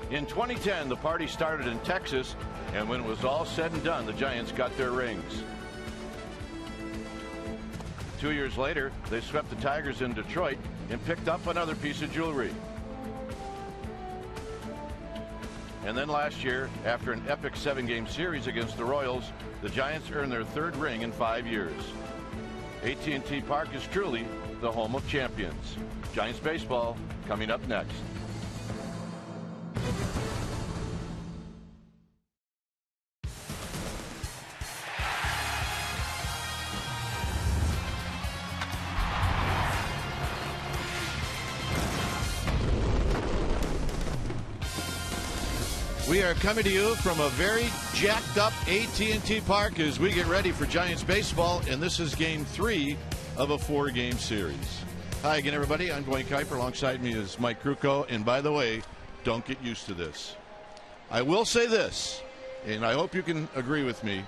In 2010, the party started in Texas, and when it was all said and done, the Giants got their rings. 2 years later, they swept the Tigers in Detroit and picked up another piece of jewelry. And then last year, after an epic 7-game series against the Royals, the Giants earned their 3rd ring in 5 years. AT&T Park is truly the home of champions. Giants baseball coming up next. We are coming to you from a very jacked up AT&T Park as we get ready for Giants baseball, and this is game 3 of a 4-game series. Hi again, everybody. I'm Dwayne Kuiper. Alongside me is Mike Krukow. And by the way, don't get used to this. I will say this, and I hope you can agree with me.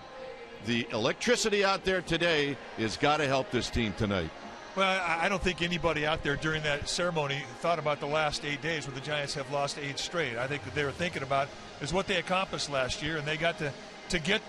The electricity out there today has got to help this team tonight. Well, I don't think anybody out there during that ceremony thought about the last 8 days where the Giants have lost 8 straight. I think that they were thinking about is what they accomplished last year, and they got to get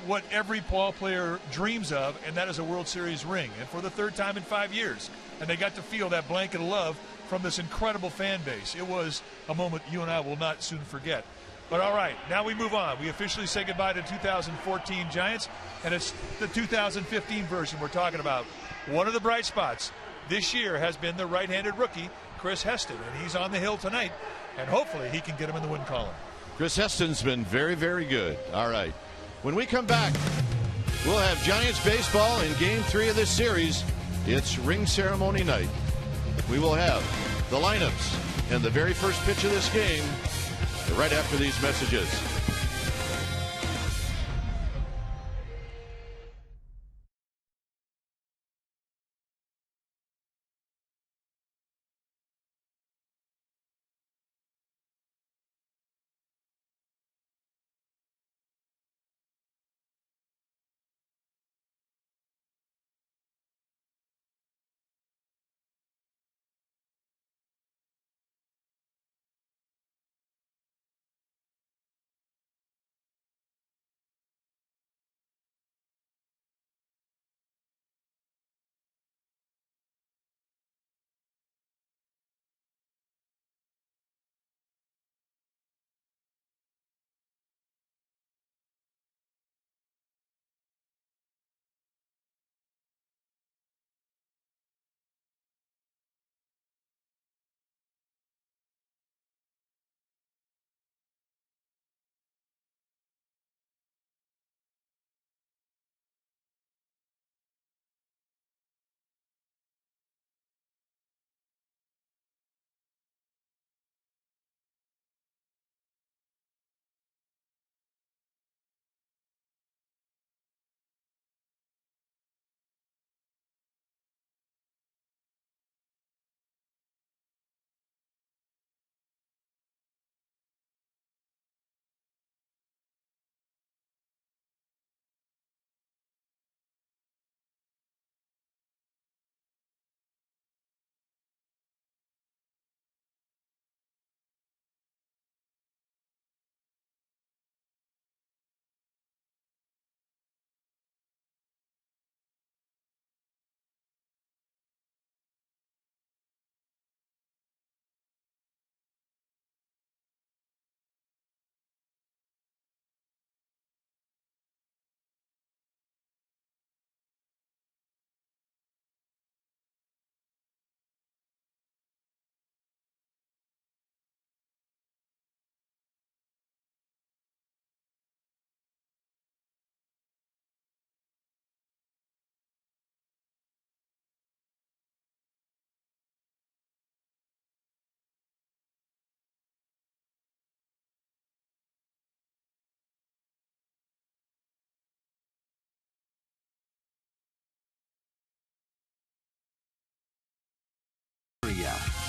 what every ball player dreams of, and that is a World Series ring, and for the 3rd time in 5 years. And they got to feel that blanket of love from this incredible fan base. It was a moment you and I will not soon forget. But all right, now we move on. We officially say goodbye to 2014 Giants, and it's the 2015 version we're talking about. One of the bright spots this year has been the right-handed rookie, Chris Heston, and he's on the hill tonight, and hopefully he can get him in the win column. Chris Heston's been very, very good. All right. When we come back, we'll have Giants baseball in game 3 of this series. It's ring ceremony night. We will have the lineups and the very first pitch of this game right after these messages.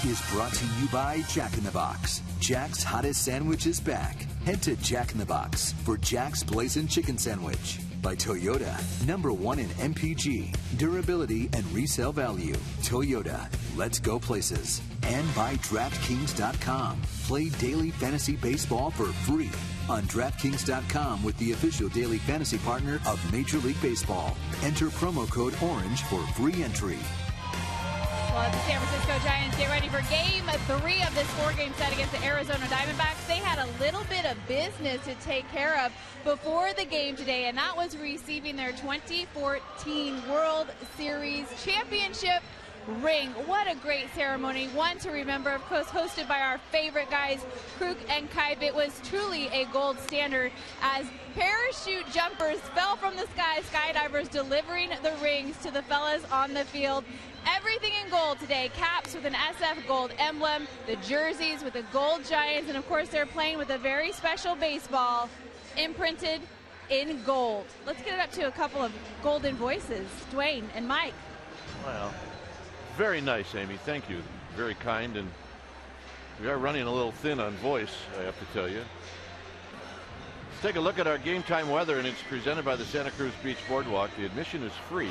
Is brought to you by Jack in the Box. Jack's hottest sandwich is back. Head to Jack in the Box for Jack's Blazing Chicken Sandwich. By Toyota, #1 in MPG, durability, and resale value. Toyota, let's go places. And by DraftKings.com. Play daily fantasy baseball for free on DraftKings.com with the official daily fantasy partner of Major League Baseball. Enter promo code ORANGE for free entry. Well, the San Francisco Giants get ready for Game 3 of this 4-game set against the Arizona Diamondbacks. They had a little bit of business to take care of before the game today, and that was receiving their 2014 World Series championship ring. What a great ceremony, one to remember, of course, hosted by our favorite guys, Kruk and Kipe. It was truly a gold standard as parachute jumpers fell from the sky, skydivers delivering the rings to the fellas on the field. Everything in gold today. Caps with an SF gold emblem, the jerseys with the gold Giants, and of course they're playing with a very special baseball imprinted in gold. Let's get it up to a couple of golden voices, Dwayne and Mike. Well, very nice, Amy. Thank you. Very kind, and we are running a little thin on voice, I have to tell you. Let's take a look at our game time weather, and it's presented by the Santa Cruz Beach Boardwalk. The admission is free.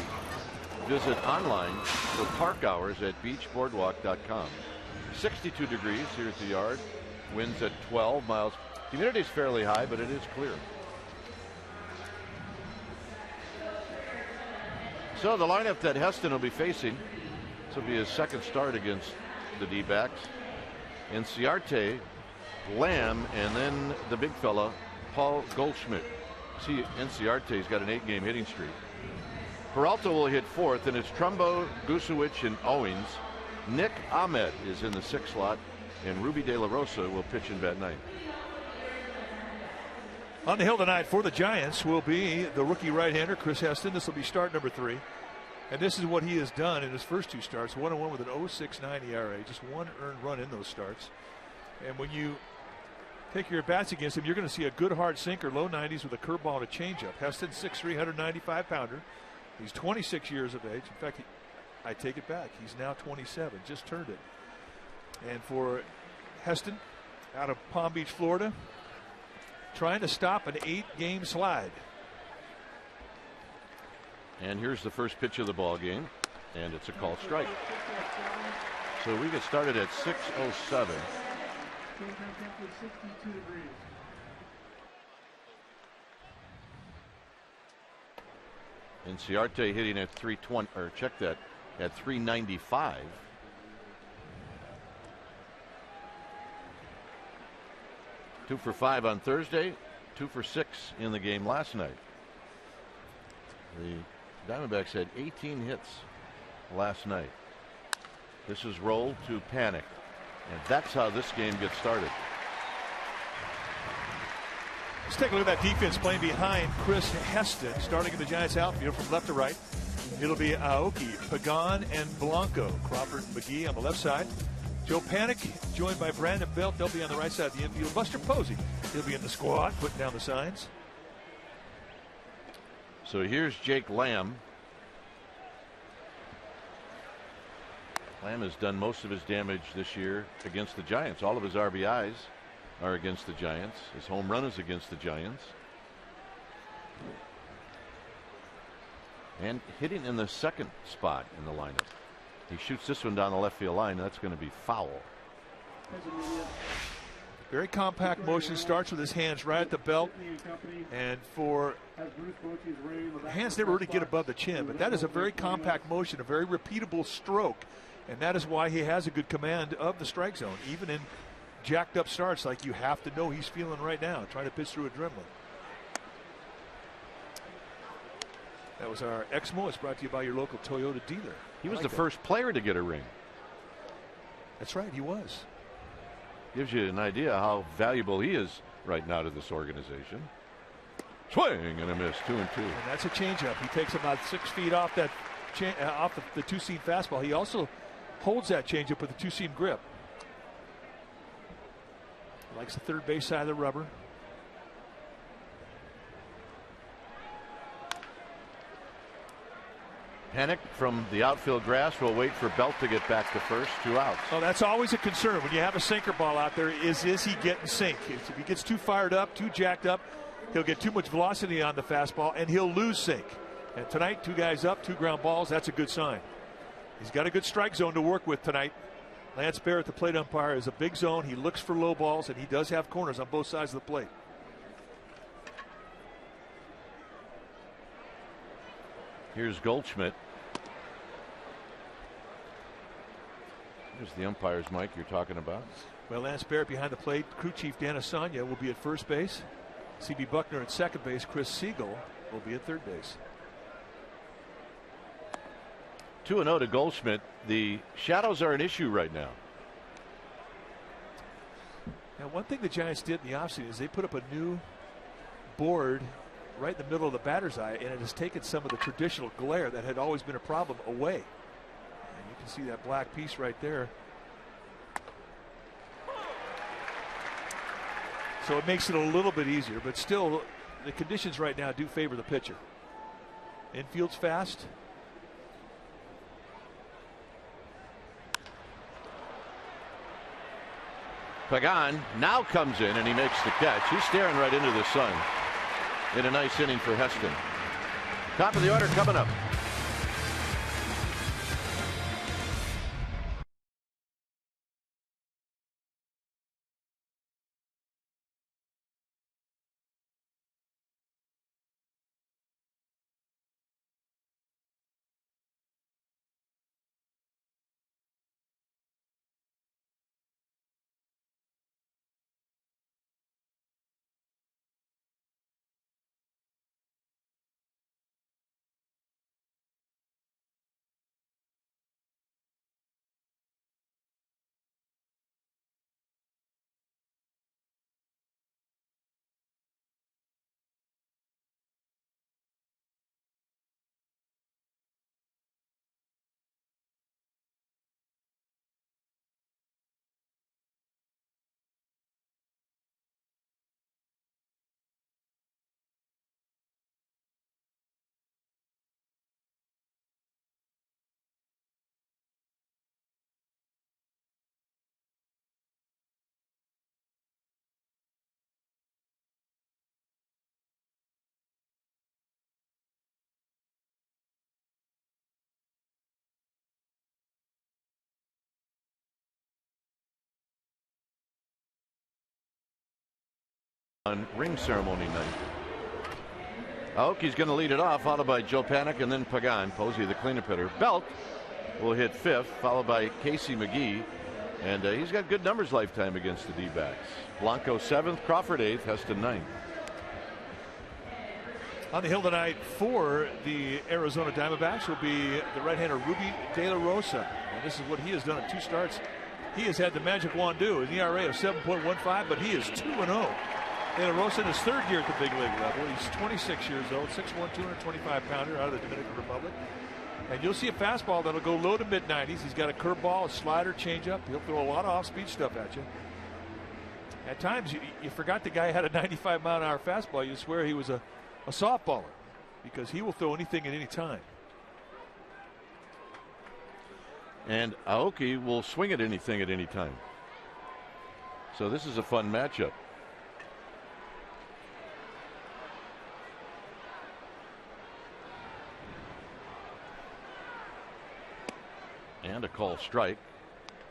Visit online for park hours at beachboardwalk.com. 62 degrees here at the yard. Winds at 12 miles. Humidity is fairly high, but it is clear. So the lineup that Heston will be facing, this will be his second start against the D-backs. Inciarte, Lamb, and then the big fella, Paul Goldschmidt. See, Inciarte's got an 8-game hitting streak. Peralta will hit fourth, and it's Trumbo, Gusewich, and Owings. Nick Ahmed is in the 6th slot, and Ruby De La Rosa will pitch in bat 9th. On the hill tonight for the Giants will be the rookie right-hander Chris Heston. This will be start number 3. And this is what he has done in his first 2 starts. 1-1 with an 0.69 ERA. Just 1 earned run in those starts. And when you take your bats against him, you're going to see a good hard sinker, low 90s with a curveball and a changeup. Heston, 6'3", 195-pounder. He's 26 years of age. In fact, I take it back. He's now 27, just turned it. And for Heston, out of Palm Beach, Florida, trying to stop an 8-game slide. And here's the first pitch of the ball game, and it's a called strike. So we get started at 6:07. Inciarte hitting at 320, or check that, at 395. Two for 5 on Thursday, 2 for 6 in the game last night. The Diamondbacks had 18 hits last night. This is rolled to Panic, and that's how this game gets started. Let's take a look at that defense playing behind Chris Heston, starting in the Giants outfield from left to right. It'll be Aoki, Pagan, and Blanco. Crawford and McGee on the left side. Joe Panic joined by Brandon Belt. They'll be on the right side of the infield. Buster Posey, he'll be in the squad, putting down the signs. So here's Jake Lamb. Lamb has done most of his damage this year against the Giants. All of his RBIs are against the Giants. His home run is against the Giants. And hitting in the 2nd spot in the lineup. He shoots this one down the left field line. That's going to be foul. Very compact motion, starts with his hands right at the belt. And for hands never really get above the chin, but that is a very compact motion, a very repeatable stroke. And that is why he has a good command of the strike zone, even in jacked up starts like you have to know he's feeling right now, trying to pitch through adrenaline. That was our Exmo. It's brought to you by your local Toyota dealer. He was the first player to get a ring. That's right, he was. Gives you an idea how valuable he is right now to this organization. Swing and a miss, 2-2. And that's a changeup. He takes about 6 feet off that off the 2-seam fastball. He also holds that changeup with a 2-seam grip. Likes the third base side of the rubber. Panic from the outfield grass will wait for Belt to get back to first. 2 outs. Oh, that's always a concern when you have a sinker ball out there. Is he getting sink? If he gets too fired up, too jacked up, he'll get too much velocity on the fastball, and he'll lose sync. And tonight, 2 guys up, 2 ground balls, that's a good sign. He's got a good strike zone to work with tonight. Lance Barrett, the plate umpire, is a big zone. He looks for low balls, and he does have corners on both sides of the plate. Here's Goldschmidt. Here's the umpire's mic you're talking about. Well, Lance Barrett behind the plate. Crew chief Dan Asanya will be at first base. C.B. Buckner at second base. Chris Siegel will be at third base. 2-0 to Goldschmidt. The shadows are an issue right now. Now, one thing the Giants did in the offseason is they put up a new board right in the middle of the batter's eye, and it has taken some of the traditional glare that had always been a problem away. And you can see that black piece right there. So it makes it a little bit easier, but still the conditions right now do favor the pitcher. Infield's fast. Pagan now comes in and he makes the catch. He's staring right into the sun in a nice inning for Heston. Top of the order coming up. On ring ceremony night. Aoki's going to lead it off, followed by Joe Panik and then Pagan. Posey, the cleanup hitter. Belt will hit 5th, followed by Casey McGee. And he's got good numbers lifetime against the D-backs. Blanco 7th, Crawford 8th, Heston 9th. On the hill tonight for the Arizona Diamondbacks will be the right-hander Ruby De La Rosa. And this is what he has done in 2 starts. He has had the magic wand do, an ERA of 7.15, but he is 2-0. De La Rosa in his 3rd year at the big league level. He's 26 years old, 6'1", 225-pounder out of the Dominican Republic. And you'll see a fastball that'll go low to mid-90s. He's got a curveball, a slider, changeup. He'll throw a lot of off-speed stuff at you. At times, you forgot the guy had a 95-mile-an-hour fastball. You swear he was a softballer because he will throw anything at any time. And Aoki will swing at anything at any time. So this is a fun matchup. And a call strike.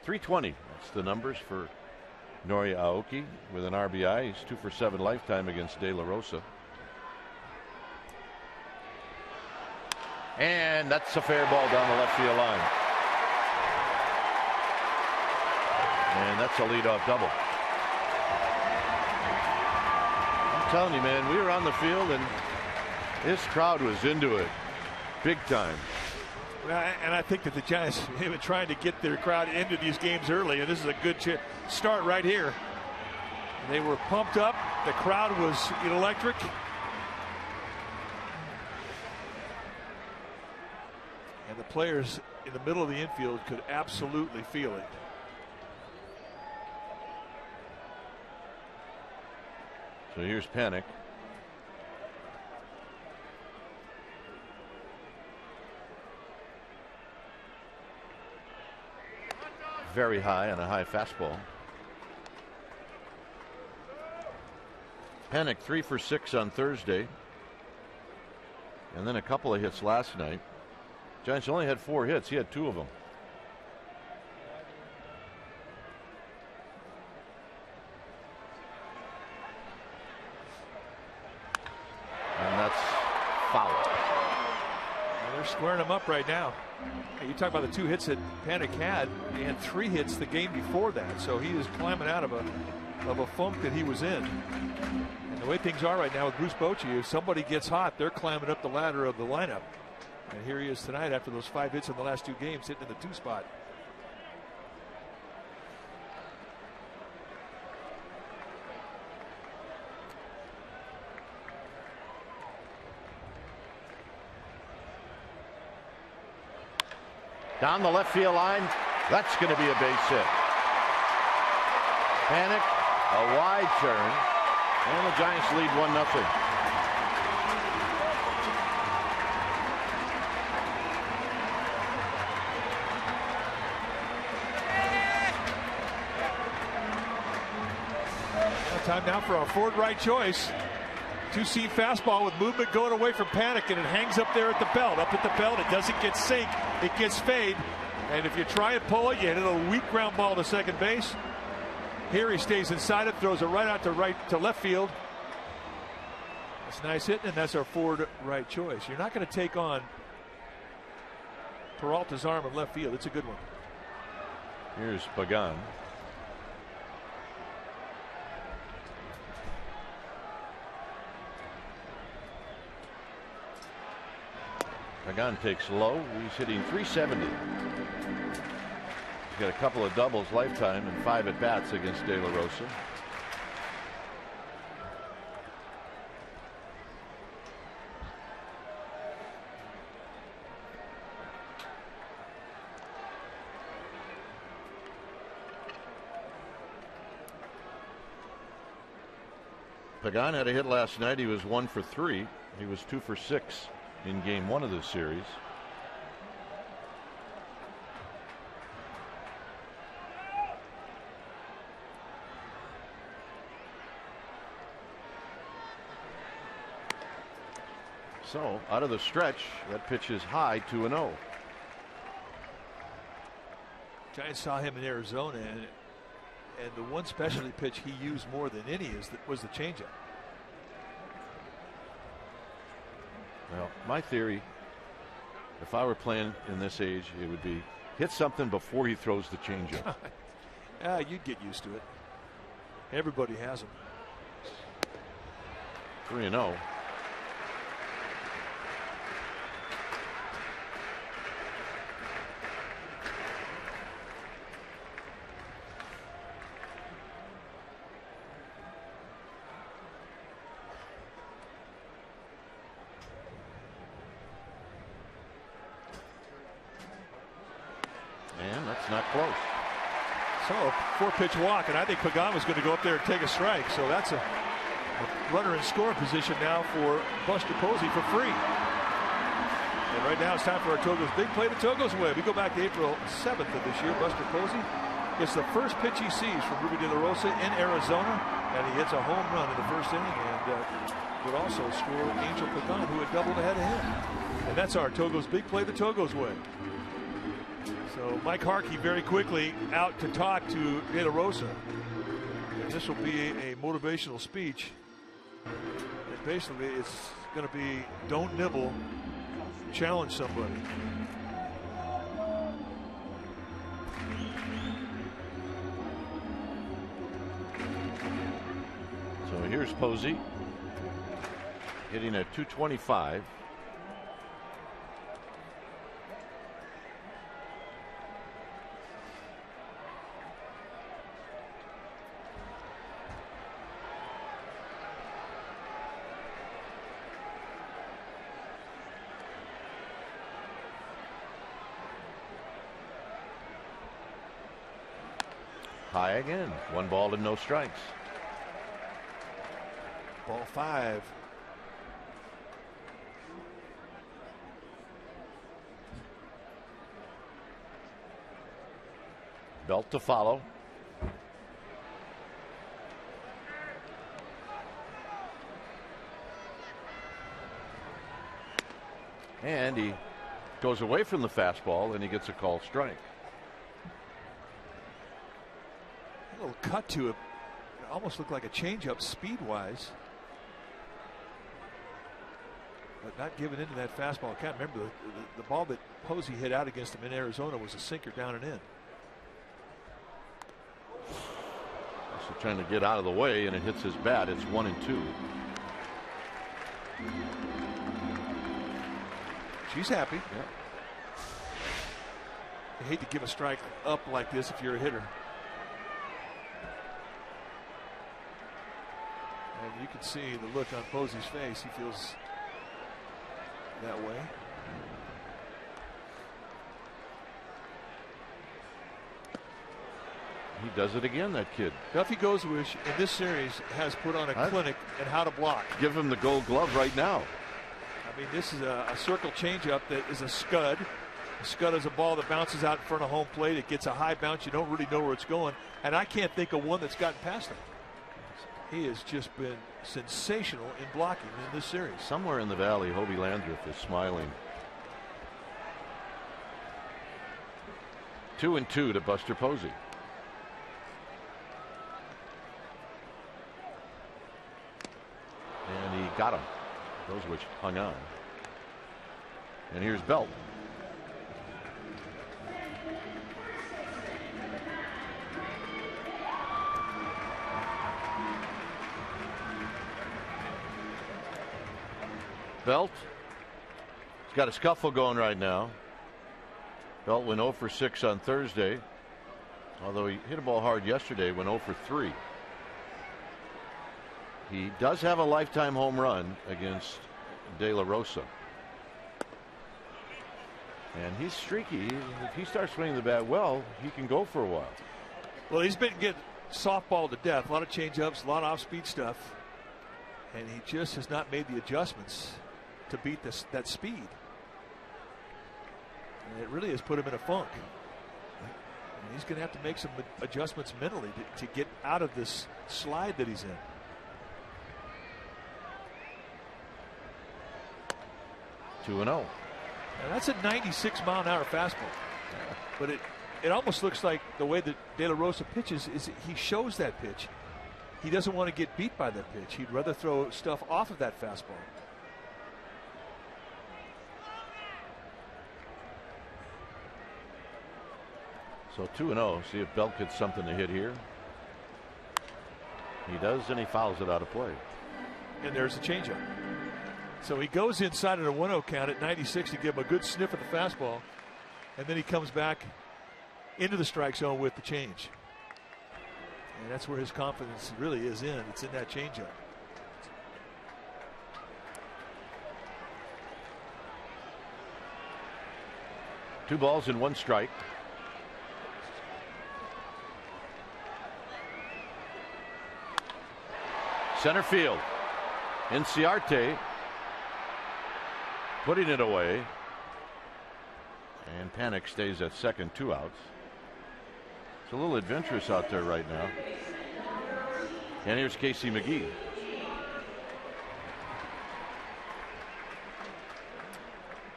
320. That's the numbers for Nori Aoki with an RBI. He's 2 for 7 lifetime against De La Rosa. And that's a fair ball down the left field line. And that's a leadoff double. I'm telling you, man, we were on the field and this crowd was into it big time. And I think that the Giants have been trying to get their crowd into these games early, and this is a good start right here. They were pumped up. The crowd was electric. And the players in the middle of the infield could absolutely feel it. So here's Panik. Very high on a high fastball. Panic 3 for 6 on Thursday. And then a couple of hits last night. Giants only had 4 hits. He had 2 of them. And that's foul. Well, they're squaring him up right now. You talk about the 2 hits that Panic had. He had 3 hits the game before that. So he is climbing out of a funk that he was in. And the way things are right now with Bruce Bochy, if somebody gets hot, they're climbing up the ladder of the lineup. And here he is tonight after those 5 hits in the last 2 games, hitting in the 2 spot. Down the left field line. That's going to be a base hit. Panic, a wide turn, and the Giants lead 1-0. Time now for our forward right choice. 2-seam fastball with movement going away from Panic, and it hangs up there at the belt. Up at the belt, it doesn't get sink, it gets fade. And if you try and pull it, you hit a weak ground ball to second base. Here he stays inside it, throws it right out to left field. That's a nice hit, and that's our forward right choice. You're not going to take on Peralta's arm in left field. It's a good one. Here's Pagan. Pagan takes low. He's hitting .370. He's got a couple of doubles lifetime and 5 at bats against De La Rosa. Pagan had a hit last night. He was 1 for 3. He was 2 for 6 in game 1 of this series. So out of the stretch, that pitch is high, 2-0. Giants saw him in Arizona, and the one specialty pitch he used more than any was the changeup. Well, my theory, if I were playing in this age, it would be hit something before he throws the changeup. You'd get used to it. Everybody has them. 3-0. Not close. So 4-pitch walk, and I think Pagan was going to go up there and take a strike. So that's a runner in scoring position now for Buster Posey for free. And right now it's time for our Togo's Big Play the Togo's Way. We go back to April 7th of this year. Buster Posey gets the first pitch he sees from Ruby De La Rosa in Arizona, and he hits a home run in the first inning, and would also score Angel Pagan, who had doubled ahead of him. And that's our Togo's Big Play the Togo's Way. So Mike Harkey very quickly out to talk to De La Rosa. And this will be a motivational speech. And basically it's going to be don't nibble, challenge somebody. So here's Posey hitting at .225. High again. 1 ball and no strikes. Ball 5. Belt to follow. And he goes away from the fastball and he gets a called strike. A little cut to it. It almost looked like a changeup speed-wise. But not giving into that fastball. I can't remember. The ball that Posey hit out against him in Arizona was a sinker down and in. So trying to get out of the way, and it hits his bat. It's 1-2. She's happy. Yeah. You hate to give a strike up like this if you're a hitter. And you can see the look on Posey's face. He feels that way. He does it again, that kid. Duffy Gozewich in this series has put on a clinic in how to block. Give him the gold glove right now. I mean, this is a circle changeup that is a scud. A scud is a ball that bounces out in front of home plate. It gets a high bounce. You don't really know where it's going. And I can't think of one that's gotten past him. He has just been sensational in blocking in this series. Somewhere in the valley, Hobie Landreth is smiling. 2-2 to Buster Posey. And he got him. Gozewich hung on. And here's Belt. Belt. He's got a scuffle going right now. Belt went 0 for 6 on Thursday. Although he hit a ball hard yesterday, went 0 for 3. He does have a lifetime home run against De La Rosa. And he's streaky. If he starts swinging the bat well, he can go for a while. Well, he's been getting softballed to death. A lot of changeups, a lot of off-speed stuff. And he just has not made the adjustments to beat that speed. And it really has put him in a funk. And he's going to have to make some adjustments mentally to get out of this slide that he's in. 2-0. Now that's a 96-mile-an-hour fastball. But it almost looks like the way that De La Rosa pitches is he shows that pitch. He doesn't want to get beat by that pitch. He'd rather throw stuff off of that fastball. So 2-0. See if Belt gets something to hit here. He does, and he fouls it out of play. And there's the changeup. So he goes inside at a 1-0 count at 96 to give him a good sniff of the fastball. And then he comes back into the strike zone with the change. And that's where his confidence really is in. It's in that changeup. Two balls and one strike. Center field. Inciarte putting it away. And Panic stays at second, 2 outs. It's a little adventurous out there right now. And here's Casey McGee.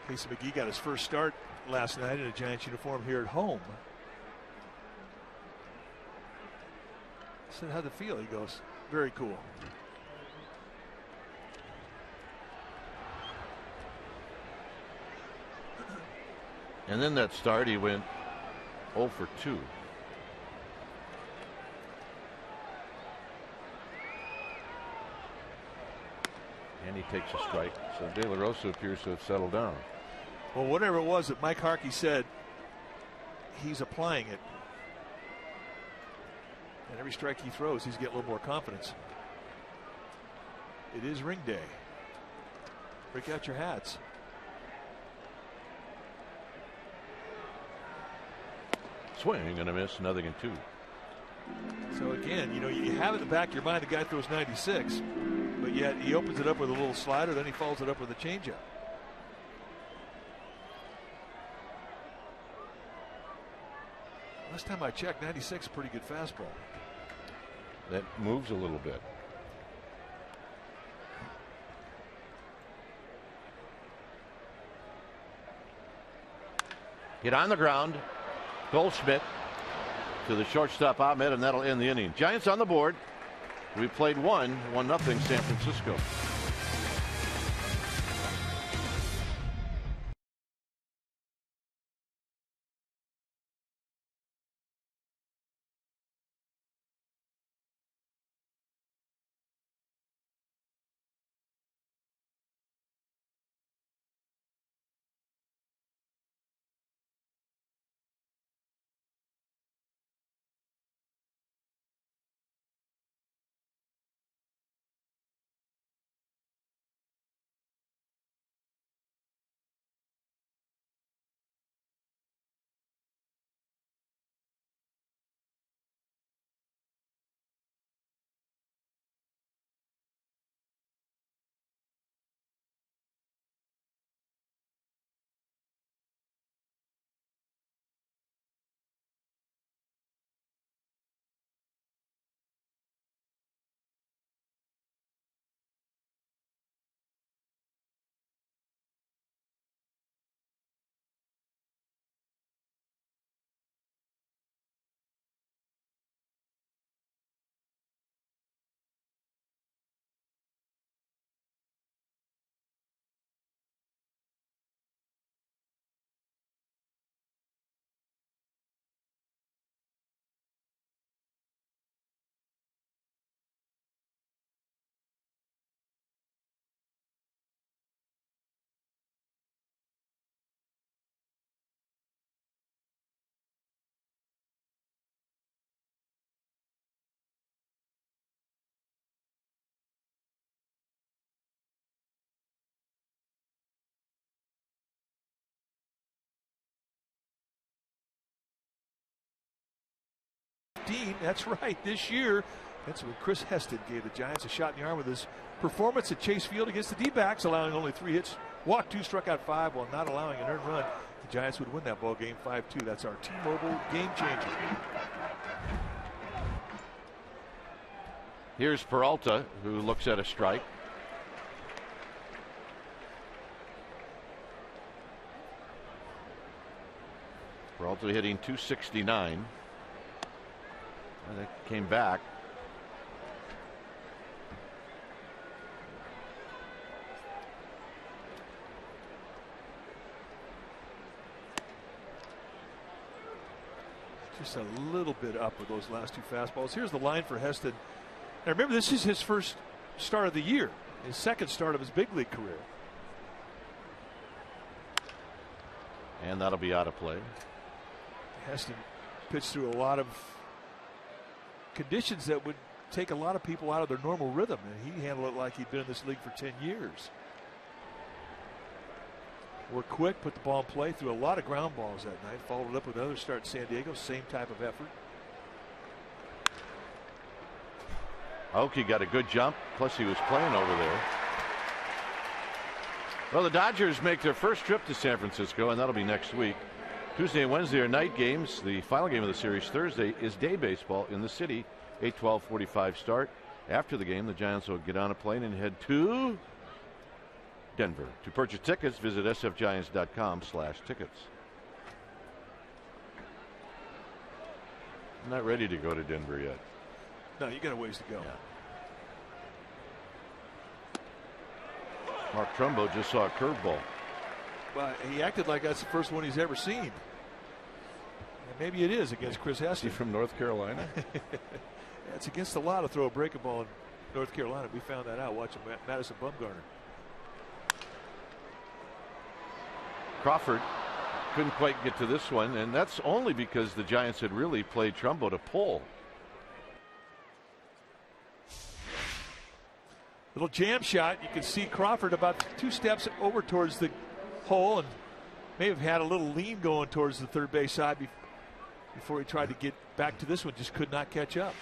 Casey McGee got his first start last night in a Giants uniform here at home. I said, how'd it feel? He goes, very cool. And then that start, he went 0 for 2. And he takes a strike. So De La Rosa appears to have settled down. Well, whatever it was that Mike Harkey said, he's applying it. And every strike he throws, he's getting a little more confidence. It is ring day. Break out your hats. Swing and a miss, 0-2. So again, you know, you have in the back of your mind the guy throws 96, but yet he opens it up with a little slider, then he follows it up with a changeup. Last time I checked, 96 is a pretty good fastball. That moves a little bit. Hit on the ground. Goldschmidt to the shortstop Ahmed, and that'll end the inning. Giants on the board. We played 1-0 San Francisco. That's right. This year, that's when Chris Heston gave the Giants a shot in the arm with his performance at Chase Field against the D-backs, allowing only 3 hits, walked 2, struck out 5, while not allowing an earned run. The Giants would win that ball game 5-2. That's our T-Mobile game changer. Here's Peralta, who looks at a strike. Peralta hitting .269. And it came back. Just a little bit up with those last 2 fastballs. Here's the line for Heston. Now remember, this is his first start of the year, his second start of his big league career. And that'll be out of play. Heston pitched through a lot of conditions that would take a lot of people out of their normal rhythm, and he handled it like he'd been in this league for 10 years. Worked quick, put the ball in play, threw a lot of ground balls that night, followed up with another start in San Diego, same type of effort. Aoki got a good jump, plus he was playing over there. Well, the Dodgers make their first trip to San Francisco, and that'll be next week. Tuesday and Wednesday are night games. The final game of the series Thursday is day baseball in the city. 8:12:45 start. After the game, the Giants will get on a plane and head to Denver. To purchase tickets, visit sfgiants.com/tickets. I'm not ready to go to Denver yet. No, you got a ways to go. Yeah. Mark Trumbo just saw a curveball. But he acted like that's the first one he's ever seen. And maybe it is against Chris Heston. Is he from North Carolina? It's against the law to throw a breaking ball in North Carolina. We found that out watching Madison Bumgarner. Crawford couldn't quite get to this one, and that's only because the Giants had really played Trumbo to pull. Little jam shot. You can see Crawford about 2 steps over towards the hole, and may have had a little lean going towards the third base side before he tried to get back to this one. Just could not catch up.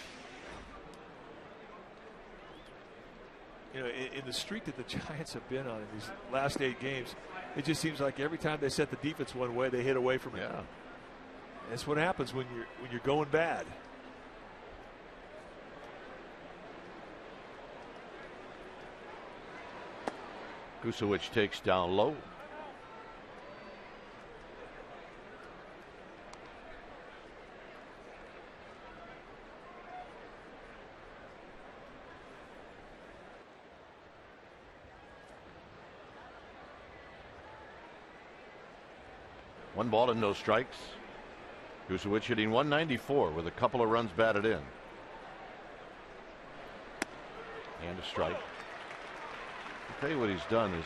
You know, in the streak that the Giants have been on in these last 8 games, it just seems like every time they set the defense one way, they hit away from it. Yeah. That's what happens when you're going bad. Kusewicz takes down low. 1 ball and no strikes. Kusewicz hitting 194 with a couple of runs batted in. And a strike. I'll tell you what he's done is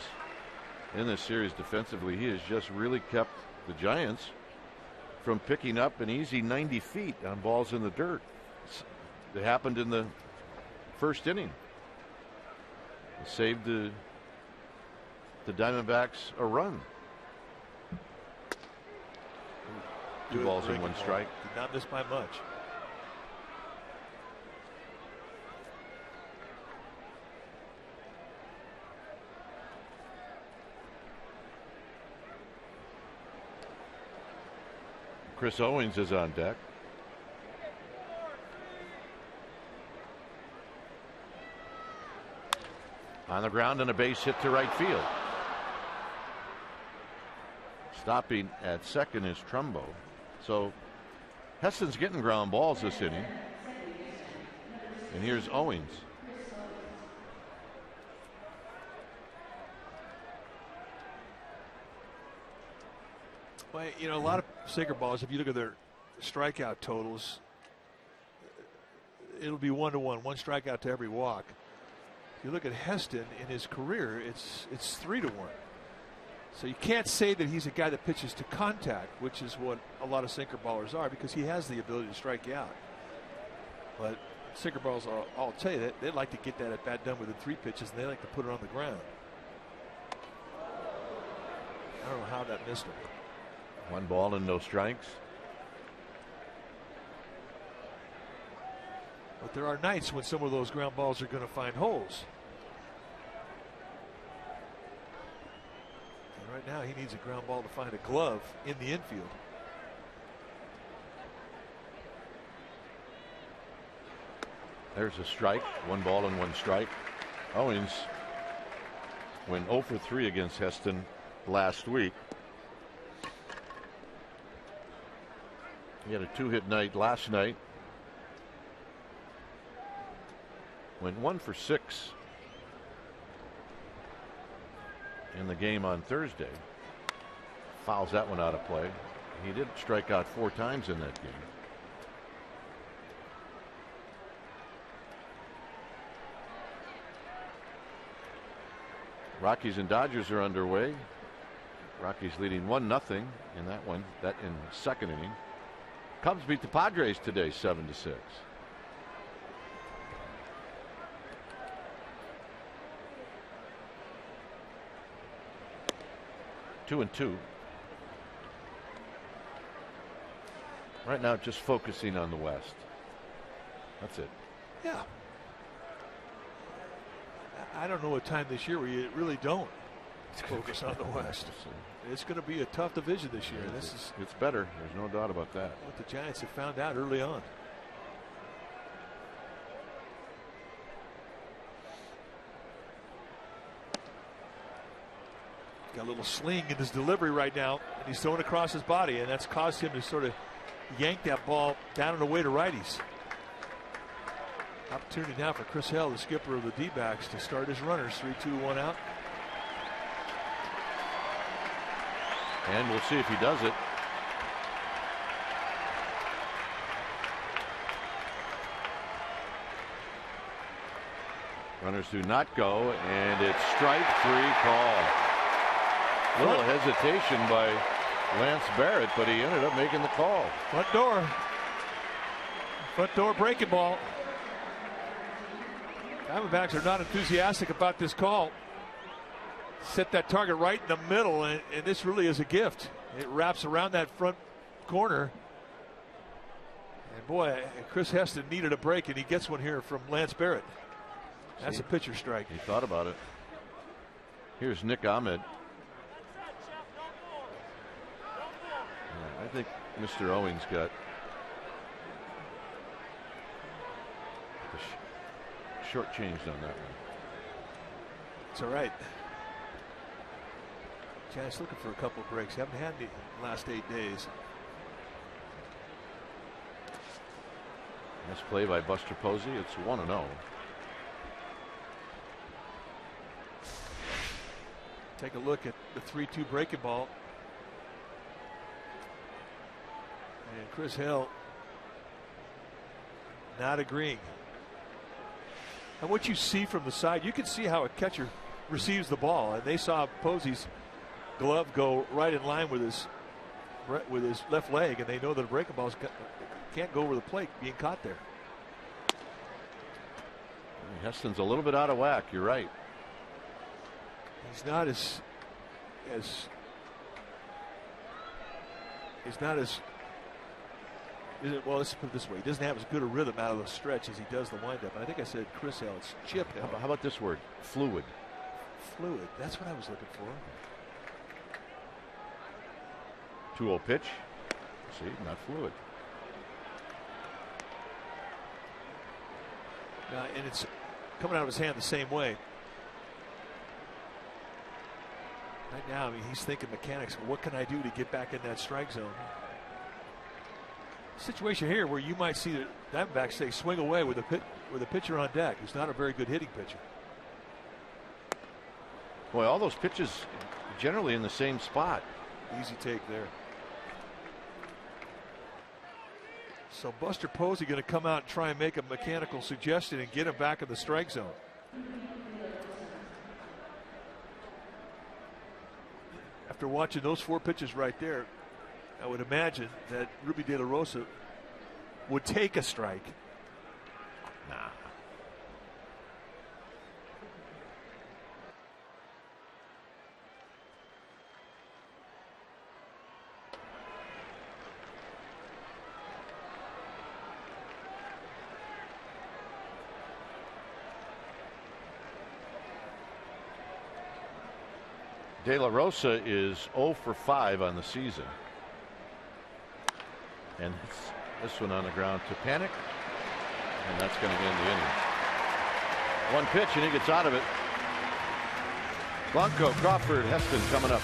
in this series defensively, he has just really kept the Giants from picking up an easy 90 feet on balls in the dirt. It happened in the first inning. It saved the Diamondbacks a run. 2 balls and 1 strike. Did not miss by much. Chris Owings is on deck. On the ground and a base hit to right field. Stopping at second is Trumbo. So Heston's getting ground balls this inning. And here's Owings. Well, you know, a lot of sinker balls, if you look at their strikeout totals, it'll be 1-to-1, 1 strikeout to every walk. If you look at Heston in his career, it's 3-to-1. So you can't say that he's a guy that pitches to contact, which is what a lot of sinker ballers are, because he has the ability to strike you out. But sinker balls, I'll tell you, they like to get that at bat done within 3 pitches, and they like to put it on the ground. I don't know how that missed him. 1 ball and no strikes. But there are nights when some of those ground balls are going to find holes. And right now he needs a ground ball to find a glove in the infield. There's a strike. 1 ball and 1 strike. Owings went 0 for 3 against Heston last week. He had a 2-hit night last night. Went 1 for 6 in the game on Thursday. Fouls that one out of play. He did strike out 4 times in that game. Rockies and Dodgers are underway. Rockies leading 1-0 in that one. That in the second inning. Cubs beat the Padres today 7-6. Two and 2. Right now, just focusing on the West. That's it. Yeah. I don't know a time this year where you really don't focus on the West. It's going to be a tough division this year. It's better. There's no doubt about that. What the Giants have found out early on. Got a little sling in his delivery right now, and he's throwing across his body, and that's caused him to sort of yank that ball down and away to righties. Opportunity now for Chris Hale, the skipper of the D-backs, to start his runners. 3-2, 1 out. And we'll see if he does it. Runners do not go, and it's strike 3 call. A little hesitation by Lance Barrett, but he ended up making the call. Front door breaking ball. Diamondbacks are not enthusiastic about this call. Set that target right in the middle, and this really is a gift. It wraps around that front corner. And boy, Chris Heston needed a break, and he gets one here from Lance Barrett. That's a pitcher strike. He thought about it. Here's Nick Ahmed. I think Mr. Owings got shortchanged on that one. It's all right. Giants looking for a couple of breaks. Haven't had any in the last 8 days. Nice play by Buster Posey. It's 1-0. Take a look at the 3-2 breaking ball. And Chris Hill not agreeing. And what you see from the side, you can see how a catcher receives the ball. And they saw Posey's glove go right in line with his left leg, and they know that a breaking ball can't go over the plate being caught there. Heston's a little bit out of whack. You're right. He's not as well, let's put it this way. He doesn't have as good a rhythm out of the stretch as he does the windup. And I think I said Chris Hill. It's Chip Hill. How about this word? Fluid. Fluid. That's what I was looking for. 2-0 pitch. See, not fluid. And it's coming out of his hand the same way. Right now, I mean, he's thinking mechanics. What can I do to get back in that strike zone? Situation here where you might see the Diamondbacks say swing away with a pitcher on deck who's not a very good hitting pitcher. Boy, all those pitches generally in the same spot. Easy take there. So Buster Posey going to come out and try and make a mechanical suggestion and get him back in the strike zone. After watching those 4 pitches right there, I would imagine that Ruby De La Rosa would take a strike. Nah. De La Rosa is 0 for 5 on the season. And this one on the ground to Panic. And that's going to end the inning. 1 pitch and he gets out of it. Blanco, Crawford, Heston coming up.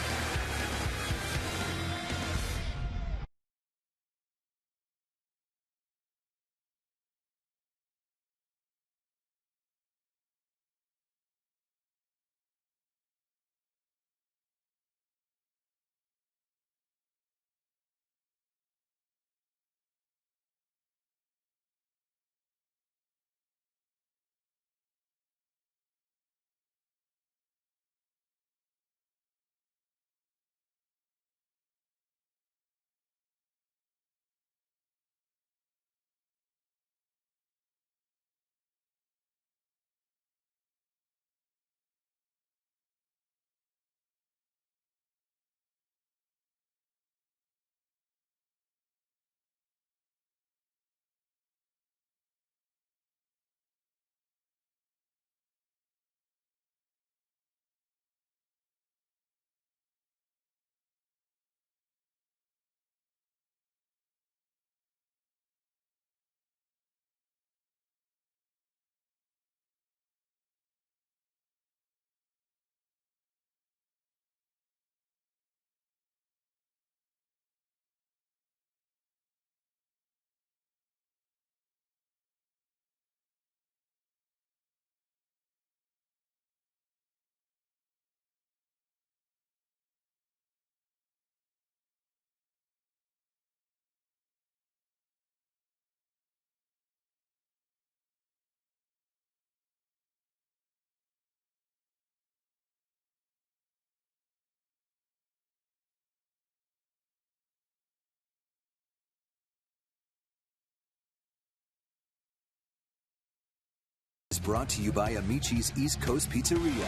Is brought to you by Amici's East Coast Pizzeria.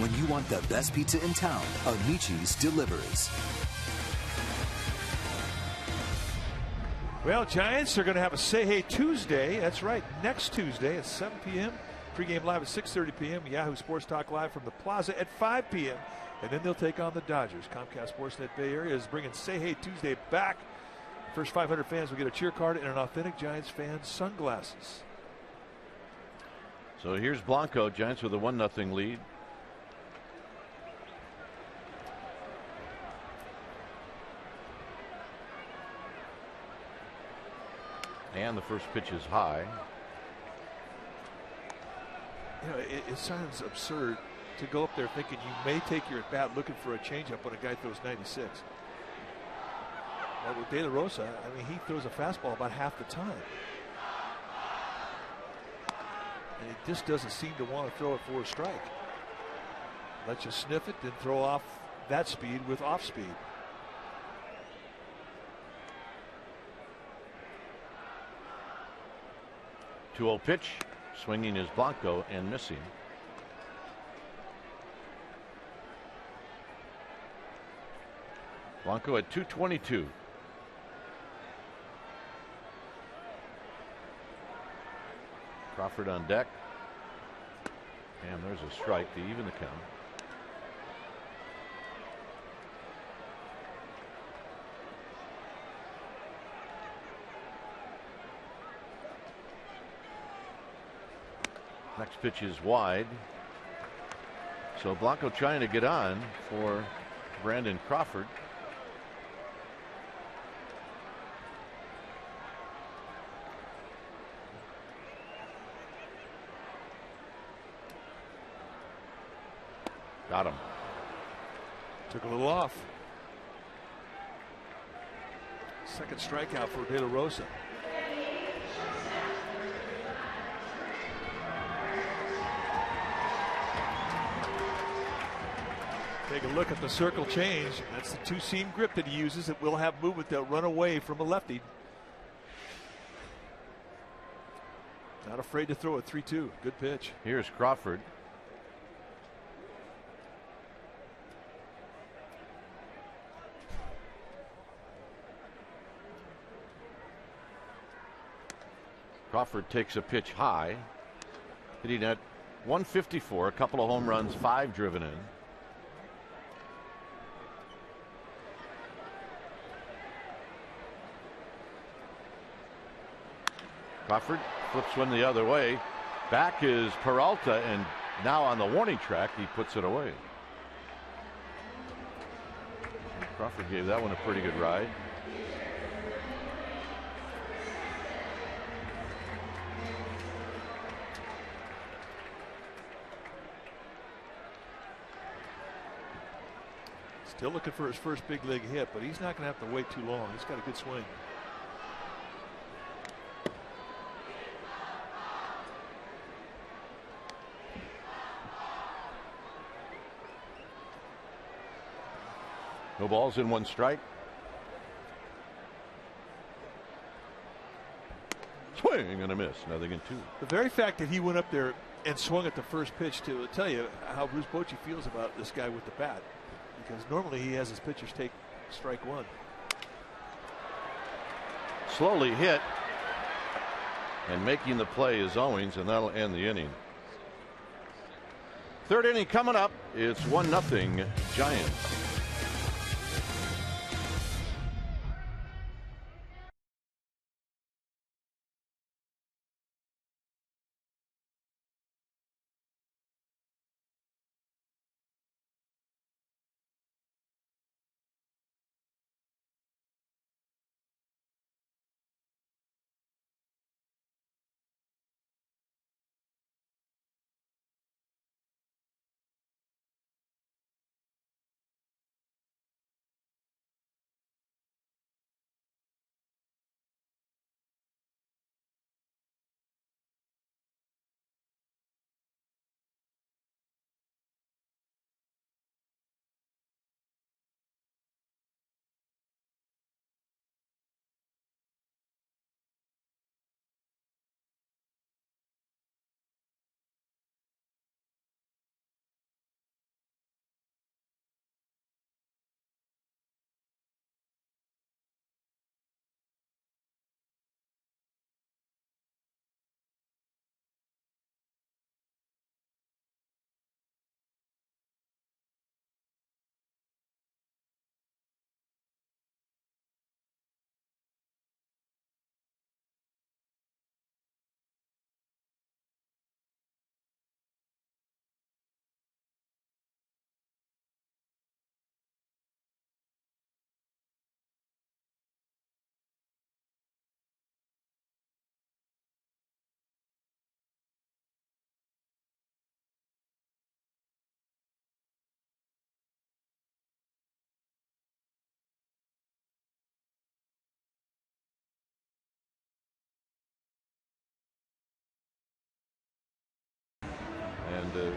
When you want the best pizza in town, Amici's delivers. Well, Giants are going to have a Say Hey Tuesday. That's right, next Tuesday at 7 p.m. Pregame live at 6:30 p.m. Yahoo Sports Talk live from the Plaza at 5 p.m. And then they'll take on the Dodgers. Comcast Sportsnet Bay Area is bringing Say Hey Tuesday back. First 500 fans will get a cheer card and an authentic Giants fan sunglasses. So here's Blanco. Giants with a 1-0 lead. And the first pitch is high. You know, it sounds absurd to go up there thinking you may take your at bat looking for a changeup when a guy throws 96. But with De La Rosa, I mean, he throws a fastball about half the time. And he just doesn't seem to want to throw it for a strike. Let you sniff it, then throw off that speed with off speed. Two-0 pitch. Swinging is Blanco and missing. Blanco at 222. Crawford on deck. And there's a strike to even the count. Next pitch is wide. So Blanco trying to get on for Brandon Crawford. Got him. Took a little off. Second strikeout for De La Rosa. Take a look at the circle change. That's the two-seam grip that he uses. It will have movement that'll run away from a lefty. Not afraid to throw a 3-2. Good pitch. Here's Crawford. Crawford takes a pitch high, hitting at 154, a couple of home runs, 5 driven in. Crawford flips one the other way. Back is Peralta, and now on the warning track, he puts it away. Crawford gave that one a pretty good ride. Still looking for his first big league hit, but he's not going to have to wait too long. He's got a good swing. No balls in 1 strike. Swing and a miss. Nothing in 2. The very fact that he went up there and swung at the first pitch to tell you how Bruce Bochy feels about this guy with the bat. Because normally he has his pitchers take strike 1. Slowly hit. And making the play is Owings, and that'll end the inning. 3rd inning coming up. It's 1-0 Giants.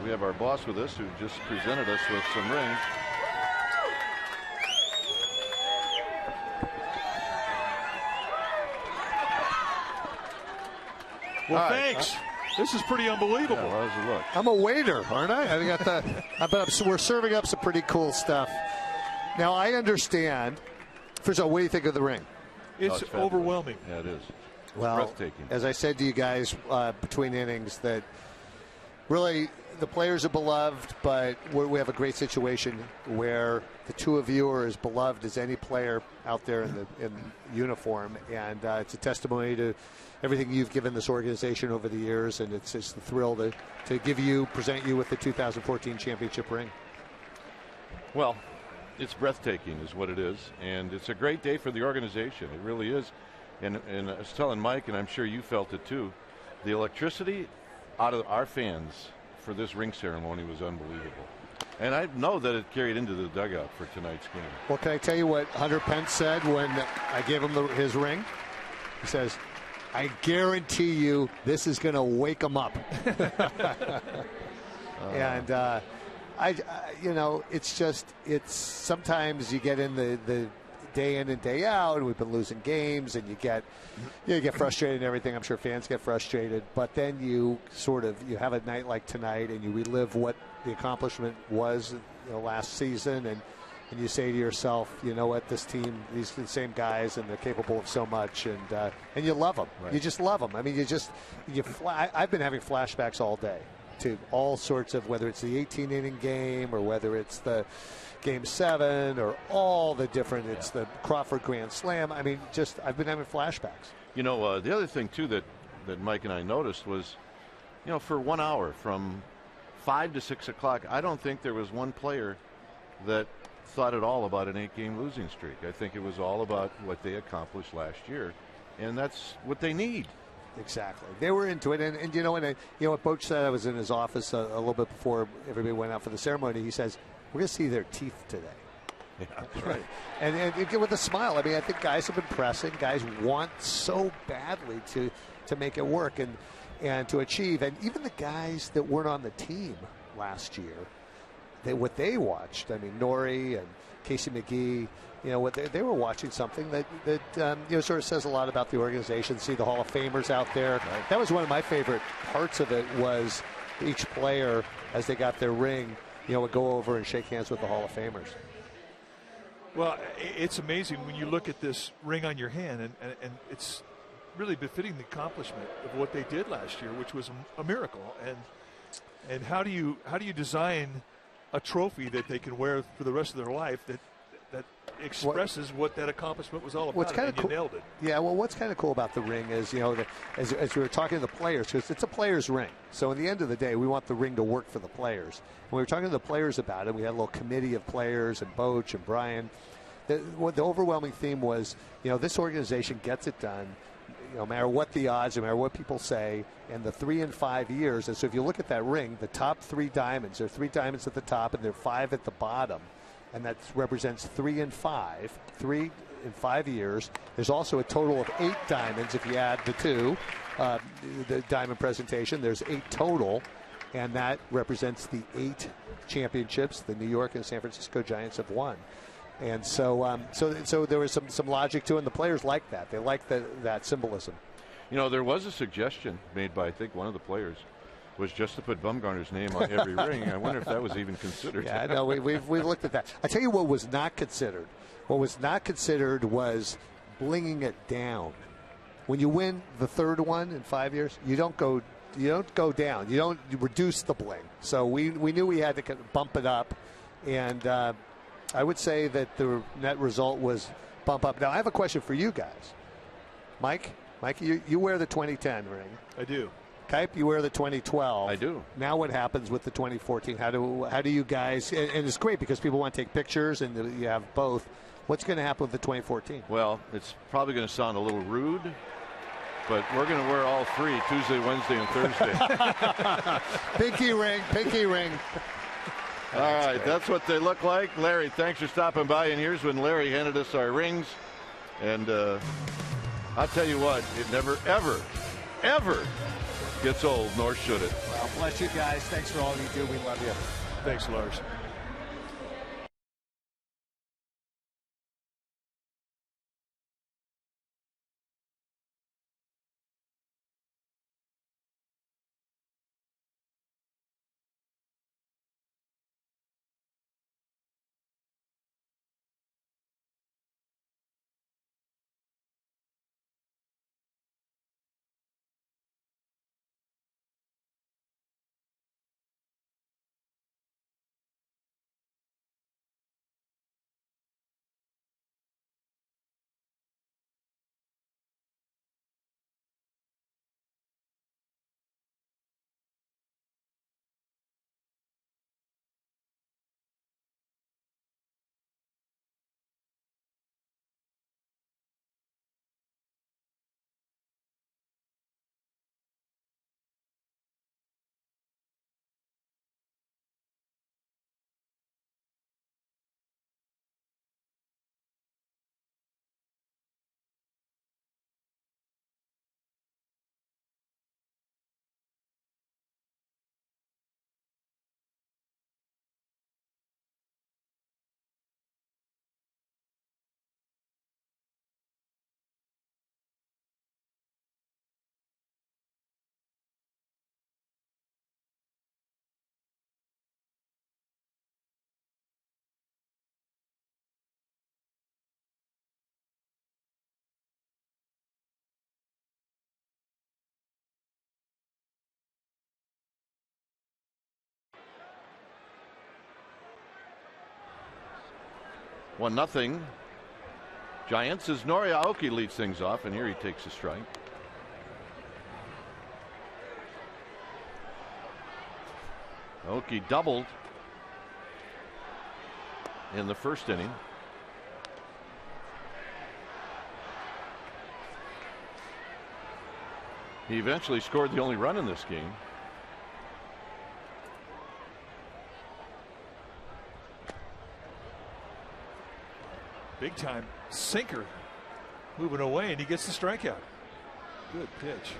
we have our boss with us who just presented us with some rings. Well, thanks. This is pretty unbelievable. Yeah, well, how's it look? I'm a waiter, aren't I? I got the. We're serving up some pretty cool stuff. Now I understand. First of all, what do you think of the ring? It's overwhelming. Yeah, it is. Well, breathtaking. As I said to you guys between innings, that really the players are beloved, but we have a great situation where the two of you are as beloved as any player out there in uniform, and it's a testimony to everything you've given this organization over the years, and it's just a thrill to present you with the 2014 championship ring. Well, it's breathtaking is what it is, and it's a great day for the organization. It really is. And I was telling Mike, and I'm sure you felt it too, the electricity out of our fans for this ring ceremony was unbelievable. And I know that it carried into the dugout for tonight's game. Well, can I tell you what Hunter Pence said when I gave him his ring? He says, I guarantee you this is going to wake him up. And it's sometimes you get in the day in and day out, and we've been losing games, and you get frustrated and everything. I'm sure fans get frustrated, but then you have a night like tonight, and you relive what the accomplishment was last season, and you say to yourself, you know what, this team, these are the same guys, and they're capable of so much, and you love them. Right. You just love them. I mean, I've been having flashbacks all day to all sorts of, whether it's the 18-inning game or whether it's the Game 7 or all the different, it's the Crawford Grand Slam. I mean, I've been having flashbacks. The other thing, too, that Mike and I noticed was, for 1 hour from 5 to 6 o'clock, I don't think there was one player that thought at all about an 8-game losing streak. I think it was all about what they accomplished last year, and that's what they need. Exactly. They were into it, and what Boch said, I was in his office a little bit before everybody went out for the ceremony. He says, we're going to see their teeth today. Yeah, that's right. and with a smile. I mean, I think guys have been pressing. Guys want so badly to make it work and to achieve. And even the guys that weren't on the team last year, what they watched, I mean, Nori and Casey McGee, they were watching something that sort of says a lot about the organization. See the Hall of Famers out there. Right. That was one of my favorite parts of it, was each player, as they got their ring, would go over and shake hands with the Hall of Famers. Well, it's amazing when you look at this ring on your hand, and it's really befitting the accomplishment of what they did last year, which was a miracle. And how do you design a trophy that they can wear for the rest of their life that expresses what that accomplishment was all about? What's kind of cool, you nailed it. Yeah, well, what's kind of cool about the ring is, as we were talking to the players, because it's a player's ring. So, in the end of the day, we want the ring to work for the players. When we were talking to the players about it, we had a little committee of players, and Boch and Brian. The overwhelming theme was, this organization gets it done, no matter what the odds, no matter what people say, and the 3 and 5 years. And so, if you look at that ring, the top 3 diamonds, there are 3 diamonds at the top, and there are 5 at the bottom. And that represents 3 and 5, 3 in 5 years. There's also a total of 8 diamonds if you add the 2, the diamond presentation. There's 8 total, and that represents the 8 championships the New York and San Francisco Giants have won. And so there was some logic to it, and the players like that. They like that symbolism. There was a suggestion made by, I think, one of the players, was just to put Bumgarner's name on every ring. I wonder if that was even considered. Yeah, no, we've looked at that. I tell you what was not considered. What was not considered was blinging it down. When you win the 3rd one in 5 years, you don't go down. You reduce the bling. So we knew we had to bump it up, and I would say that the net result was bump up. Now I have a question for you guys, Mike. You wear the 2010 ring. I do. Kipe, you wear the 2012. I do. Now what happens with the 2014? How do you guys, and it's great because people want to take pictures and you have both. What's going to happen with the 2014? Well, it's probably going to sound a little rude, but we're going to wear all 3, Tuesday, Wednesday, and Thursday. Pinky ring. All right, that's what they look like. Larry, thanks for stopping by. And here's when Larry handed us our rings. And I'll tell you what, it never, ever, ever gets old, nor should it. Well, bless you guys. Thanks for all you do. We love you. Thanks, Lars. One nothing. Giants as Aoki leads things off, and here he takes a strike. Aoki doubled in the first inning. He eventually scored the only run in this game. Big time sinker moving away, and he gets the strikeout. Good pitch.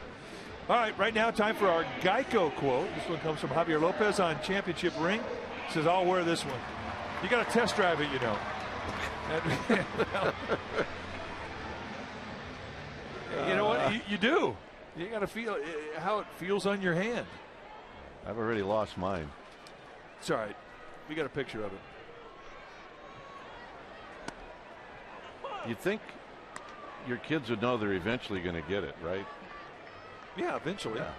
All right, right now time for our Geico quote. This one comes from Javier Lopez on Championship Ring. Says, I'll wear this one. You got to test drive it, you know. You know what? You do. You got to feel how it feels on your hand. I've already lost mine. It's all right. We got a picture of it. You'd think your kids would know they're eventually going to get it, right? Yeah, eventually. Yeah.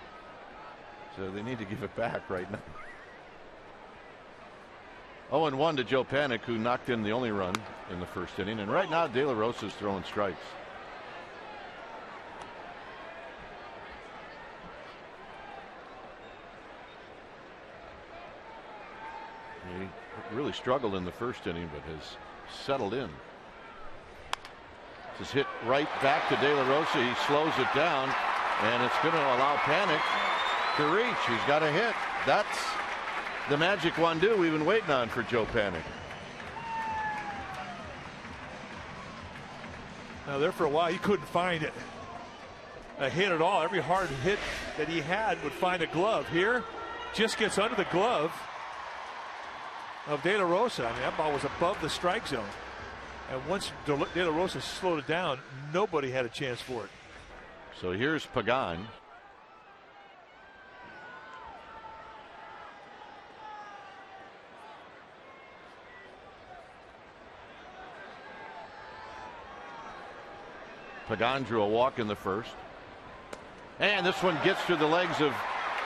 So they need to give it back right now. 0-1 to Joe Panik, who knocked in the only run in the first inning. And right now, De La Rosa's throwing strikes. He really struggled in the first inning, but has settled in. This is hit right back to De La Rosa. He slows it down, and it's going to allow Panik to reach. He's got a hit. That's the magic one-do we've been waiting on for Joe Panik. Now there for a while, he couldn't find a hit at all. Every hard hit that he had would find a glove. Here, just gets under the glove of De La Rosa. I mean, that ball was above the strike zone. And once De La Rosa slowed it down, nobody had a chance for it. So here's Pagan. Pagan drew a walk in the first. And this one gets through the legs of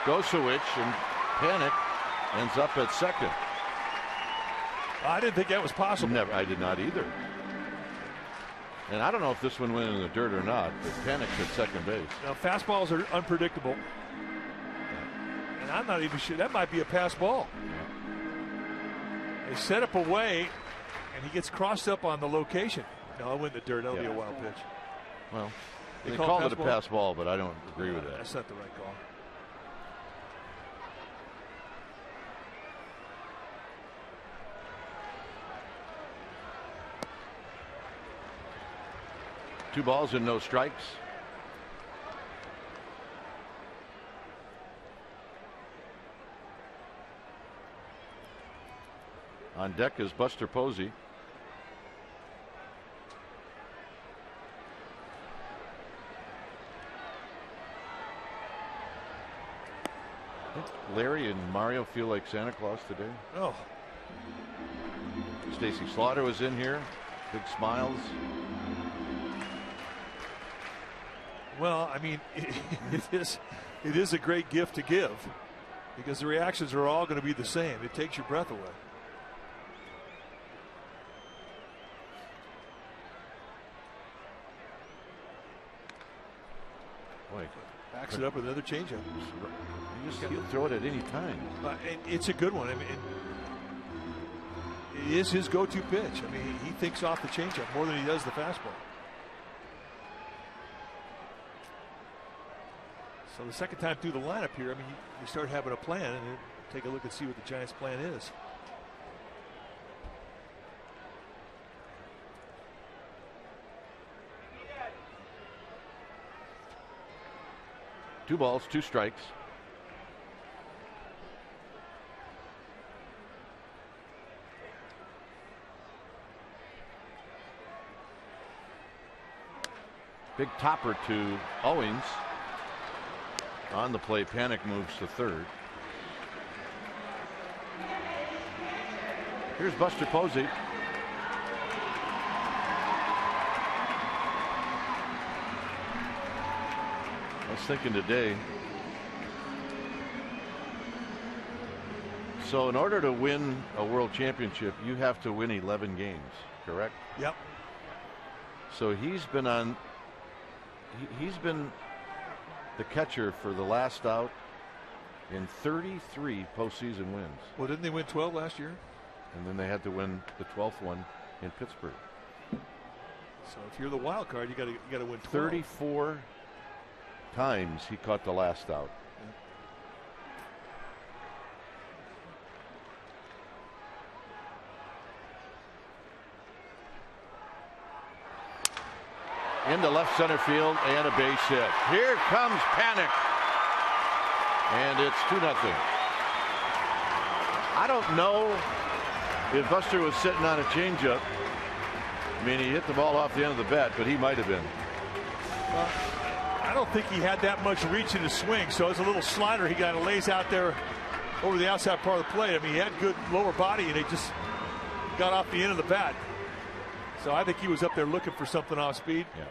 Gosewicz, and Panik ends up at second. I didn't think that was possible. Never, I did not either. And I don't know if this one went in the dirt or not, but Panik's at second base. Now, fastballs are unpredictable. And I'm not even sure. That might be a pass ball. They set up away, and he gets crossed up on the location. No, it went in the dirt. That'll be a wild pitch. Well, they called it a pass ball, but I don't agree with that. That's not the right call. Two balls and no strikes. On deck is Buster Posey. I think Larry and Mario feel like Santa Claus today. Oh. Stacy Slaughter was in here. Big smiles. Well, I mean, it is a great gift to give because the reactions are all going to be the same. It takes your breath away. Boy, backs it up with another changeup. He'll throw it at any time. And it's a good one. I mean, it is his go-to pitch. I mean, he thinks off the changeup more than he does the fastball. So the second time through the lineup here, I mean, you start having a plan, and take a look and see what the Giants' plan is. Two balls, two strikes. Big topper to Owings. On the play, Panic moves to third. Here's Buster Posey. I was thinking today. So in order to win a world championship, you have to win 11 games, correct? Yep. So he's been the catcher for the last out in 33 postseason wins. Well, didn't they win 12 last year? And then they had to win the 12th one in Pittsburgh. So if you're the wild card, you got to win 12. 34 times he caught the last out. Into left center field and a base hit. Here comes Panic. And it's 2-0. I don't know if Buster was sitting on a changeup. I mean, he hit the ball off the end of the bat, but he might have been. Well, I don't think he had that much reach in his swing, so it's a little slider he got lays out there over the outside part of the plate. I mean, he had good lower body, and he just got off the end of the bat. So I think he was up there looking for something off speed. Yeah.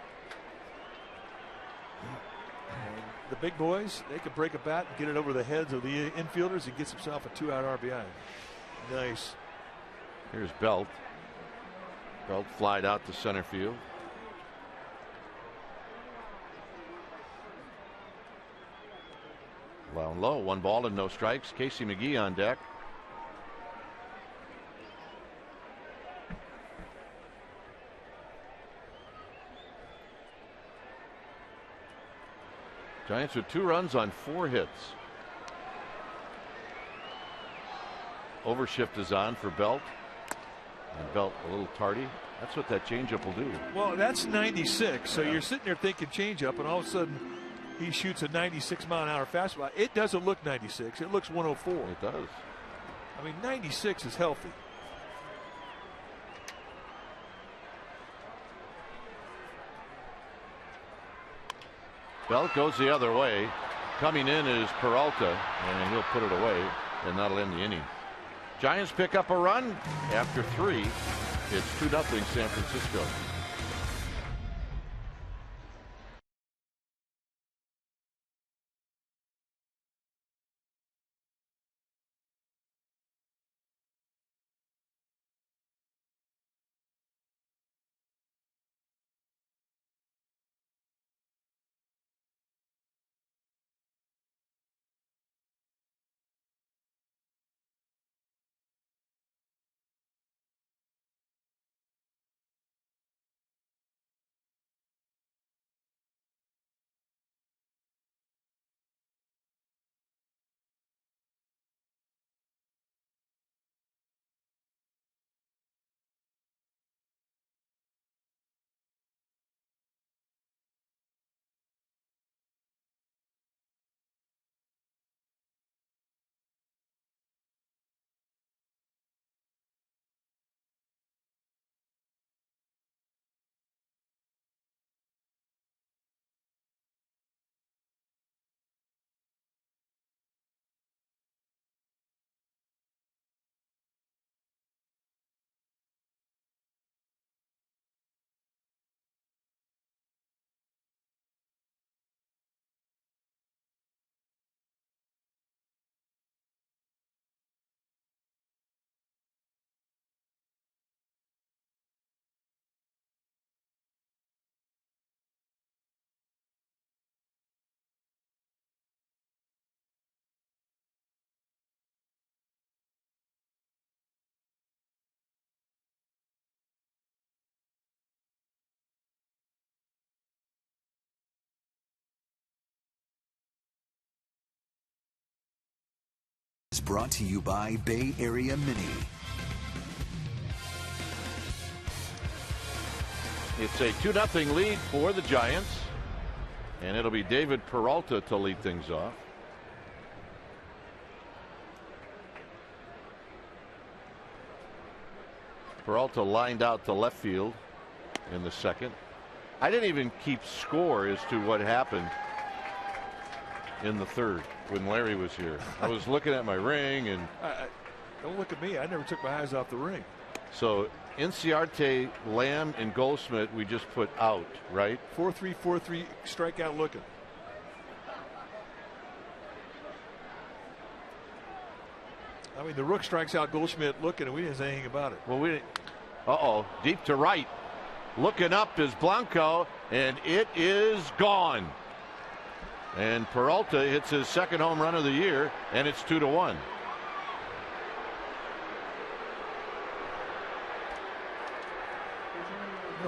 And the big boys, they can break a bat and get it over the heads of the infielders and gets himself a 2-out RBI. Nice. Here's Belt. Belt flied out to center field. Low and low, 1 ball and no strikes. Casey McGee on deck. Giants with 2 runs on 4 hits. Overshift is on for Belt. And Belt a little tardy. That's what that changeup will do. Well, that's 96. So you're sitting there thinking changeup, and all of a sudden he shoots a 96-mile-an-hour fastball. It doesn't look 96. It looks 104. It does. I mean, 96 is healthy. Belt goes the other way. Coming in is Peralta, and he'll put it away, and that'll end the inning. Giants pick up a run after 3. It's 2-0 San Francisco. is brought to you by Bay Area Mini. It's a 2-0 lead for the Giants, and it'll be David Peralta to lead things off. Peralta lined out to left field in the second. I didn't even keep score as to what happened in the third when Larry was here. I was looking at my ring, and don't look at me. I never took my eyes off the ring. So Inciarte, Lamb, and Goldschmidt we just put out, right? 4-3, 4-3, strikeout looking. I mean, the Rook strikes out Goldschmidt looking, and we didn't say anything about it. Well, we didn't. Uh-oh, deep to right. Looking up is Blanco, and it is gone. And Peralta hits his second home run of the year, and it's 2-1.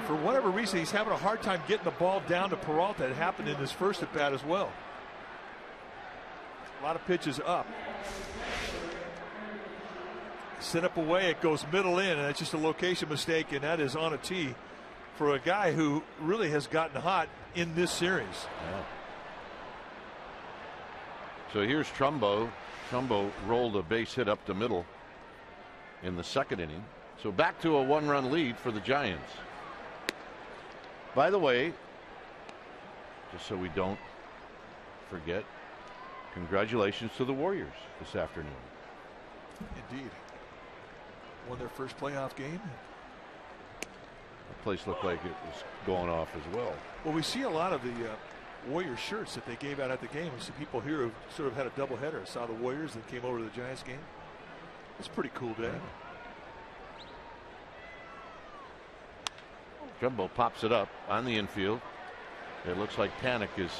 For whatever reason, he's having a hard time getting the ball down to Peralta. It happened in his first at bat as well. A lot of pitches up. Set up away, it goes middle in, and that's just a location mistake, and that is on a tee for a guy who really has gotten hot in this series. Yeah. So here's Trumbo. Trumbo rolled a base hit up the middle in the second inning. So back to a 1-run lead for the Giants. By the way, just so we don't forget, congratulations to the Warriors this afternoon. Indeed. Won their first playoff game. The place looked like it was going off as well. Well, we see a lot of the Warriors shirts that they gave out at the game. We see people here who sort of had a doubleheader. I saw the Warriors that came over to the Giants game. It's a pretty cool day. Jumbo pops it up on the infield. It looks like Panic is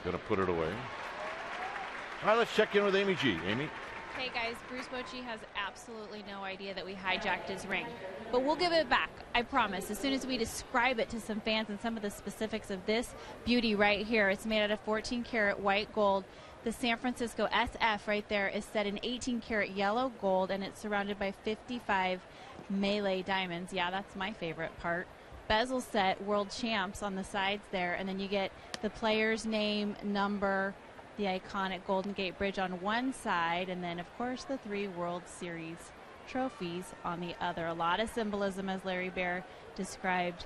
going to put it away. All right, let's check in with Amy G. Amy? Hey guys, Bruce Bochy has absolutely no idea that we hijacked his ring, but we'll give it back, I promise, as soon as we describe it to some fans and some of the specifics of this beauty right here. It's made out of 14-karat white gold. The San Francisco SF right there is set in 18-karat yellow gold, and it's surrounded by 55 Melee diamonds. Yeah, that's my favorite part. Bezel set, world champs on the sides there, and then you get the player's name, number, the iconic Golden Gate Bridge on one side, and then of course the 3 World Series trophies on the other. A lot of symbolism, as Larry Bear described.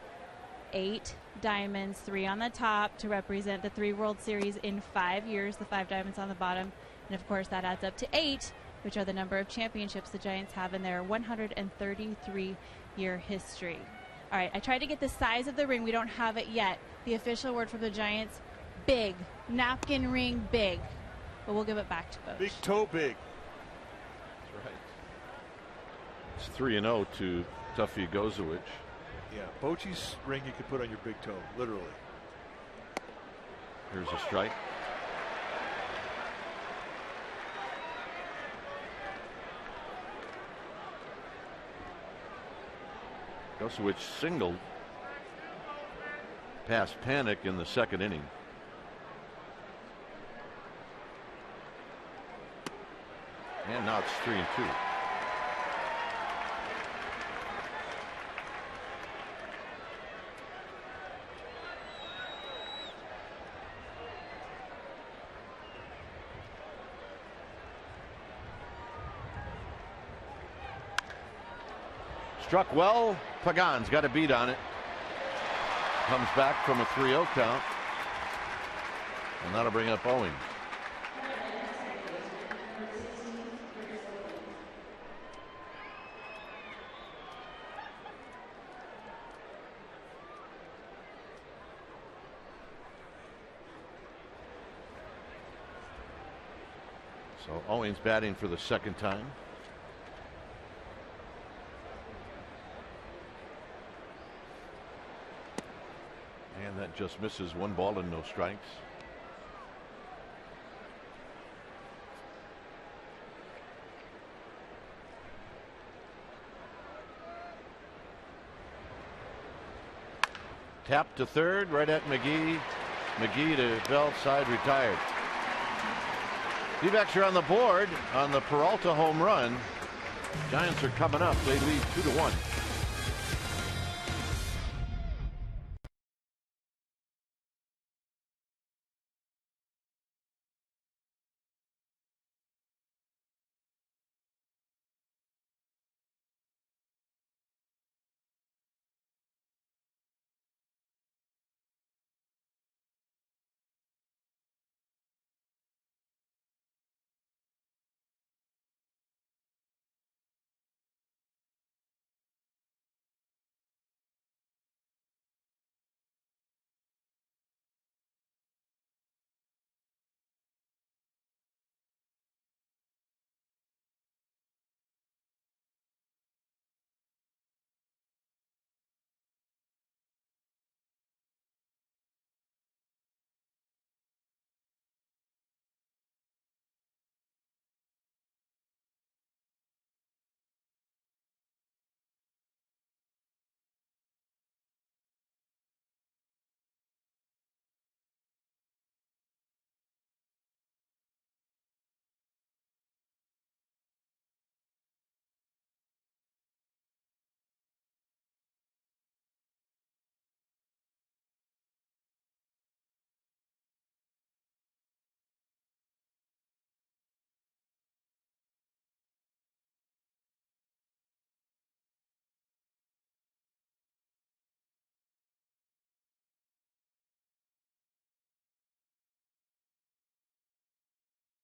8 diamonds, 3 on the top to represent the 3 World Series in 5 years, the 5 diamonds on the bottom, and of course that adds up to 8, which are the number of championships the Giants have in their 133-year history. All right, I tried to get the size of the ring. We don't have it yet. The official word from the Giants: big. Napkin ring big. But we'll give it back to Boch. Big toe big. That's right. It's 3-0 to Tuffy Gozowicz. Yeah, Bochy's ring you could put on your big toe, literally. Here's a strike. Gozowicz singled past Panic in the second inning. And now it's 3-2. Struck well. Pagan's got a beat on it. Comes back from a 3-0 count. And that'll bring up Owings. So Owings batting for the second time. And that just misses. 1 ball and no strikes. Tap to third, right at McGee. McGee to Bell, side retired. D-backs are on the board on the Peralta home run. Giants are coming up. They lead 2-1.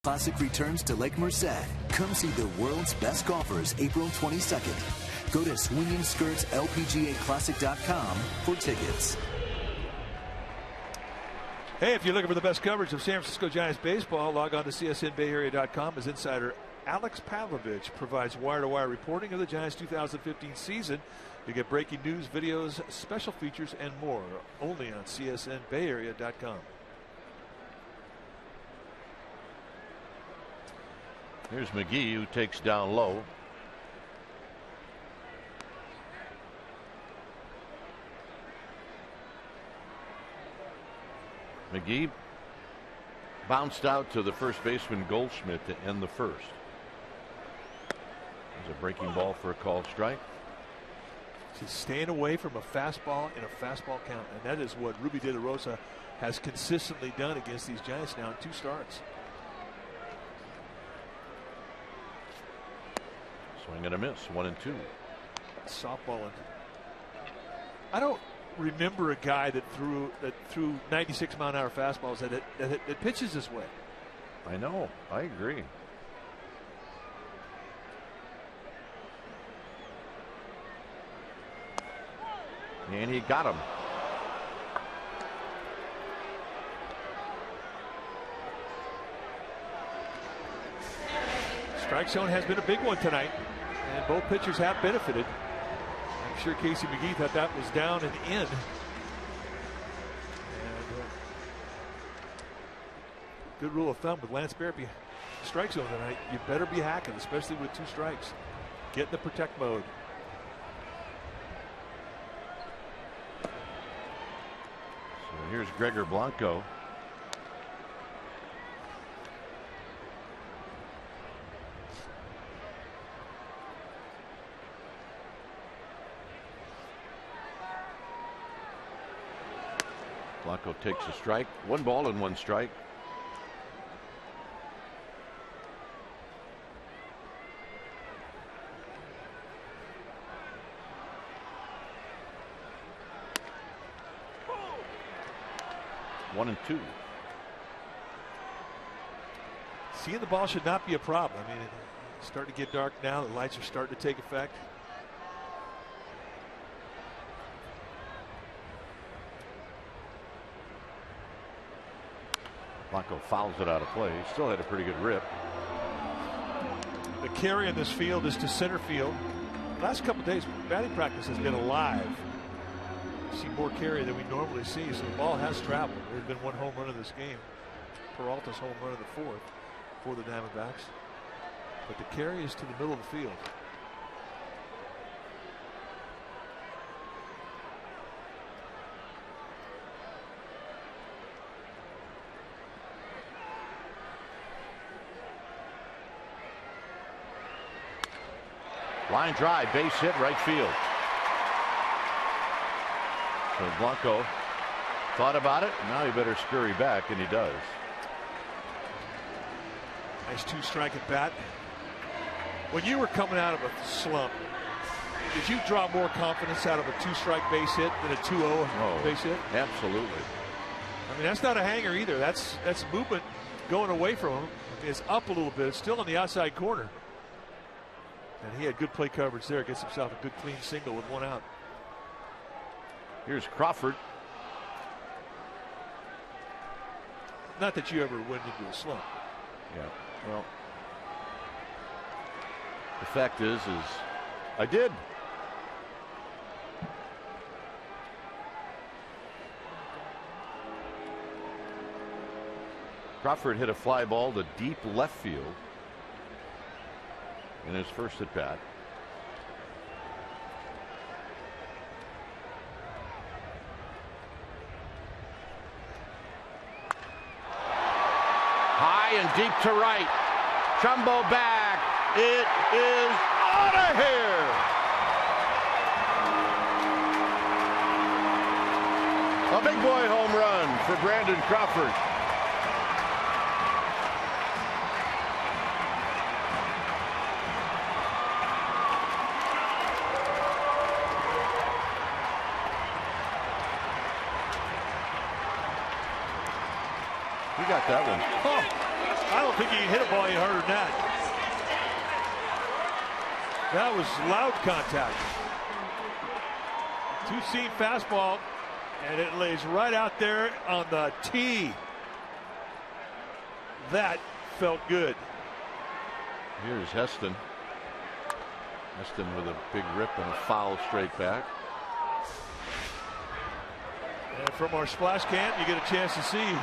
Classic returns to Lake Merced. Come see the world's best golfers April 22nd. Go to swingingskirtslpgaclassic.com for tickets. Hey, if you're looking for the best coverage of San Francisco Giants baseball, log on to csnbayarea.com as insider Alex Pavlovich provides wire-to-wire reporting of the Giants' 2015 season. You get breaking news, videos, special features, and more only on csnbayarea.com. Here's McGee, who takes down low. McGee bounced out to the first baseman Goldschmidt to end the first. There's a breaking ball for a called strike. He's staying away from a fastball in a fastball count, and that is what Ruby De La Rosa has consistently done against these Giants now in 2 starts. Swing and a miss, 1-2. Softballing. I don't remember a guy that threw 96-mile-an-hour fastballs that pitches this way. I know. I agree. And he got him. Strike zone has been a big one tonight, and both pitchers have benefited. I'm sure Casey McGee thought that was down and in. And, good rule of thumb with Lance Barrett strike zone tonight, you better be hacking, especially with 2 strikes. Get in the protect mode. So here's Gregor Blanco. Blanco takes a strike. 1 ball and 1 strike. One and 2. Seeing the ball should not be a problem. I mean, it's starting to get dark now. The lights are starting to take effect. Blanco fouls it out of play. Still had a pretty good rip. The carry in this field is to center field. Last couple of days, batting practice has been alive. We see more carry than we normally see, so the ball has traveled. There's been 1 home run in this game. Peralta's home run in the 4th for the Diamondbacks. But the carry is to the middle of the field. Line drive, base hit, right field. So Blanco thought about it. Now he better scurry back, and he does. Nice 2-strike at bat. When you were coming out of a slump, did you draw more confidence out of a 2-strike base hit than a 2-0 base hit? Absolutely. I mean, that's not a hanger either. That's movement going away from him. It's up a little bit. It's still on the outside corner. And he had good play coverage there. Gets himself a good clean single with 1 out. Here's Crawford. Not that you ever went into a slump. Yeah. Well, the fact is I did. Crawford hit a fly ball to deep left field in his first at bat. High and deep to right. Jumbo back. It is out of here. A big boy home run for Brandon Crawford. You got that one. Oh, I don't think he hit a ball any harder than that. That was loud contact. 2-seam fastball, and it lays right out there on the tee. That felt good. Here's Heston. Heston with a big rip and a foul straight back. And from our splash cam, you get a chance to see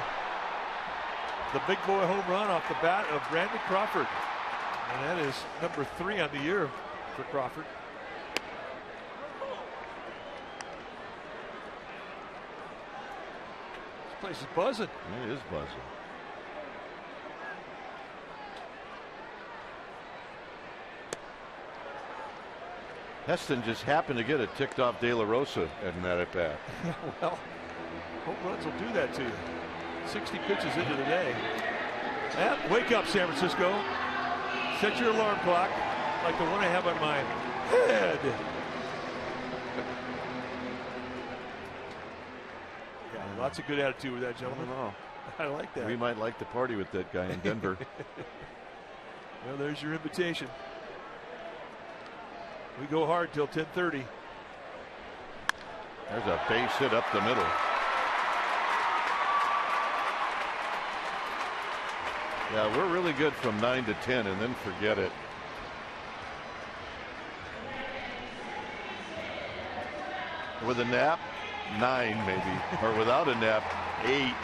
the big boy home run off the bat of Brandon Crawford. And that is number 3 on the year for Crawford. This place is buzzing. It is buzzing. Heston just happened to get a ticked off De La Rosa at that at bat. Yeah, well, home runs will do that to you. 60 pitches into the day. Yeah, wake up, San Francisco. Set your alarm clock like the one I have on my head. Yeah, lots of good attitude with that gentleman. I like that. We might like to party with that guy in Denver. Well, there's your invitation. We go hard till 10:30. There's a base hit up the middle. Yeah, we're really good from 9 to 10, and then forget it. With a nap, 9 maybe, or without a nap, 8.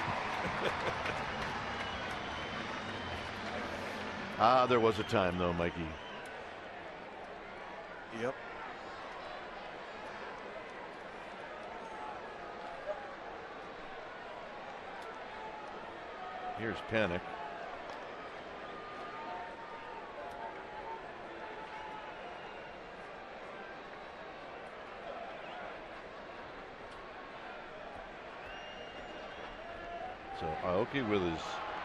There was a time though, Mikey. Yep. Here's Panic. So Aoki with his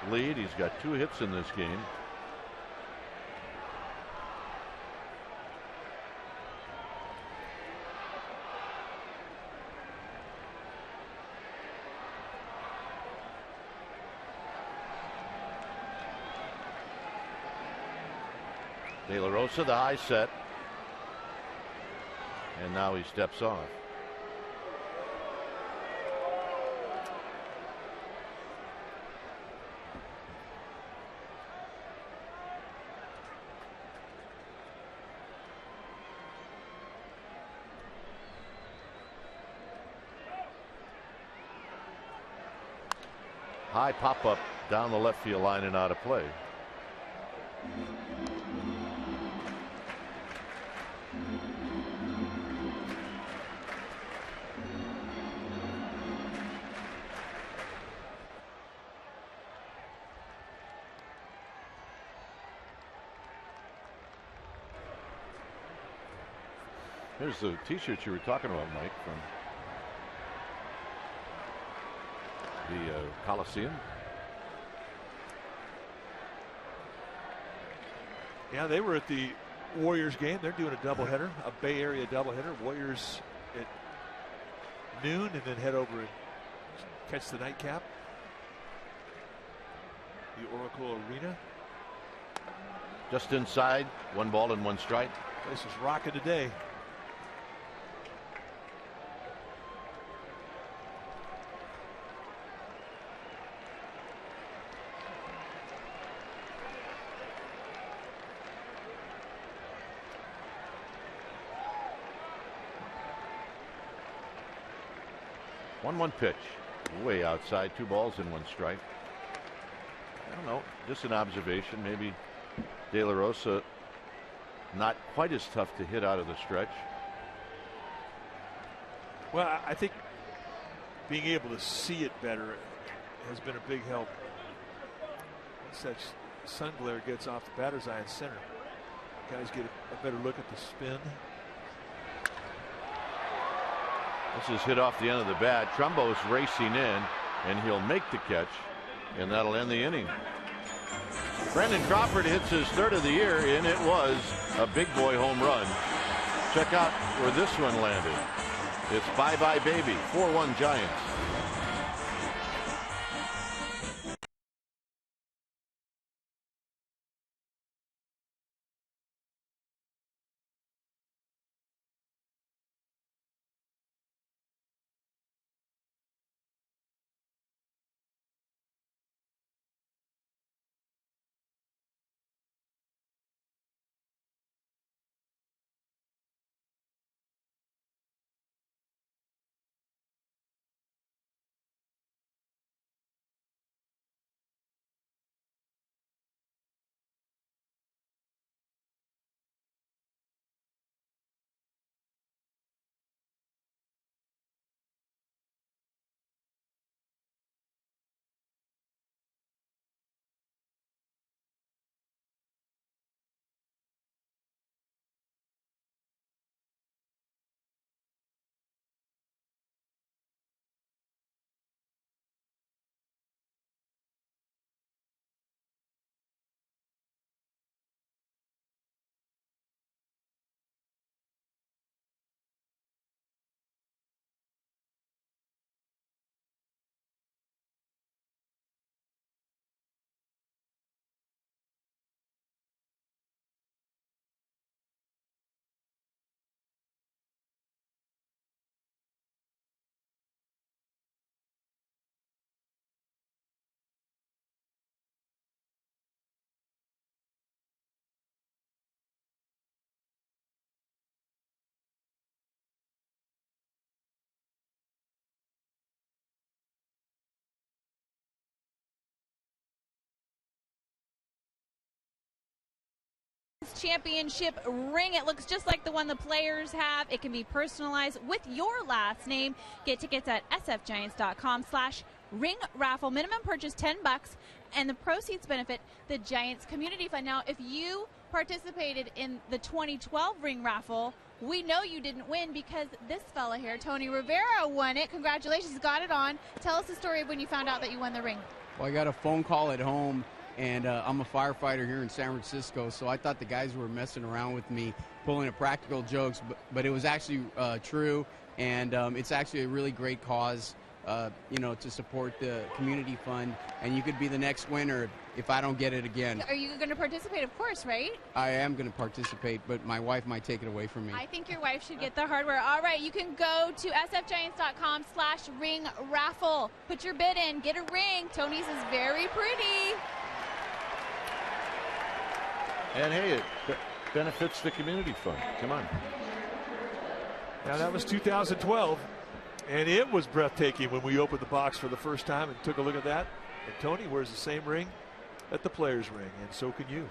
lead. He's got 2 hits in this game. De La Rosa, the high set. And now he steps off. High pop up down the left field line and out of play. Here's the T-shirt you were talking about, Mike, from the Coliseum. Yeah, they were at the Warriors game. They're doing a doubleheader, a Bay Area doubleheader. Warriors at noon, and then head over and catch the nightcap. The Oracle Arena. Just inside, 1 ball and 1 strike. Place is rocking today. One pitch, way outside, 2 balls and 1 strike. I don't know, just an observation. Maybe De La Rosa not quite as tough to hit out of the stretch. Well, I think being able to see it better has been a big help. Once that sun glare gets off the batter's eye in center, guys get a better look at the spin. This is hit off the end of the bat. Trumbo's racing in, and he'll make the catch, and that'll end the inning. Brandon Crawford hits his 3rd of the year, and it was a big boy home run. Check out where this one landed. It's bye-bye baby, 4-1 Giants. Championship ring. It looks just like the one the players have. It can be personalized with your last name. Get tickets at sfgiants.com/ring raffle. Minimum purchase $10, and the proceeds benefit the Giants Community Fund. Now, if you participated in the 2012 ring raffle, we know you didn't win because this fella here, Tony Rivera, won it. Congratulations, got it on. Tell us the story of when you found out that you won the ring. Well, I got a phone call at home, and I'm a firefighter here in San Francisco, so I thought the guys were messing around with me, pulling at practical jokes, but it was actually true, and it's actually a really great cause, to support the community fund, and you could be the next winner if I don't get it again. Are you going to participate? Of course, right? I am going to participate, but my wife might take it away from me. I think your wife should get the hardware. All right, you can go to sfgiants.com/ring raffle. Put your bid in, get a ring. Tony's is very pretty. And hey, it benefits the community fund. Come on. Now that was 2012, and it was breathtaking when we opened the box for the first time and took a look at that. And Tony wears the same ring that the players' ring, and so can you.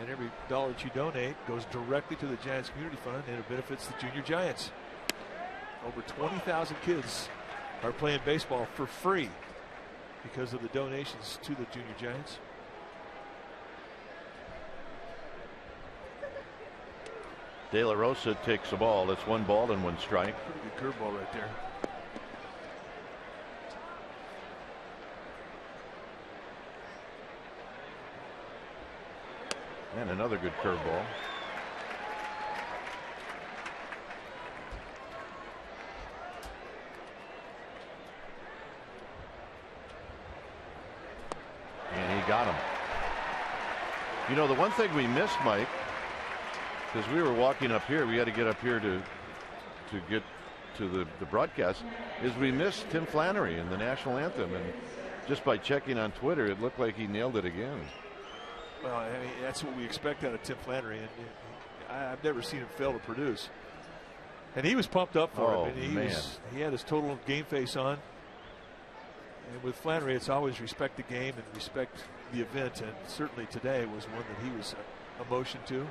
And every dollar that you donate goes directly to the Giants Community Fund, and it benefits the Junior Giants. Over 20,000 kids are playing baseball for free because of the donations to the Junior Giants. De La Rosa takes the ball. That's 1 ball and 1 strike. Pretty good curveball right there. And another good curveball. And he got him. You know, the one thing we missed, Mike, because we were walking up here, we had to get up here to get to the broadcast, is we missed Tim Flannery in the national anthem. And just by checking on Twitter, it looked like he nailed it again. Well, I mean, that's what we expect out of Tim Flannery, and I've never seen him fail to produce. And he was pumped up for it. And he had his total game face on. And with Flannery, it's always respect the game and respect the event, and certainly today was one that he was emotion to.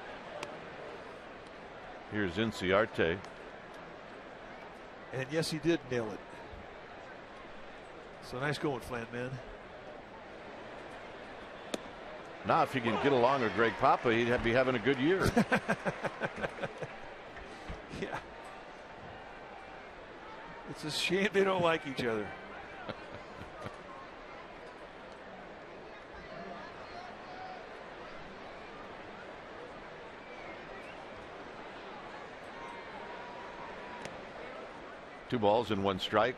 Here's Inciarte. And yes, he did nail it. So nice going, Flan, man. Now, if he can get along with Greg Papa, he'd be having a good year. Yeah. It's a shame they don't like each other. Two balls and 1 strike.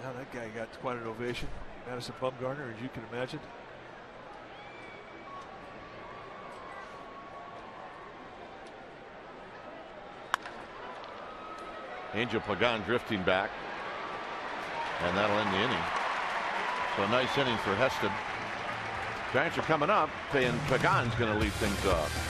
Now that guy got quite an ovation. Madison Bumgarner, as you can imagine. Angel Pagan drifting back. And that'll end the inning. So a nice inning for Heston. Giants are coming up, and Pagan's going to lead things off.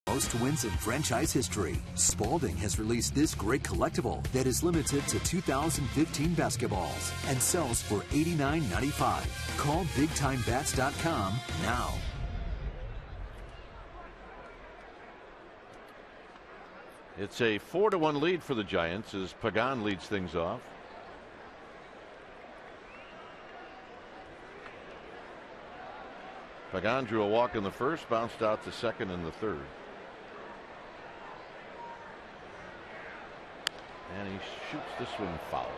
Most wins in franchise history. Spalding has released this great collectible that is limited to 2015 basketballs and sells for $89.95. Call BigTimeBats.com now. It's a 4-1 lead for the Giants as Pagan leads things off. Pagan drew a walk in the first, bounced out to second in the third. And he shoots this one foul.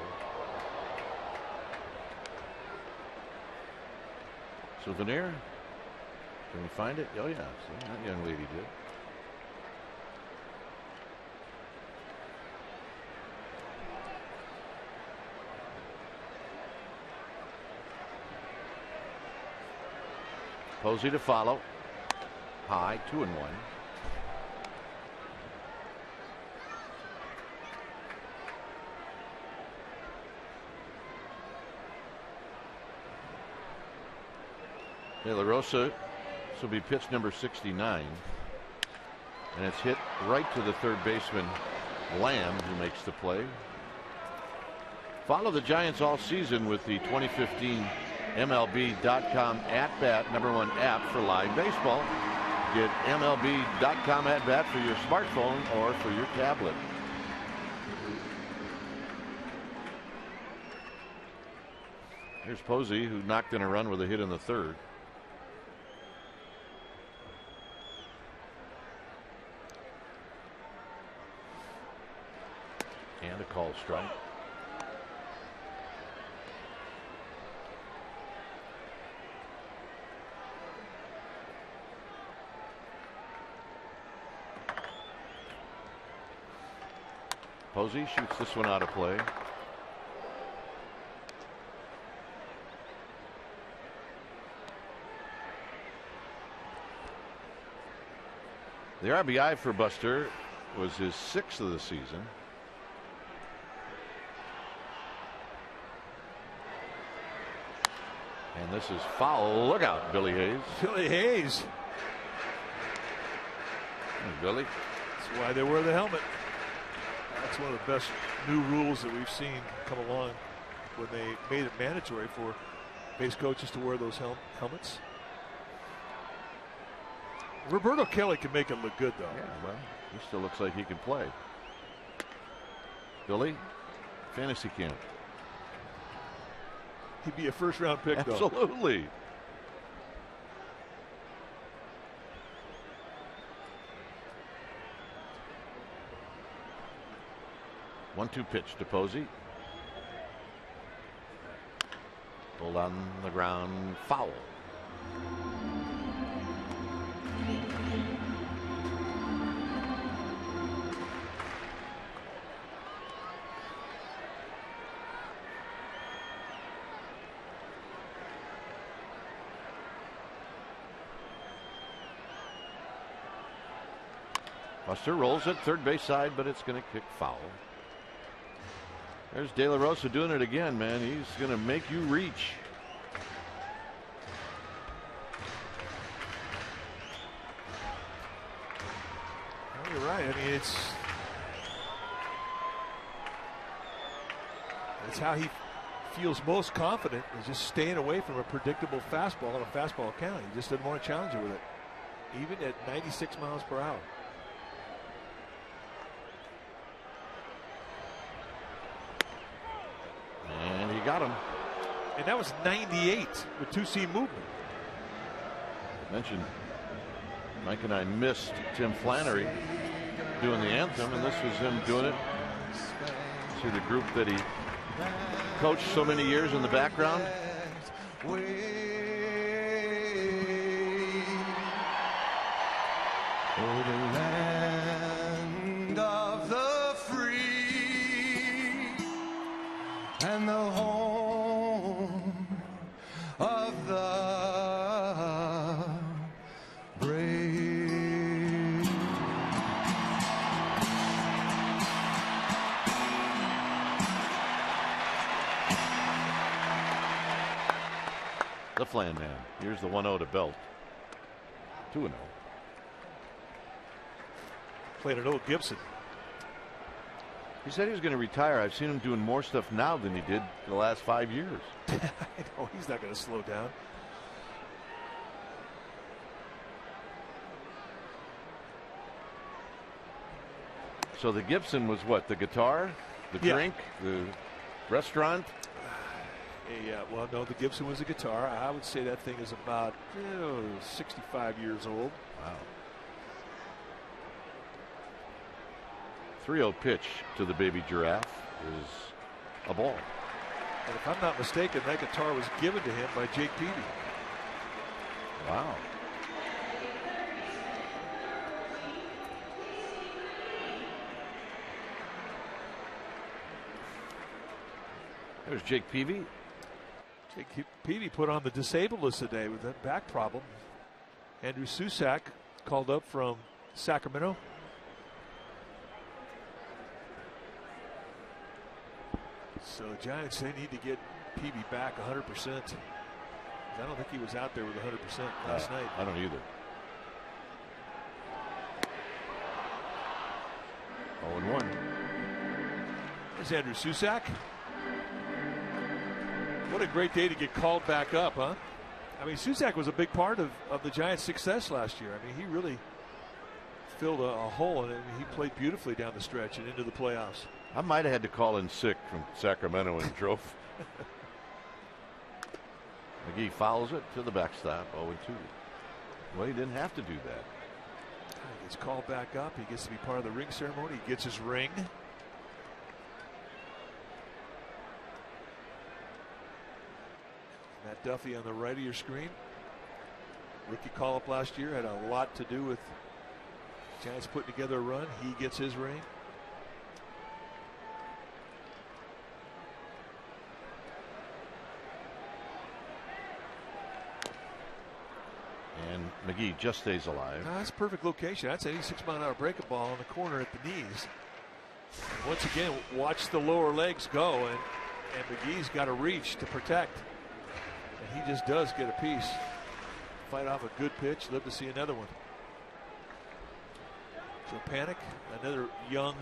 Souvenir? Can we find it? Oh yeah, see, that young lady did. Posey to follow. High, 2-1. De La Rosa, this will be pitch number 69. And it's hit right to the third baseman, Lamb, who makes the play. Follow the Giants all season with the 2015 MLB.com at-bat #1 app for live baseball. Get MLB.com at-bat for your smartphone or for your tablet. Here's Posey, who knocked in a run with a hit in the third. And a called strike. Posey shoots this one out of play. The RBI for Buster was his 6th of the season. And this is foul. Look out, Billy Hayes. Billy Hayes. Hey, Billy. That's why they wear the helmet. That's one of the best new rules that we've seen come along when they made it mandatory for base coaches to wear those helmets. Roberto Kelly can make it look good, though. Yeah, well, he still looks like he can play. Billy, fantasy camp. He'd be a first-round pick, though. Absolutely. One-two pitch to Posey. Pulled on the ground, foul. Buster rolls it third base side, but it's going to kick foul. There's De La Rosa doing it again, man. He's going to make you reach. Well, you're right. I mean, it's how he feels most confident, is just staying away from a predictable fastball on a fastball count. He just doesn't want to challenge it with it, even at 96 miles per hour. And he got him. And that was 98 with two-seam movement. I mentioned Mike and I missed Tim Flannery doing the anthem, and this was him doing it to the group that he coached so many years in the background. Oh, the land of the free and the home of the brave. The Flan Man. Here's the 1-0 to Belt. 2-0. Played an old Gibson. He said he was going to retire. I've seen him doing more stuff now than he did the last 5 years. I know he's not going to slow down. So the Gibson was what? The guitar, the drink, the restaurant? Yeah, well, no, the Gibson was a guitar. I would say that thing is about 65 years old. Wow. 3-0 pitch to the baby giraffe is a ball. And if I'm not mistaken, that guitar was given to him by Jake Peavy. Wow. There's Jake Peavy. Jake Peavy put on the disabled list today with that back problem. Andrew Susak called up from Sacramento. So Giants, they need to get Peavy back 100%. I don't think he was out there with 100% last night. I don't either. 0-1. There's Andrew Susac. What a great day to get called back up, huh? I mean, Susac was a big part of the Giants' success last year. I mean, he really filled a hole, and he played beautifully down the stretch and into the playoffs. I might have had to call in sick from Sacramento and drove. McGee fouls it to the backstop, 0-2. Well, he didn't have to do that. He gets called back up. He gets to be part of the ring ceremony. He gets his ring. Matt Duffy on the right of your screen. Rookie call-up last year had a lot to do with Giants putting together a run. He gets his ring. And McGee just stays alive. That's a perfect location. That's an 86-mile-an-hour breaking ball on the corner at the knees. And once again, watch the lower legs go, and McGee's got to reach to protect. And he just does get a piece. Fight off a good pitch. Live to see another one. Joe Panik, another young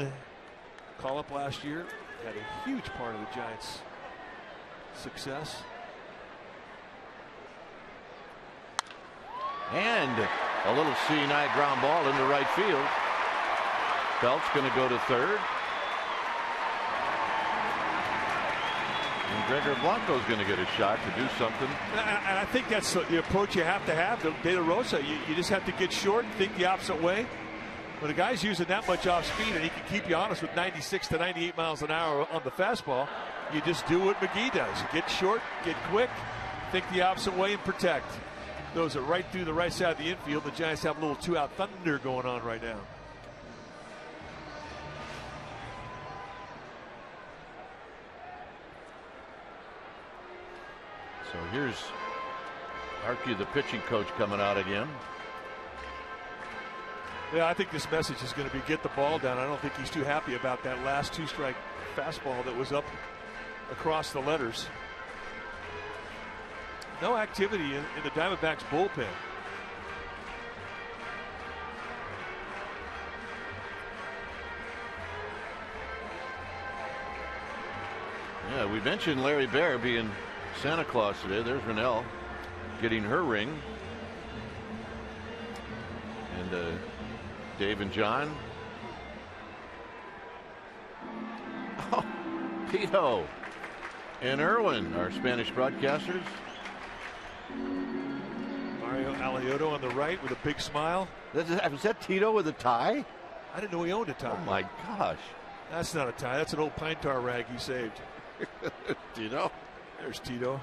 call-up last year, had a huge part of the Giants' success. And a little seeing eye ground ball into right field. Belt's going to go to third. And Gregor Blanco's going to get a shot to do something. And I think that's the approach you have to have. De La Rosa, you just have to get short and think the opposite way. When a guy's using that much off speed and he can keep you honest with 96 to 98 miles an hour on the fastball, you just do what McGee does. You get short, get quick, think the opposite way, and protect. Those are right through the right side of the infield. The Giants have a little two-out thunder going on right now. So here's Harkey, the pitching coach, coming out again. Yeah, I think this message is going to be get the ball down. I don't think he's too happy about that last two-strike fastball that was up across the letters. No activity in the Diamondbacks bullpen. Yeah, we mentioned Larry Baer being Santa Claus today. There's Rennell getting her ring. And Dave and John. Oh, Pito and Irwin, our Spanish broadcasters. Mario Alioto on the right with a big smile. Was that Tito with a tie? I didn't know he owned a tie. Oh my gosh. That's not a tie. That's an old pine tar rag he saved. Tito. There's Tito.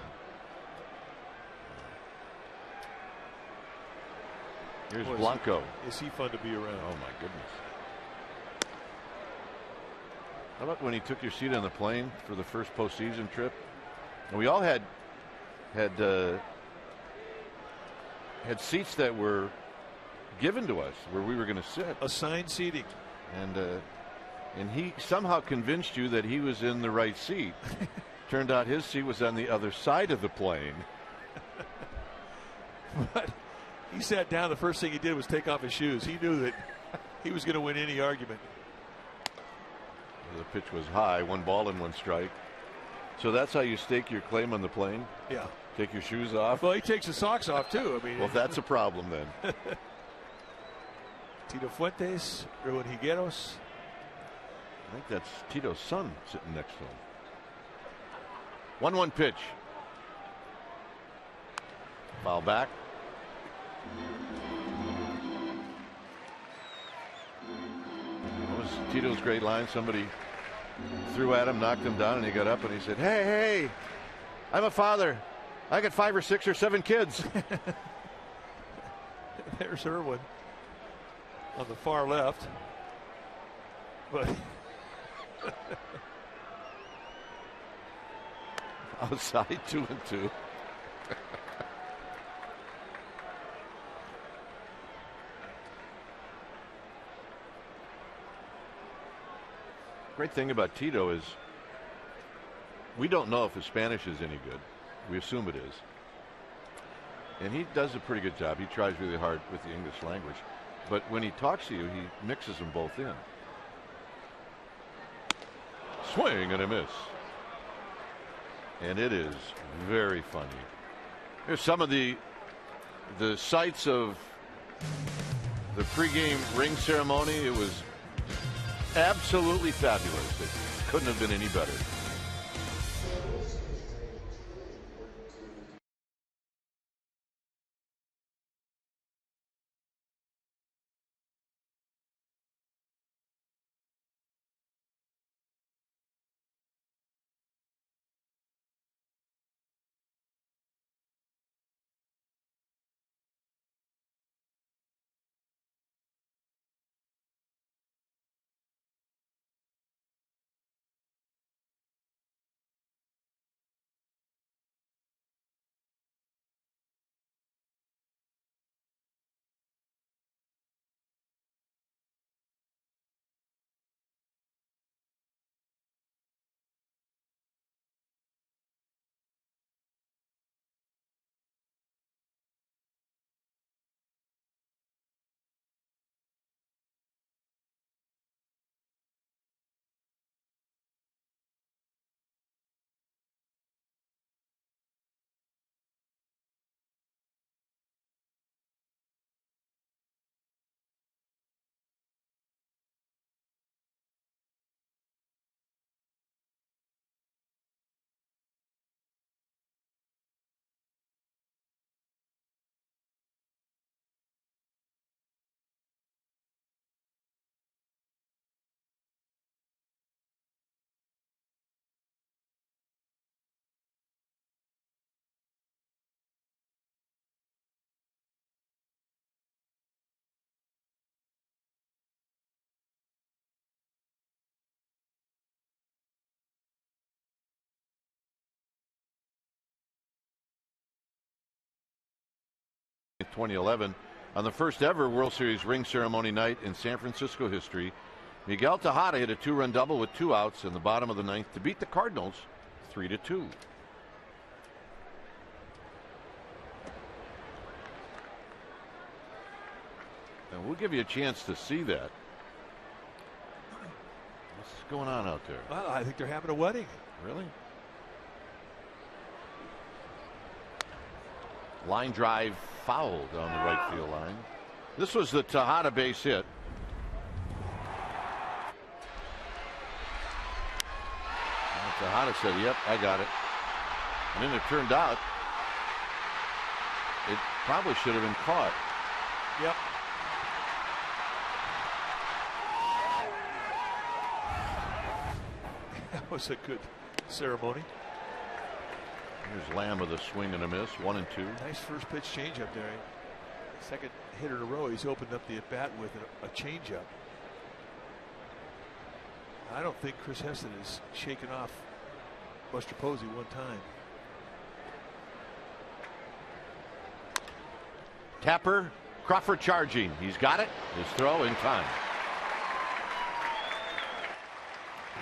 Here's Blanco. Is he fun to be around? Oh my goodness. How about when he took your seat on the plane for the first postseason trip? And we all had seats that were given to us where we were going to sit. Assigned seating. And he somehow convinced you that he was in the right seat. Turned out his seat was on the other side of the plane. But he sat down. The first thing he did was take off his shoes. He knew that he was going to win any argument. The pitch was high, 1 ball and 1 strike. So that's how you stake your claim on the plane? Yeah. Take your shoes off? Well, he takes his socks off, too. I mean, well, that's a problem then. Tito Fuentes, Erwin Higueros. I think that's Tito's son sitting next to him. 1-1 pitch. Foul back. That was Tito's great line. Somebody threw at him, knocked him down, and he got up and he said, hey, I'm a father. I got 5 or 6 or 7 kids. There's Irwin on the far left. But outside 2-2. Great thing about Tito is we don't know if his Spanish is any good. We assume it is. And he does a pretty good job. He tries really hard with the English language. But when he talks to you, he mixes them both in. Swing and a miss. And it is very funny. Here's some of the sights of the pregame ring ceremony. It was absolutely fabulous. It couldn't have been any better. In 2011, on the first ever World Series ring ceremony night in San Francisco history, Miguel Tejada hit a 2-run double with 2 outs in the bottom of the 9th to beat the Cardinals 3-2. And we'll give you a chance to see that. What's going on out there? Well, I think they're having a wedding. Really? Line drive foul down the right field line. This was the Tejada base hit. And Tejada said, "Yep, I got it." And then it turned out it probably should have been caught. Yep. That was a good ceremony. Here's Lamb with a swing and a miss, 1-2. Nice first pitch changeup there. Second hitter in a row. He's opened up the at bat with a changeup. I don't think Chris Heston has shaken off Buster Posey one time. Tapper, Crawford charging. He's got it. His throw in time.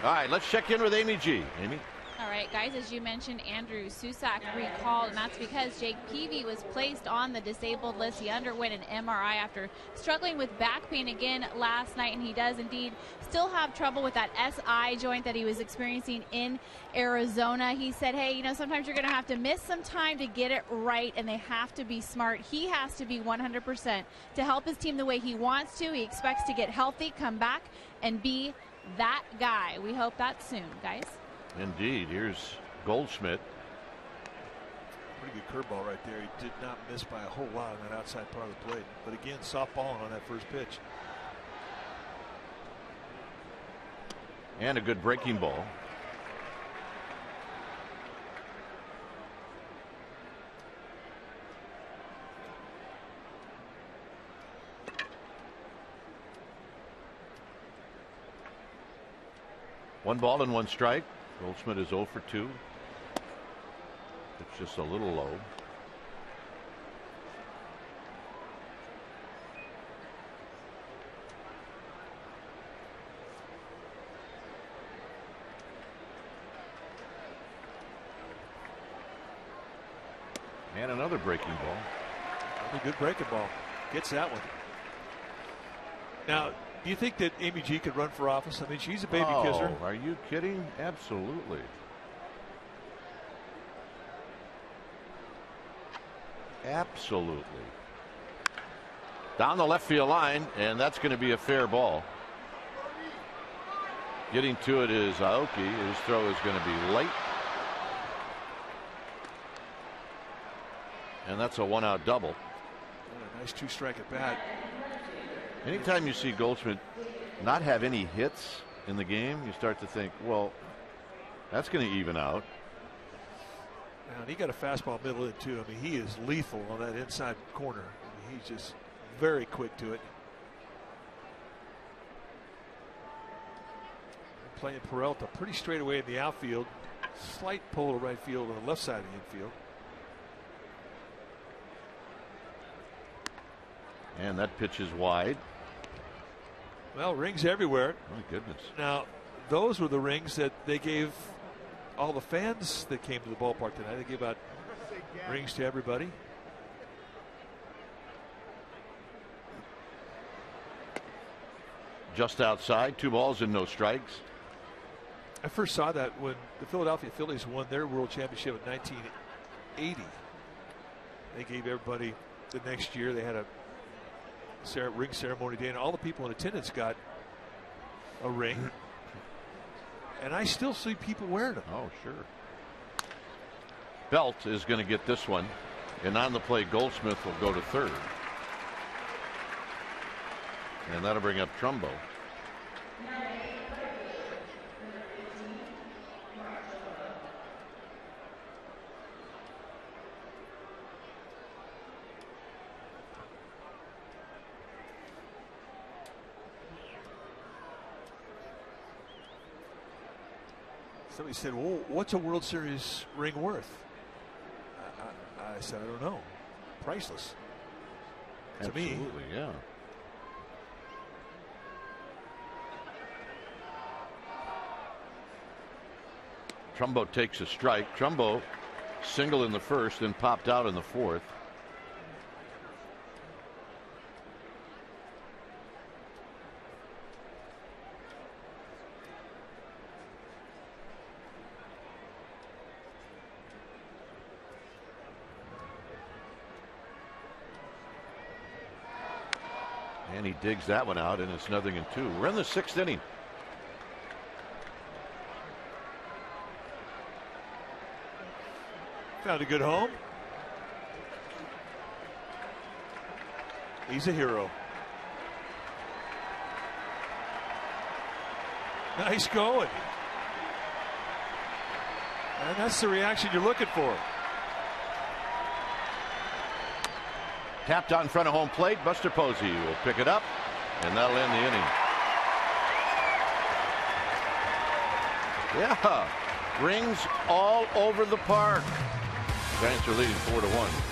All right, let's check in with Amy G. Amy? All right, guys, as you mentioned, Andrew Susak recalled, and that's because Jake Peavy was placed on the disabled list. He underwent an MRI after struggling with back pain again last night, and he does indeed still have trouble with that SI joint that he was experiencing in Arizona. He said, hey, you know, sometimes you're going to have to miss some time to get it right, and they have to be smart. He has to be 100% to help his team the way he wants to. He expects to get healthy, come back, and be that guy. We hope that soon, guys. Indeed. Here's Goldschmidt. Pretty good curveball right there. He did not miss by a whole lot on that outside part of the plate. But again, softballing on that first pitch. And a good breaking ball. One ball and one strike. Goldschmidt is 0 for 2. It's just a little low. And another breaking ball. A good breaking ball. Gets that one. Now, do you think that Amy G could run for office? I mean, she's a baby kisser. Are you kidding? Absolutely. Absolutely. Down the left field line, and that's going to be a fair ball. Getting to it is Aoki. His throw is going to be late. And that's a one-out double. Oh, a nice two-strike at bat. Anytime you see Goldschmidt not have any hits in the game, you start to think, well, that's going to even out. And he got a fastball middle in too. I mean, he is lethal on that inside corner. I mean, he's just very quick to it. Playing Peralta pretty straight away in the outfield. Slight pull to right field on the left side of the infield. And that pitch is wide. Well, rings everywhere. My goodness. Now, those were the rings that they gave all the fans that came to the ballpark tonight. They gave out rings to everybody. Just outside, 2 balls and no strikes. I first saw that when the Philadelphia Phillies won their World Championship in 1980. They gave everybody the next year. They had a ring ceremony day, and all the people in attendance got a ring. And I still see people wearing them. Oh, sure. Belt is going to get this one, and on the play, Goldsmith will go to third. And that'll bring up Trumbo. Somebody said, well, what's a World Series ring worth? I said, I don't know. Priceless. Absolutely, to me. Yeah. Trumbo takes a strike. Trumbo single in the first and popped out in the fourth. And he digs that one out, and it's 0-2. We're in the 6th inning. Found a good home. He's a hero. Nice going. And that's the reaction you're looking for. Tapped out in front of home plate. Buster Posey will pick it up, and that'll end the inning. Yeah, rings all over the park. Giants are leading 4-1.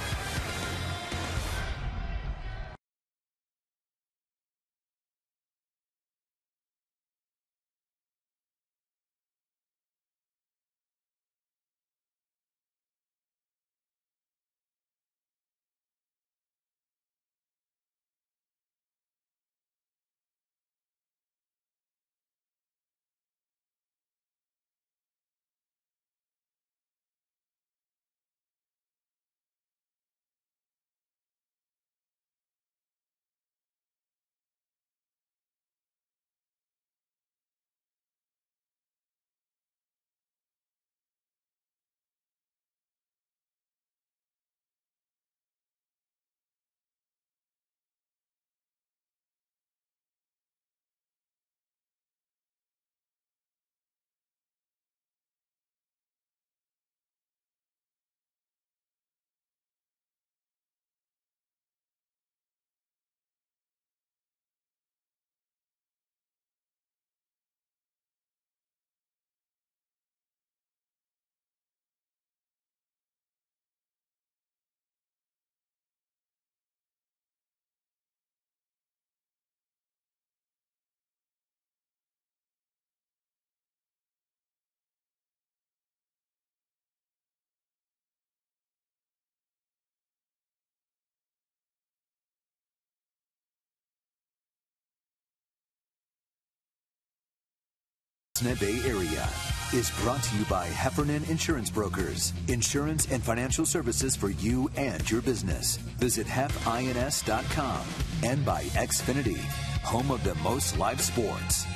Sportsnet Bay Area is brought to you by Heffernan Insurance Brokers. Insurance and financial services for you and your business. Visit hefins.com and by Xfinity, home of the most live sports.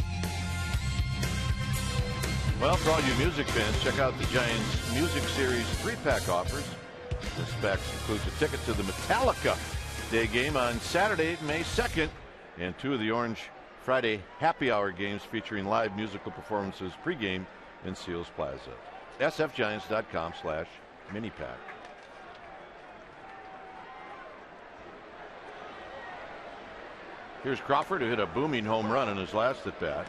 Well, for all you music fans, check out the Giants Music Series 3-pack offers. This pack includes a ticket to the Metallica Day game on Saturday, May 2nd, and 2 of the Orange Friday happy hour games featuring live musical performances pregame in Seals Plaza. sfgiants.com/minipack. Here's Crawford, who hit a booming home run in his last at bat.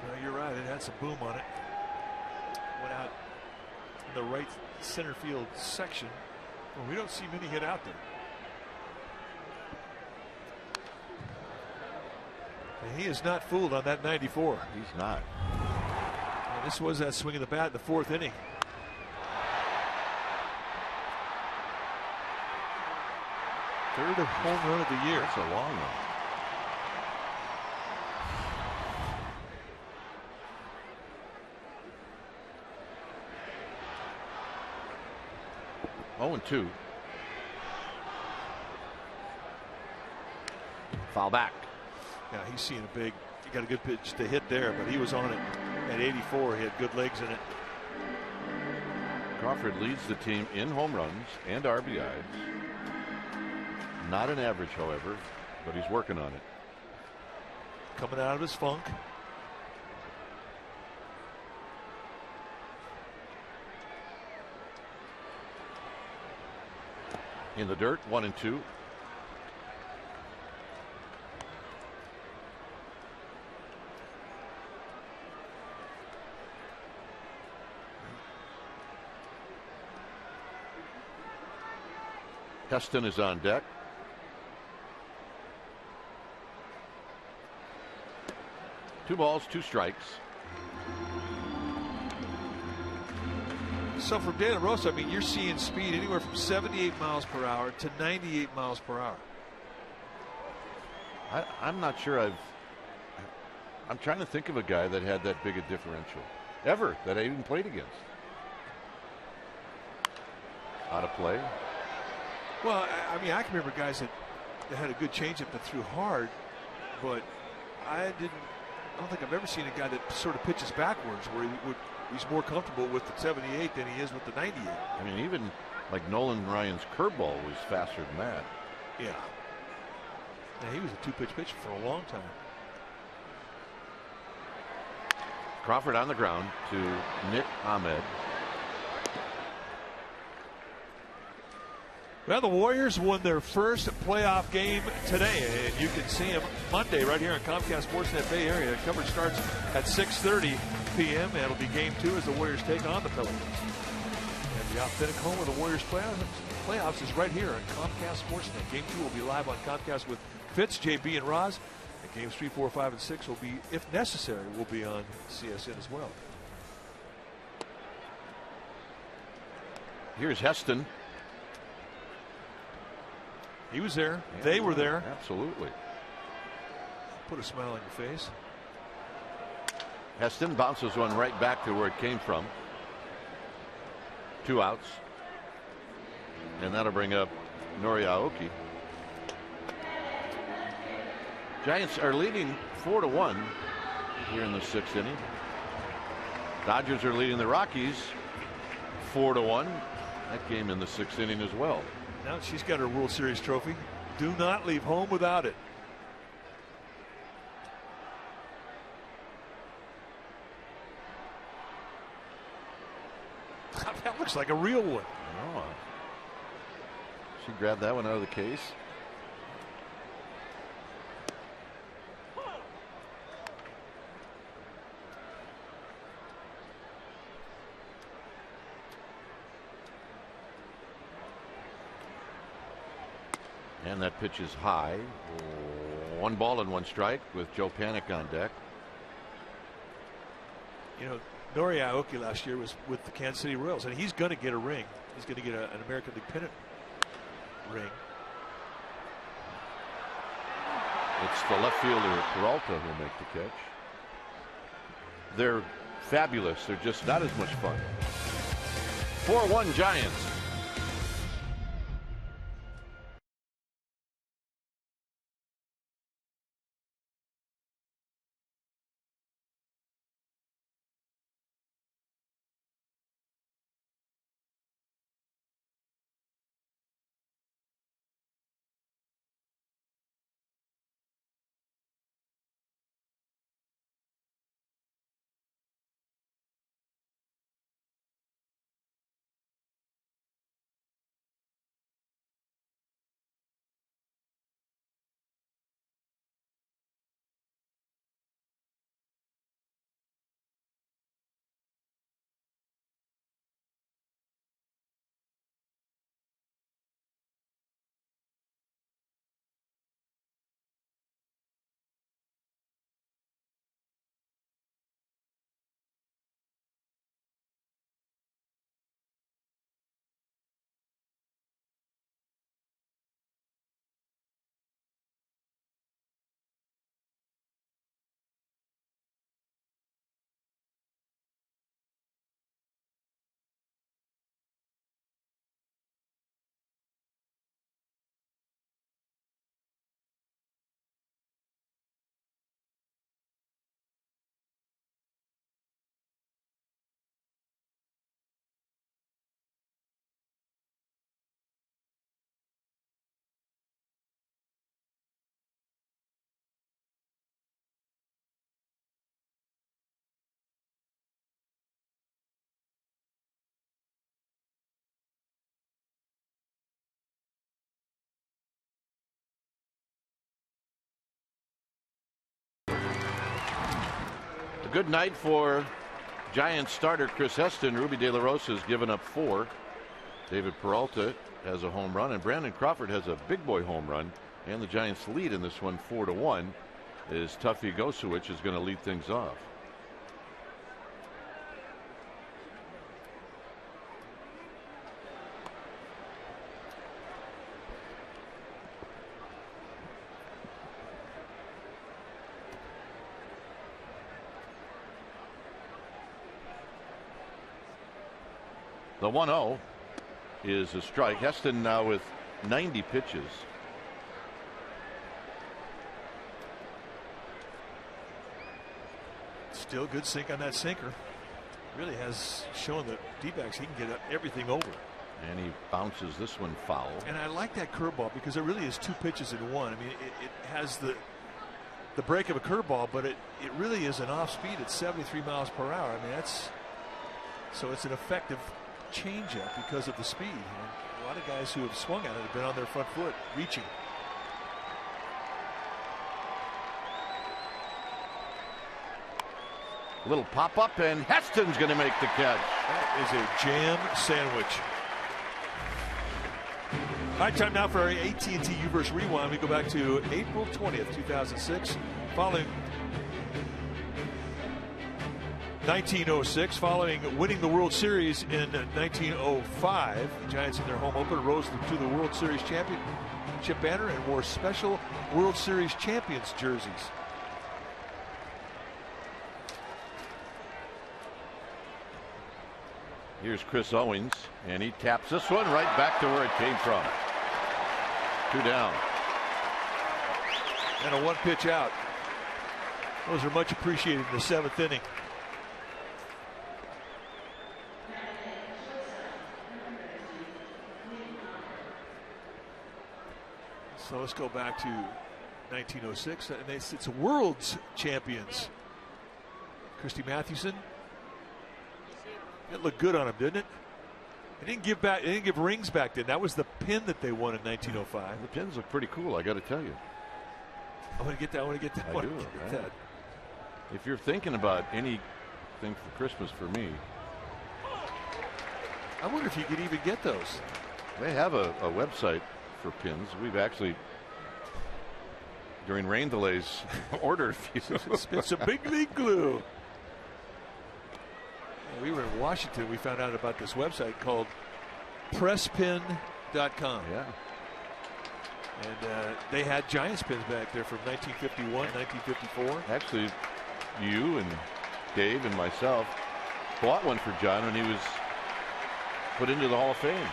Well, you're right. It had some boom on it. Went out in the right center field section. Well, we don't see many hit out there. And he is not fooled on that 94. He's not. And this was that swing of the bat in the 4th inning. Third home run of the year. That's a long one. Oh, and 2. Foul back. Yeah, he's seeing a big. He got a good pitch to hit there, but he was on it at 84. He had good legs in it. Crawford leads the team in home runs and RBIs. Not an average, however, but he's working on it. Coming out of his funk. In the dirt, 1 and 2. Heston is on deck. Two balls, 2 strikes. So from De La Rosa, I mean, you're seeing speed anywhere from 78 miles per hour to 98 miles per hour. I'm not sure I'm trying to think of a guy that had that big a differential ever that I even played against. Out of play. Well, I mean, I can remember guys that had a good changeup that threw hard, but I don't think I've ever seen a guy that sort of pitches backwards where he's more comfortable with the 78 than he is with the 98. I mean, even like Nolan Ryan's curveball was faster than that. Yeah. Yeah, he was a 2-pitch pitcher for a long time. Crawford on the ground to Nick Ahmed. Well, the Warriors won their first playoff game today, and you can see them Monday right here on Comcast Sportsnet Bay Area. Coverage starts at 6:30 p.m. and it'll be game 2 as the Warriors take on the Pelicans. And the authentic home of the Warriors playoffs is right here on Comcast Sportsnet. Game 2 will be live on Comcast with Fitz, JB, and Roz. And games 3, 4, 5, and 6 will be, if necessary, will be on CSN as well. Here's Heston. He was there. Yeah, they were there. Absolutely. Put a smile on your face. Heston bounces one right back to where it came from. 2 outs. And that'll bring up Nori Aoki. Giants are leading 4-1 here in the 6th inning. Dodgers are leading the Rockies 4-1. That game in the 6th inning as well. Now she's got her World Series trophy. Do not leave home without it. That looks like a real one. Oh. She grabbed that one out of the case. And that pitch is high. 1 ball and 1 strike with Joe Panik on deck. You know, Nori Aoki last year was with the Kansas City Royals, and he's going to get a ring. He's going to get an American League pennant ring. It's the left fielder Peralta who'll make the catch. they're fabulous. They're just not as much fun. 4-1 Giants. Good night for Giants starter Chris Heston. Ruby De La Rosa has given up 4. David Peralta has a home run, and Brandon Crawford has a big boy home run. And the Giants lead in this one 4-1 as Tuffy Gosewich is going to lead things off. The 1-0 is a strike. Heston now with 90 pitches. Still good sink on that sinker. Really has shown the D-backs he can get everything over. And he bounces this one foul. And I like that curveball because it really is 2 pitches in one. I mean, it has the break of a curveball, but it really is an off speed at 73 miles per hour. I mean, so it's an effective changeup because of the speed. And a lot of guys who have swung at it have been on their front foot reaching. A little pop up, and Heston's going to make the catch. That is a jam sandwich. All right, time now for our AT&T U-verse Rewind. We go back to April 20th, 2006, following 1906, following winning the World Series in 1905. The Giants in their home opener rose to the World Series championship banner and wore special World Series champions jerseys. Here's Chris Owings, and he taps this one right back to where it came from. 2 down. And a 1-pitch out. Those are much appreciated in the 7th inning. So let's go back to 1906, and it's World's champions. Christy Mathewson. It looked good on him, didn't it? They didn't give rings back then. That was the pin that they won in 1905. The pins look pretty cool, I got to tell you. I want to get that. I do. That. If you're thinking about anything for Christmas for me, I wonder if you could even get those. They have a website for pins. We've actually, during rain delays, ordered a few. It's a big league glue. We were in Washington. We found out about this website called presspin.com. Yeah. And they had Giants pins back there from 1951, 1954. Actually, you and Dave and myself bought one for John when he was put into the Hall of Fame.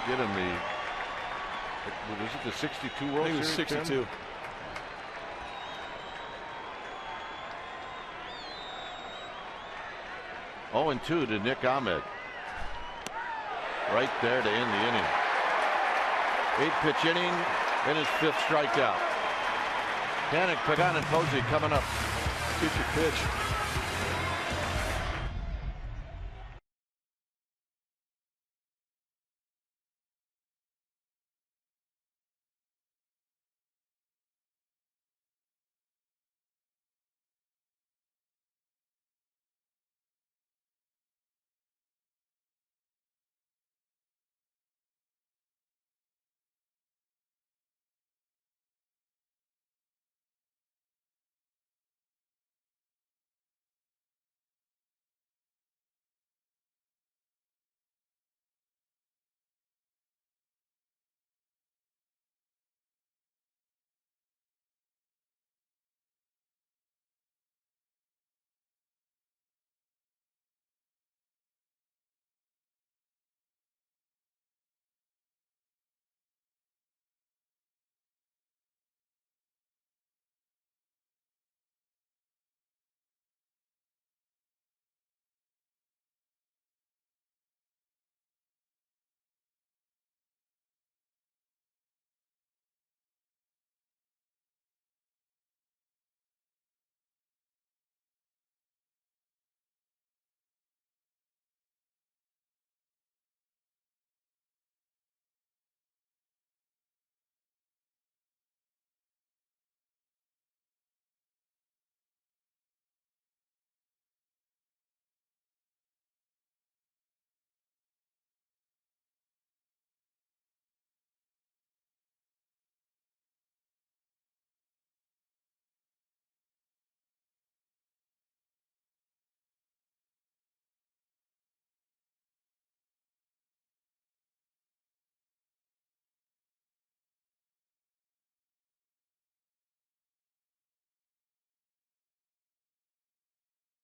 Get him was it the 62 World Series? He was 62. Oh, and 2 to Nick Ahmed. Right there to end the inning. 8-pitch inning and his 5th strikeout. Panik, Pagan, and Posey coming up. Future pitch.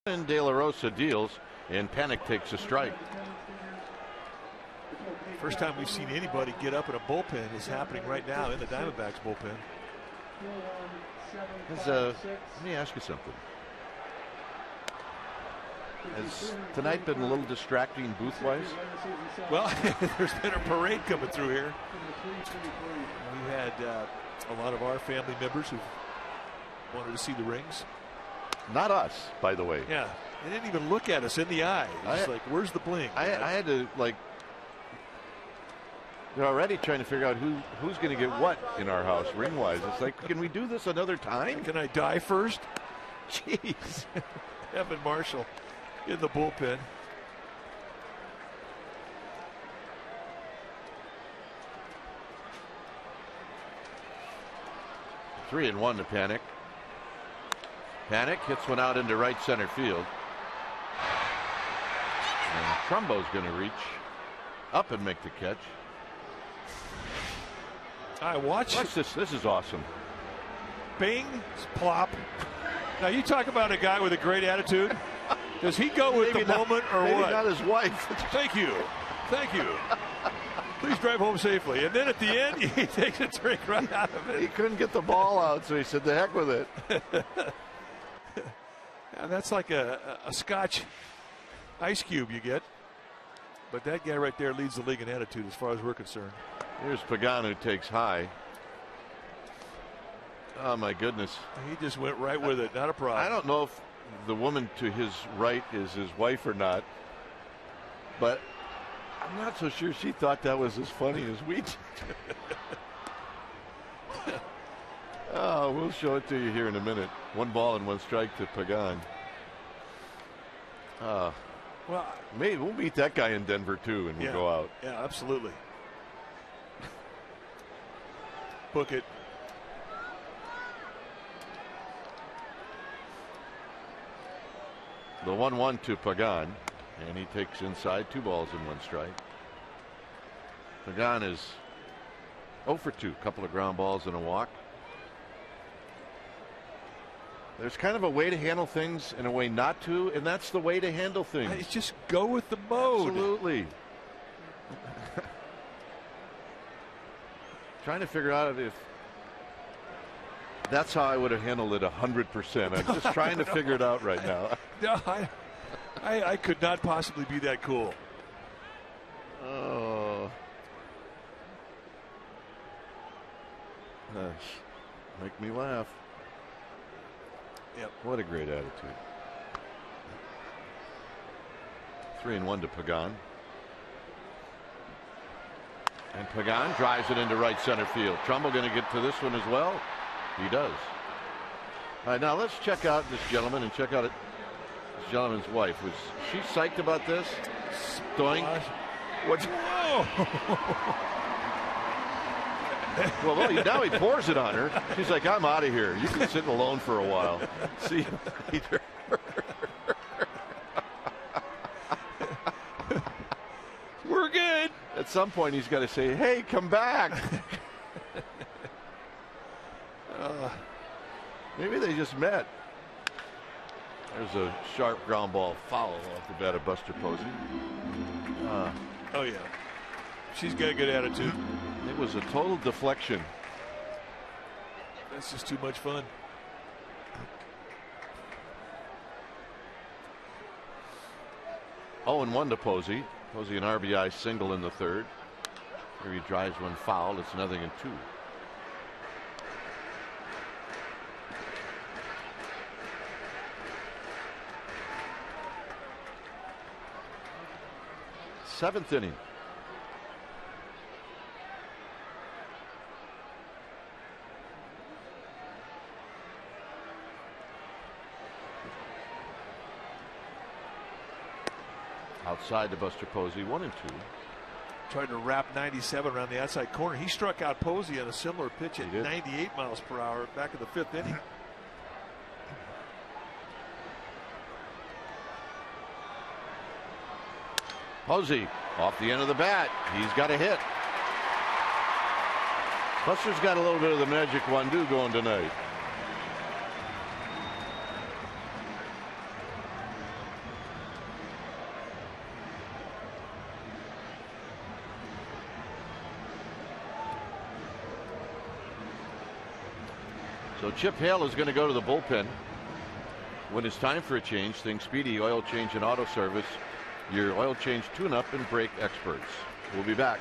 And De La Rosa deals, and Panik takes a strike. First time we've seen anybody get up in a bullpen is happening right now in the Diamondbacks bullpen. Let me ask you something. Has tonight been a little distracting booth-wise? Well, there's been a parade coming through here. We had a lot of our family members who wanted to see the rings. Not us, by the way. Yeah, they didn't even look at us in the eye. It's like, where's the bling? I had to, like, they're already trying to figure out who's going to get what in our house ring-wise. It's like, can we do this another time? Can I die first? Jeez. Evan Marshall in the bullpen. Three and 1 to Panik. Panik hits one out into right center field. And Trumbo's going to reach up and make the catch. Watch this. This is awesome. Bing, plop. Now you talk about a guy with a great attitude. Does he go with the moment or maybe what? Not his wife. Thank you. Please drive home safely. And then at the end, he takes a drink right out of it. He couldn't get the ball out, so he said, "The heck with it." And that's like a Scotch ice cube you get. But that guy right there leads the league in attitude as far as we're concerned. Here's Pagan, who takes high. Oh, my goodness. He just went right with it. Not a problem. I don't know if the woman to his right is his wife or not, but I'm not so sure she thought that was as funny as we did. Oh, we'll show it to you here in a minute. 1 ball and 1 strike to Pagan. Well, maybe we'll meet that guy in Denver too, and we'll go out. Yeah, absolutely. Book it. The 1-1 to Pagan, and he takes inside 2 balls and 1 strike. Pagan is 0 for 2, couple of ground balls and a walk. There's kind of a way to handle things and a way not to, and that's the way to handle things. It's just go with the mode. Absolutely. Trying to figure out if that's how I would have handled it 100%. I'm just trying to figure it out right now. No, I could not possibly be that cool. Oh. Make me laugh. Yep. What a great attitude. 3-1 to Pagan. And Pagan drives it into right center field. Trumbull going to get to this one as well. He does. All right, now let's check out this gentleman and check out this gentleman's wife. Was she psyched about this? Doing? What's? Well, now he pours it on her. She's like, I'm out of here. You can sit alone for a while. See you later. We're good. At some point, he's got to say, hey, come back. Maybe they just met. There's a sharp ground ball foul off the bat of Buster Posey. Oh, yeah. She's got a good attitude. It was a total deflection. That's just too much fun. Oh, and 1 to Posey. Posey an RBI single in the third. Here he drives one foul. It's 0-2. Seventh inning. Outside to Buster Posey, 1-2. Tried to wrap 97 around the outside corner. He struck out Posey on a similar pitch at 98 miles per hour back in the 5th inning. Posey off the end of the bat. He's got a hit. Buster's got a little bit of the magic one-do going tonight. So Chip Hale is going to go to the bullpen. When it's time for a change, think Speedy Oil Change and Auto Service, your oil change tune-up and brake experts. We'll be back.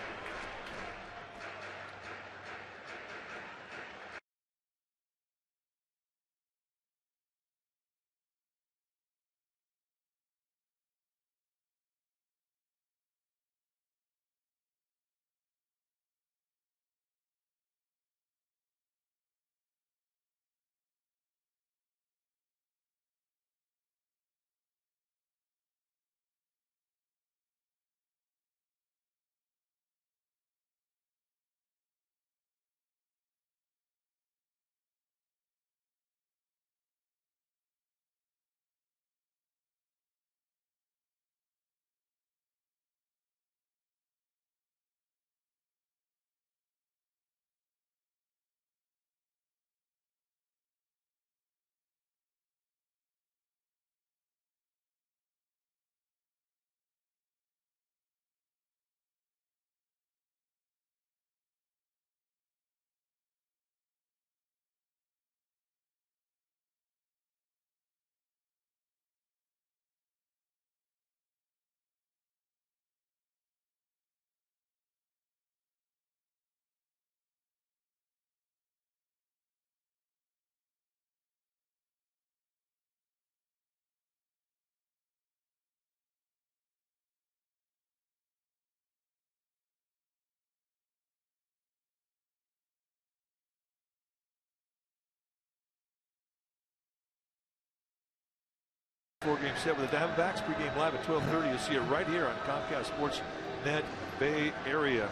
Four-game set with the Diamondbacks. Pre-game live at 12:30. You'll see it right here on Comcast Sports Net Bay Area.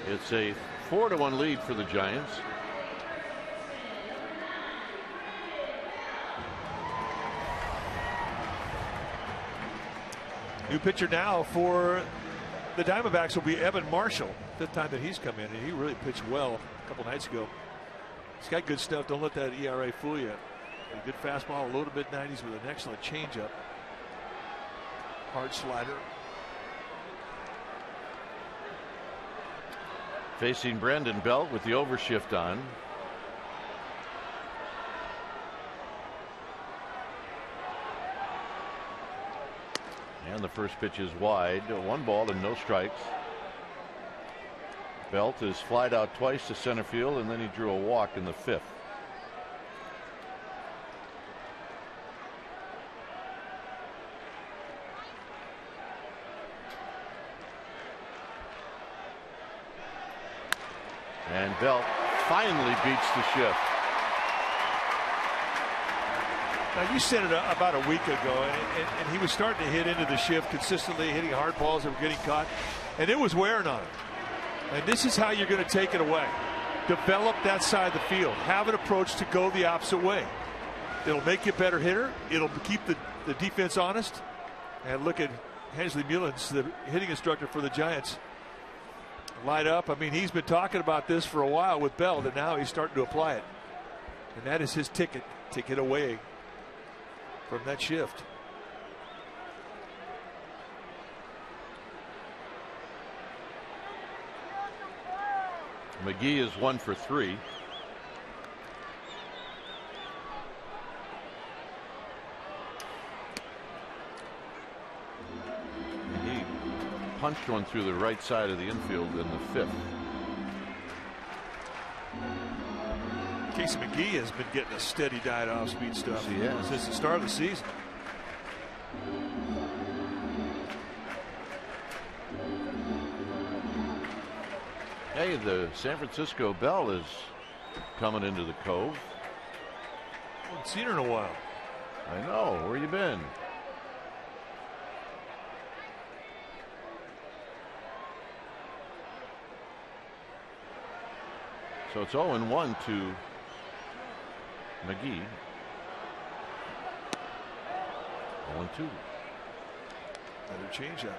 It's a 4-1 lead for the Giants. New pitcher now for the Diamondbacks will be Evan Marshall. 5th time that he's come in, and he really pitched well a couple nights ago. He's got good stuff. Don't let that ERA fool you. A good fastball, low to mid-90s with an excellent changeup. Hard slider. Facing Brandon Belt with the overshift on. And the first pitch is wide. 1 ball and no strikes. Belt is flied out twice to center field, and then he drew a walk in the 5th. And Belt finally beats the shift. Now, you said it about a week ago, and he was starting to hit into the shift consistently, hitting hard balls that were getting caught, and it was wearing on him. And this is how you're going to take it away. Develop that side of the field. Have an approach to go the opposite way. It'll make you a better hitter. It'll keep the defense honest. And look at Hensley Mullins, the hitting instructor for the Giants. Light up. I mean, he's been talking about this for a while with Belt, and now he's starting to apply it. And that is his ticket to get away from that shift. McGee is 1 for 3. He punched one through the right side of the infield in the 5th. Casey McGee has been getting a steady diet off speed stuff since the start of the season. Hey, the San Francisco Bell is coming into the Cove. Haven't seen her in a while. I know. Where you been? So it's 0-1 to McGee. 0-2. Another changeup.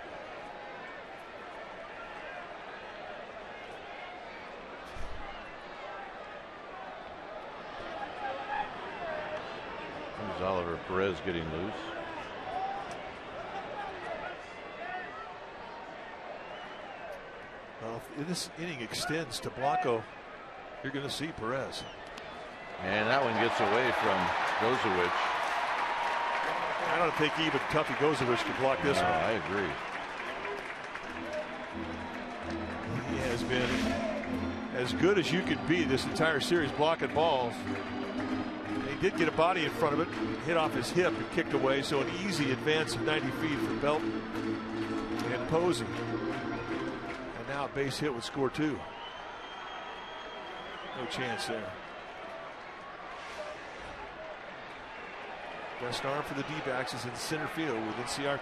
There's Oliver Perez getting loose. Well, if this inning extends to Blanco, you're going to see Perez. And that one gets away from Gozowicz. I don't think even Tuffy Gozowicz can block this one. I agree. He has been as good as you can be this entire series blocking balls. He did get a body in front of it, hit off his hip and kicked away, so an easy advance of 90 feet for Belt and Posey. And now a base hit would score 2. No chance there. Best arm for the D-backs is in center field with Inciarte.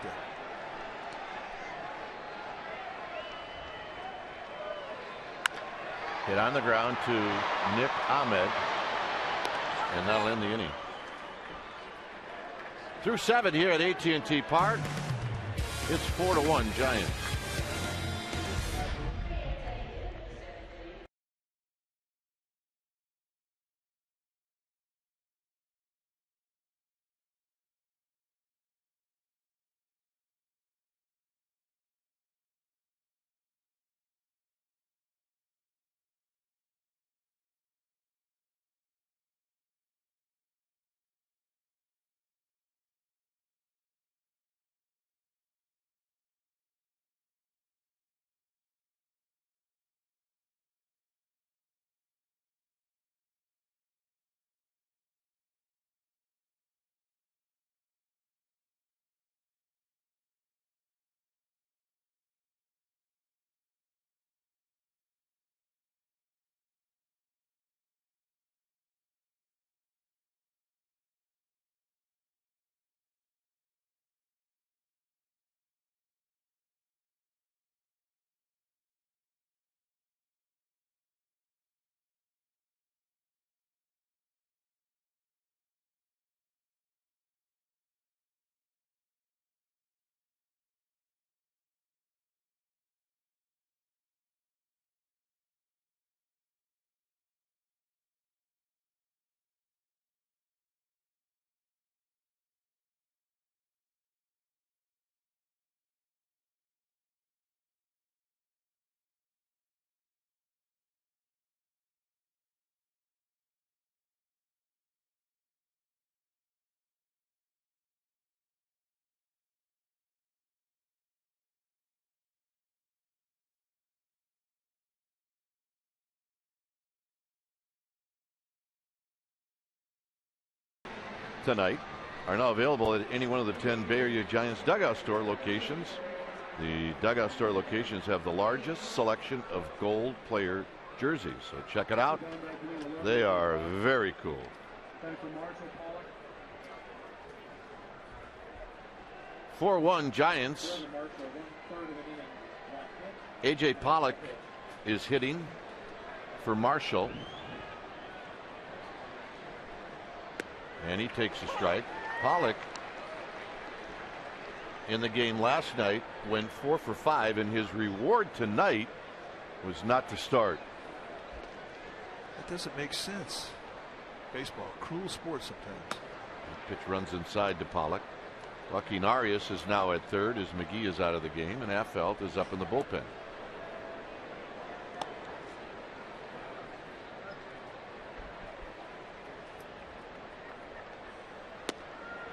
Hit on the ground to Nick Ahmed, and that'll end the inning. Through 7 here at AT&T Park, it's 4-1 Giants. tonight are now available at any one of the 10 Bay Area Giants dugout store locations. The dugout store locations have the largest selection of gold player jerseys, so check it out. They are very cool. 4-1 Giants. A.J. Pollock is hitting for Marshall. And he takes a strike. Pollock in the game last night went 4 for 5, and his reward tonight was not to start. That doesn't make sense. Baseball, cruel sport sometimes. The pitch runs inside to Pollock. Joaquin Arias is now at third as McGee is out of the game, and Affelt is up in the bullpen.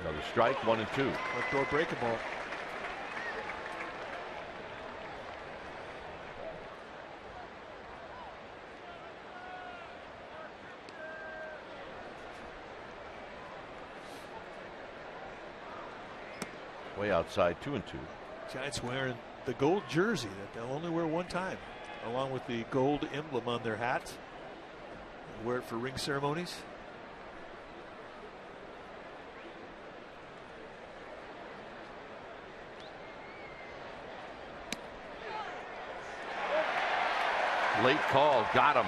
Another strike, 1-2. Backdoor breaking ball. Way outside, 2-2. Giants wearing the gold jersey that they'll only wear one time, along with the gold emblem on their hat. They wear it for ring ceremonies. Late call, got him.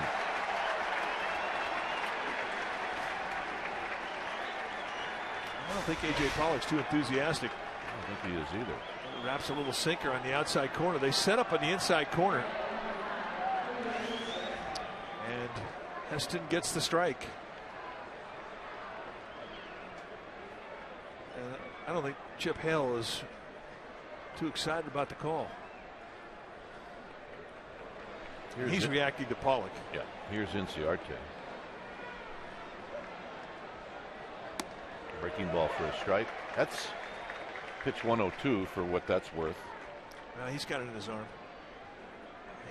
I don't think A.J. Pollock's too enthusiastic. I don't think he is either. Wraps a little sinker on the outside corner. They set up on the inside corner. And Heston gets the strike. And I don't think Chip Hale is too excited about the call. He's reacting to Pollock. Yeah, here's Inciarte. Breaking ball for a strike. That's pitch 102 for what that's worth. He's got it in his arm.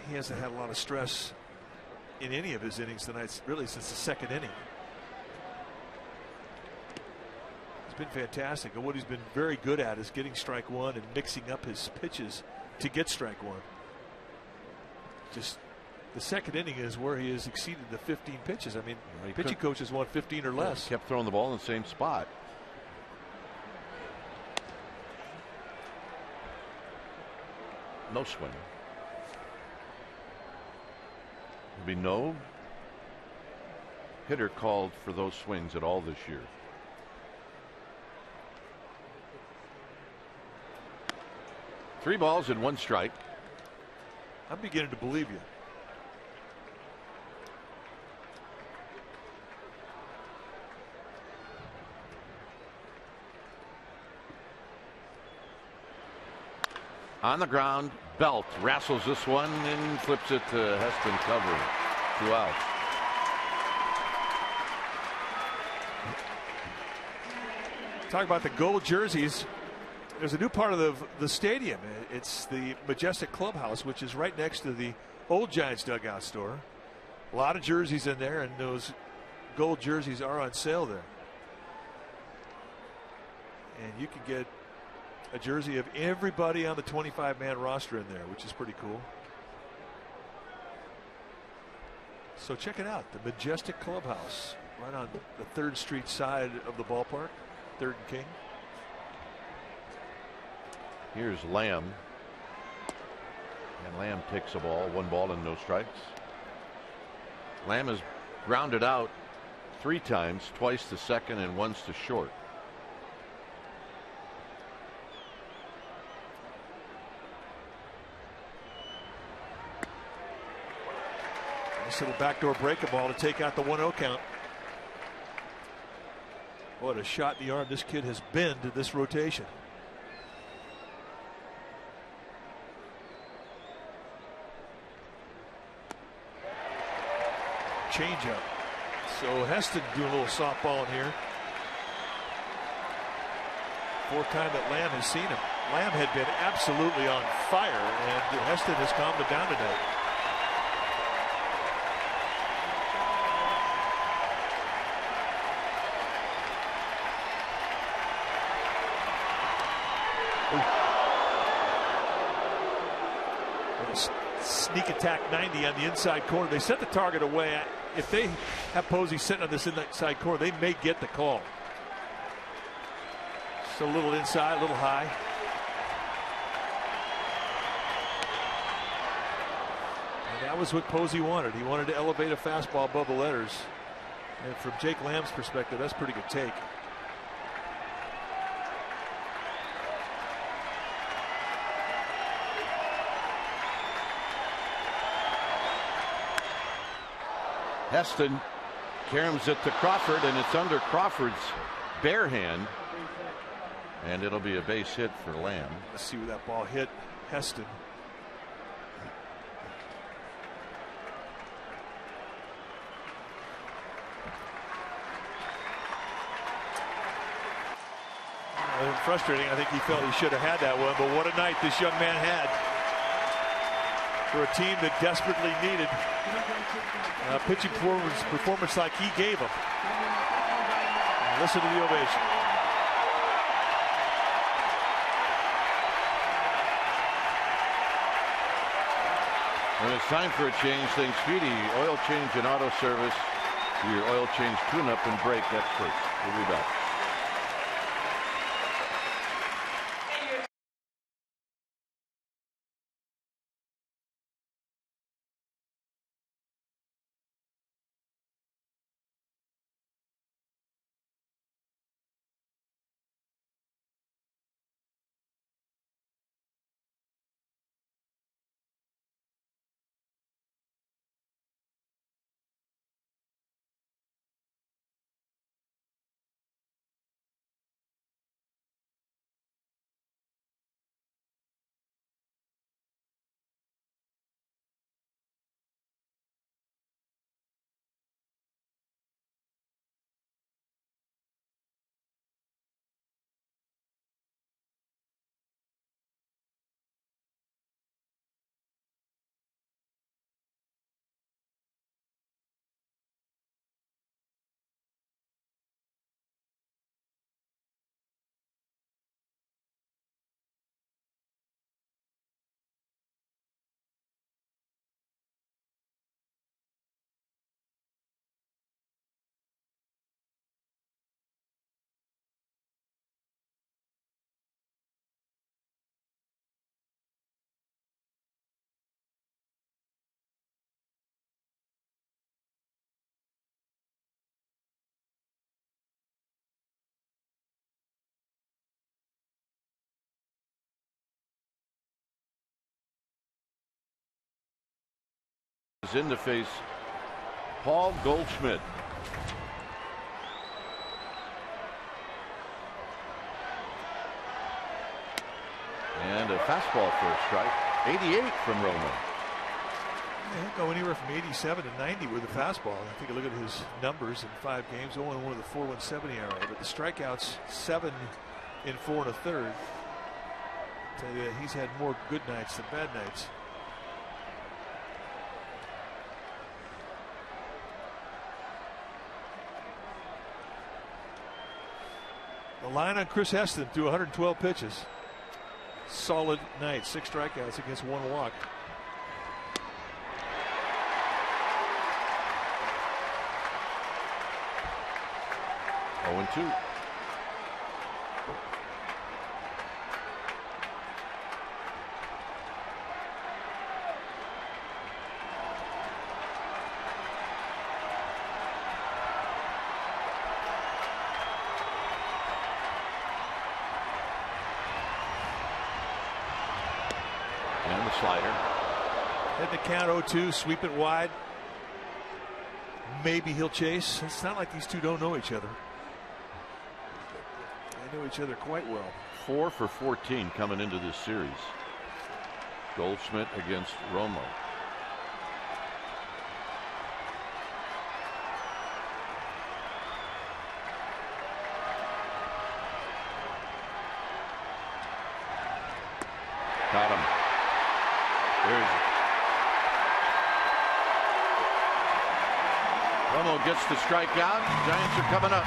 He hasn't had a lot of stress in any of his innings tonight, really since the second inning. He's been fantastic, and what he's been very good at is getting strike one and mixing up his pitches to get strike one. Just the second inning is where he has exceeded the 15 pitches. I mean, pitching coaches want 15 or less. Kept throwing the ball in the same spot. No swing. There'll be no hitter called for those swings at all this year. Three balls and one strike. I'm beginning to believe you. On the ground, Belt wrestles this one and flips it to Heston covering. 2 outs. Talk about the gold jerseys. There's a new part of the stadium. It's the Majestic Clubhouse, which is right next to the old Giants dugout store. A lot of jerseys in there, and those gold jerseys are on sale there. And you can get a jersey of everybody on the 25-man roster in there, which is pretty cool. So check it out, the Majestic Clubhouse, right on the 3rd Street side of the ballpark, 3rd and King. Here's Lamb. And Lamb takes a ball, 1 ball and no strikes. Lamb has grounded out 3 times, twice to second and once to short. Nice little backdoor breaking ball to take out the 1-0 count. What a shot in the arm this kid has been to this rotation. Changeup. So Heston doing a little softball in here. 4th time that Lamb has seen him. Lamb had been absolutely on fire, and Heston has calmed him down tonight. Sneak attack 90 on the inside corner. They sent the target away. If they have Posey sitting on this inside corner, they may get the call. Just a little inside, a little high. And that was what Posey wanted. He wanted to elevate a fastball above the letters. And from Jake Lamb's perspective, that's a pretty good take. Heston caroms it to Crawford, and it's under Crawford's bare hand, and it'll be a base hit for Lamb. Let's see where that ball hit. Heston. Frustrating. I think he felt he should have had that one, but what a night this young man had for a team that desperately needed pitching performance like he gave them. And listen to the ovation. When it's time for a change, think Speedy Oil Change and Auto Service. Do your oil change, tune-up, and brake experts. We'll be back. In to face Paul Goldschmidt. And a fastball for a strike. 88 from Romo. He'll go anywhere from 87 to 90 with a fastball. I think a look at his numbers in 5 games. Only one of the 4.17 ERA, but the strikeouts 7 in 4 1/3. Tell you, he's had more good nights than bad nights. The line on Chris Heston through 112 pitches. Solid night. 6 strikeouts against 1 walk. Oh, and 2. Slider. Hit the count 0-2, sweep it wide. Maybe he'll chase. It's not like these two don't know each other. They know each other quite well. 4 for 14 coming into this series. Goldschmidt against Romo. Got him. Romo gets the strikeout. Giants are coming up.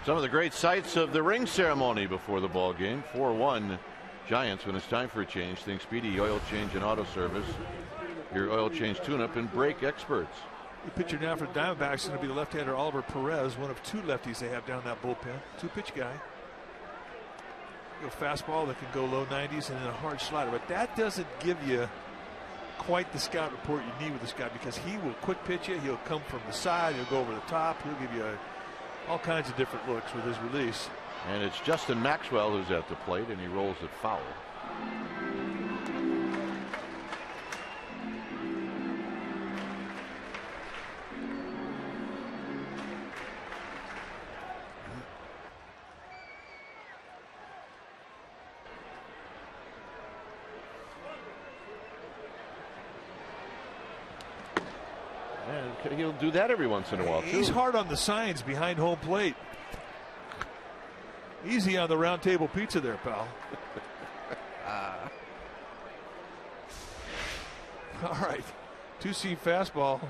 Some of the great sights of the ring ceremony before the ball game. 4-1 Giants. When it's time for a change, think Speedy Oil Change and Auto Service. Your oil change tune-up and brake experts. The pitcher now for the Diamondbacks is going to be the left-hander Oliver Perez, one of 2 lefties they have down that bullpen. 2-pitch guy. A fastball that can go low 90s and then a hard slider, but that doesn't give you quite the scout report you need with this guy, because he will quick pitch you. He'll come from the side. He'll go over the top. He'll give you all kinds of different looks with his release. And it's Justin Maxwell who's at the plate, and he rolls it foul. He'll do that every once in a while, too. He's hard on the signs behind home plate. Easy on the round table pizza there, pal. All right. 2-seam fastball.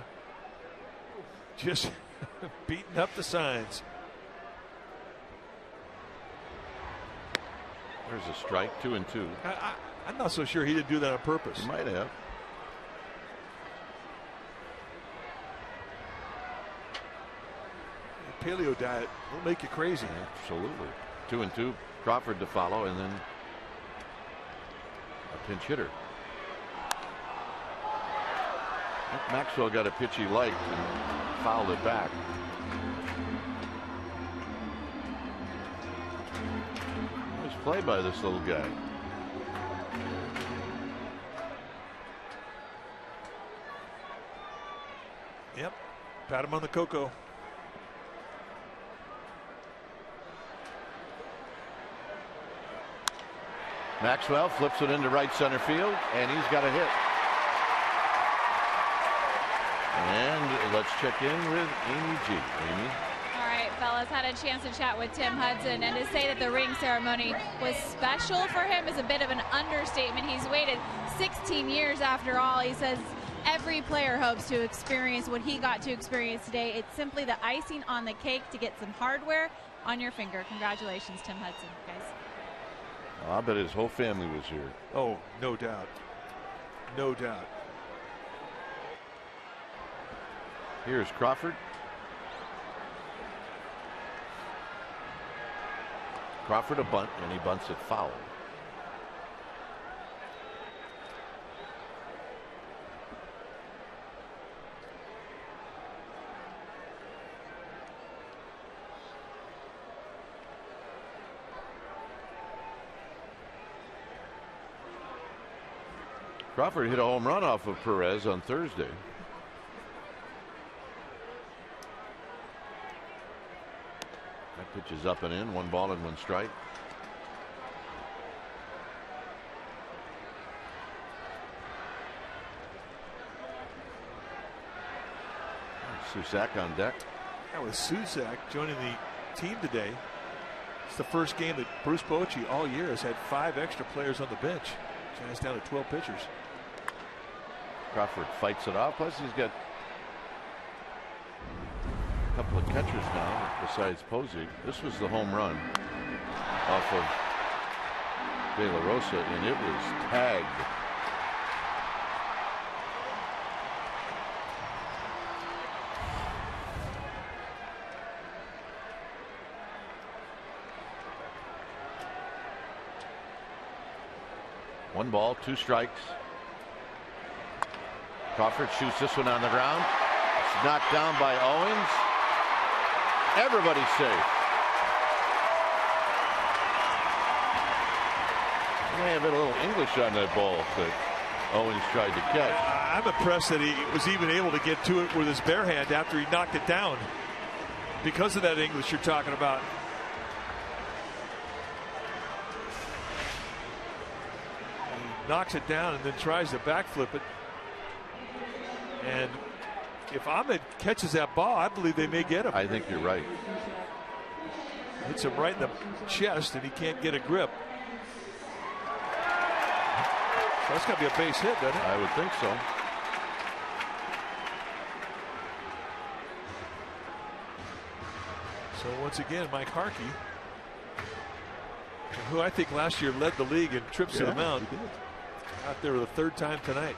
Just beating up the signs. There's a strike, 2-2. I'm not so sure he didn't do that on purpose. He might have. Paleo diet will make you crazy. Absolutely. 2-2. Crawford to follow, and then a pinch hitter. Maxwell got a pitch he liked and fouled it back. Nice play by this little guy. Yep. Pat him on the cocoa. Maxwell flips it into right center field, and he's got a hit. And let's check in with Amy G. Amy. All right, fellas, had a chance to chat with Tim Hudson, and to say that the ring ceremony was special for him is a bit of an understatement. He's waited 16 years after all. He says every player hopes to experience what he got to experience today. It's simply the icing on the cake to get some hardware on your finger. Congratulations, Tim Hudson, guys. I bet his whole family was here. Oh, no doubt. No doubt. Here's Crawford. Crawford a bunt, and he bunts it foul. Crawford hit a home run off of Perez on Thursday. That pitch is up and in. 1 ball and 1 strike. Susak on deck. That was Susak joining the team today. It's the first game that Bruce Bochy all year has had 5 extra players on the bench. Giants down to 12 pitchers. Crawford fights it off. Plus, he's got a couple of catchers now besides Posey. This was the home run off of De La Rosa, and it was tagged. One ball, 2 strikes. Crawford shoots this one on the ground. It's knocked down by Owens. Everybody's safe. May have been a little English on that ball that Owens tried to catch. I'm impressed that he was even able to get to it with his bare hand after he knocked it down. Because of that English you're talking about. He knocks it down and then tries to backflip it. And if Ahmed catches that ball, I believe they may get him. I think you're right. Hits him right in the chest, and he can't get a grip. So that's got to be a base hit, doesn't it? I would think so. So once again, Mike Harkey, who I think last year led the league in trips to the mound, out there the third time tonight.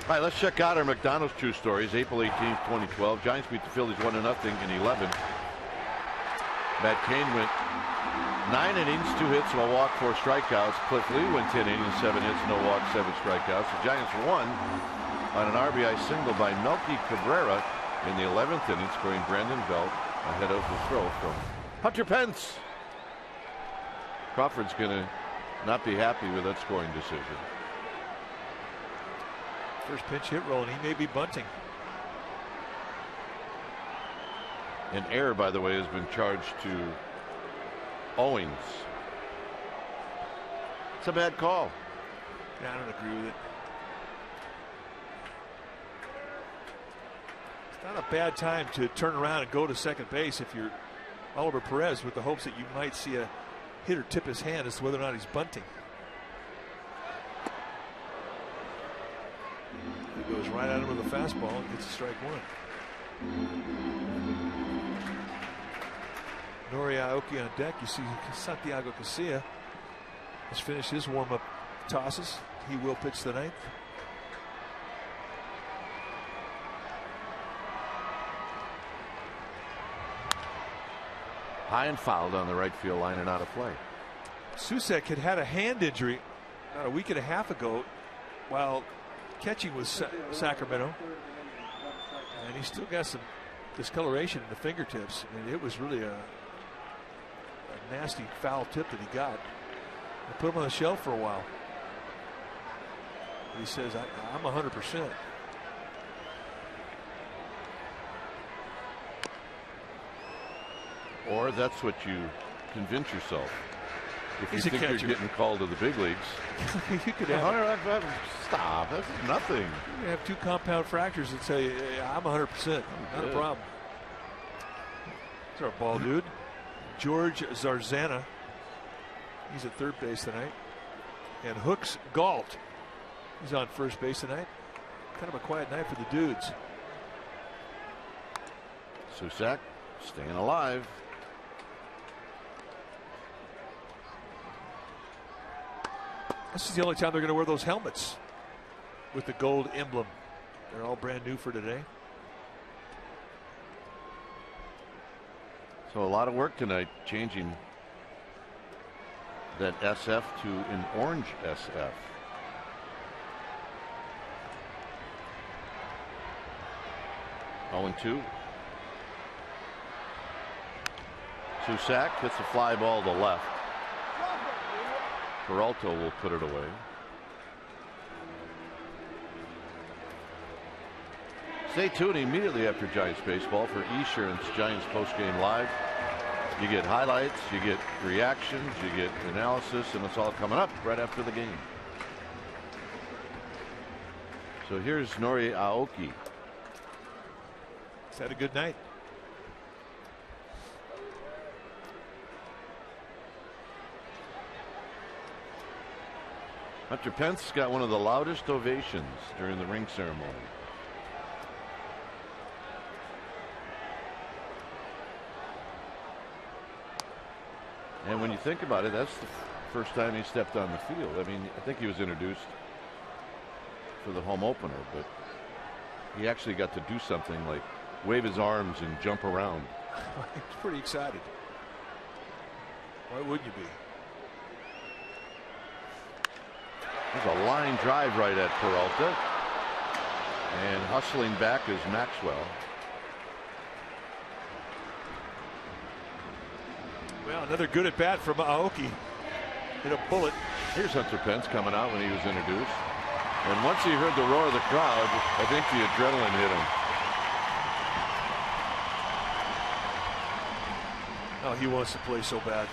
All right, let's check out our McDonald's True Stories. April 18th, 2012. Giants beat the Phillies 1-0 in 11. Matt Cain went 9 innings, 2 hits, 1 walk, 4 strikeouts. Cliff Lee went 10 innings, 7 hits, no walks, 7 strikeouts. The Giants won on an RBI single by Melky Cabrera in the 11th inning, scoring Brandon Belt ahead of the throw from Hunter Pence. Crawford's going to not be happy with that scoring decision. First pitch hit roll, and he may be bunting. An error, by the way, has been charged to Owings. It's a bad call. Yeah, I don't agree with it. It's not a bad time to turn around and go to second base if you're Oliver Perez, with the hopes that you might see a hitter tip his hand as to whether or not he's bunting. He goes right at him with a fastball and gets a strike one. Nori Aoki on deck. You see Santiago Casilla has finished his warm-up tosses. He will pitch the ninth. High and fouled on the right field line and out of play. Susek had a hand injury about a week and a half ago while catching with Sacramento, and he still got some discoloration in the fingertips, and it was really a nasty foul tip that he got. They put him on the shelf for a while. But he says, I'm 100%. Or that's what you convince yourself. If you He's a think catcher. you're getting called to the big leagues. You could have, Stop. That's nothing. you could have 2 compound fractures and say, I'm 100%. Not a problem. That's our ball dude. George Zarzana. He's at third base tonight. And Hooks Galt. He's on first base tonight. Kind of a quiet night for the dudes. Susak staying alive. This is the only time they're going to wear those helmets with the gold emblem. They're all brand new for today. So a lot of work tonight changing that SF to an orange SF. Oh, 2. Susak hits a fly ball to left. Peralta will put it away. Stay tuned immediately after Giants baseball for Esurance Giants postgame live. You get highlights, you get reactions, you get analysis, and it's all coming up right after the game. So here's Nori Aoki. He's had a good night. Hunter Pence got one of the loudest ovations during the ring ceremony. And when you think about it, that's the first time he stepped on the field. I mean, I think he was introduced for the home opener, but he actually got to do something like wave his arms and jump around. He's pretty excited. Why wouldn't you be? There's a line drive right at Peralta. And hustling back is Maxwell. Well, another good at bat from Aoki. Hit a bullet. Here's Hunter Pence coming out when he was introduced. And once he heard the roar of the crowd, I think the adrenaline hit him. Oh, he wants to play so bad.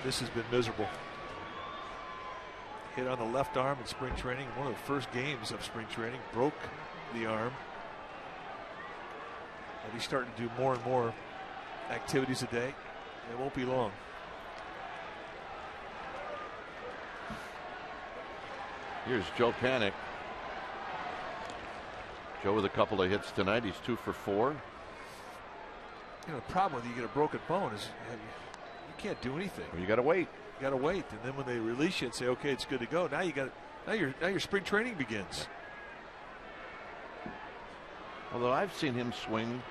This has been miserable. Hit on the left arm in spring training. One of the first games of spring training. Broke the arm. And he's starting to do more and more activities a day. It won't be long. Here's Joe Panik. Joe with a couple of hits tonight. He's 2 for 4. You know, the problem with you get a broken bone is you can't do anything. Well, you got to wait. You got to wait, and then when they release you and say, "Okay, it's good to go," now your spring training begins. Although I've seen him swing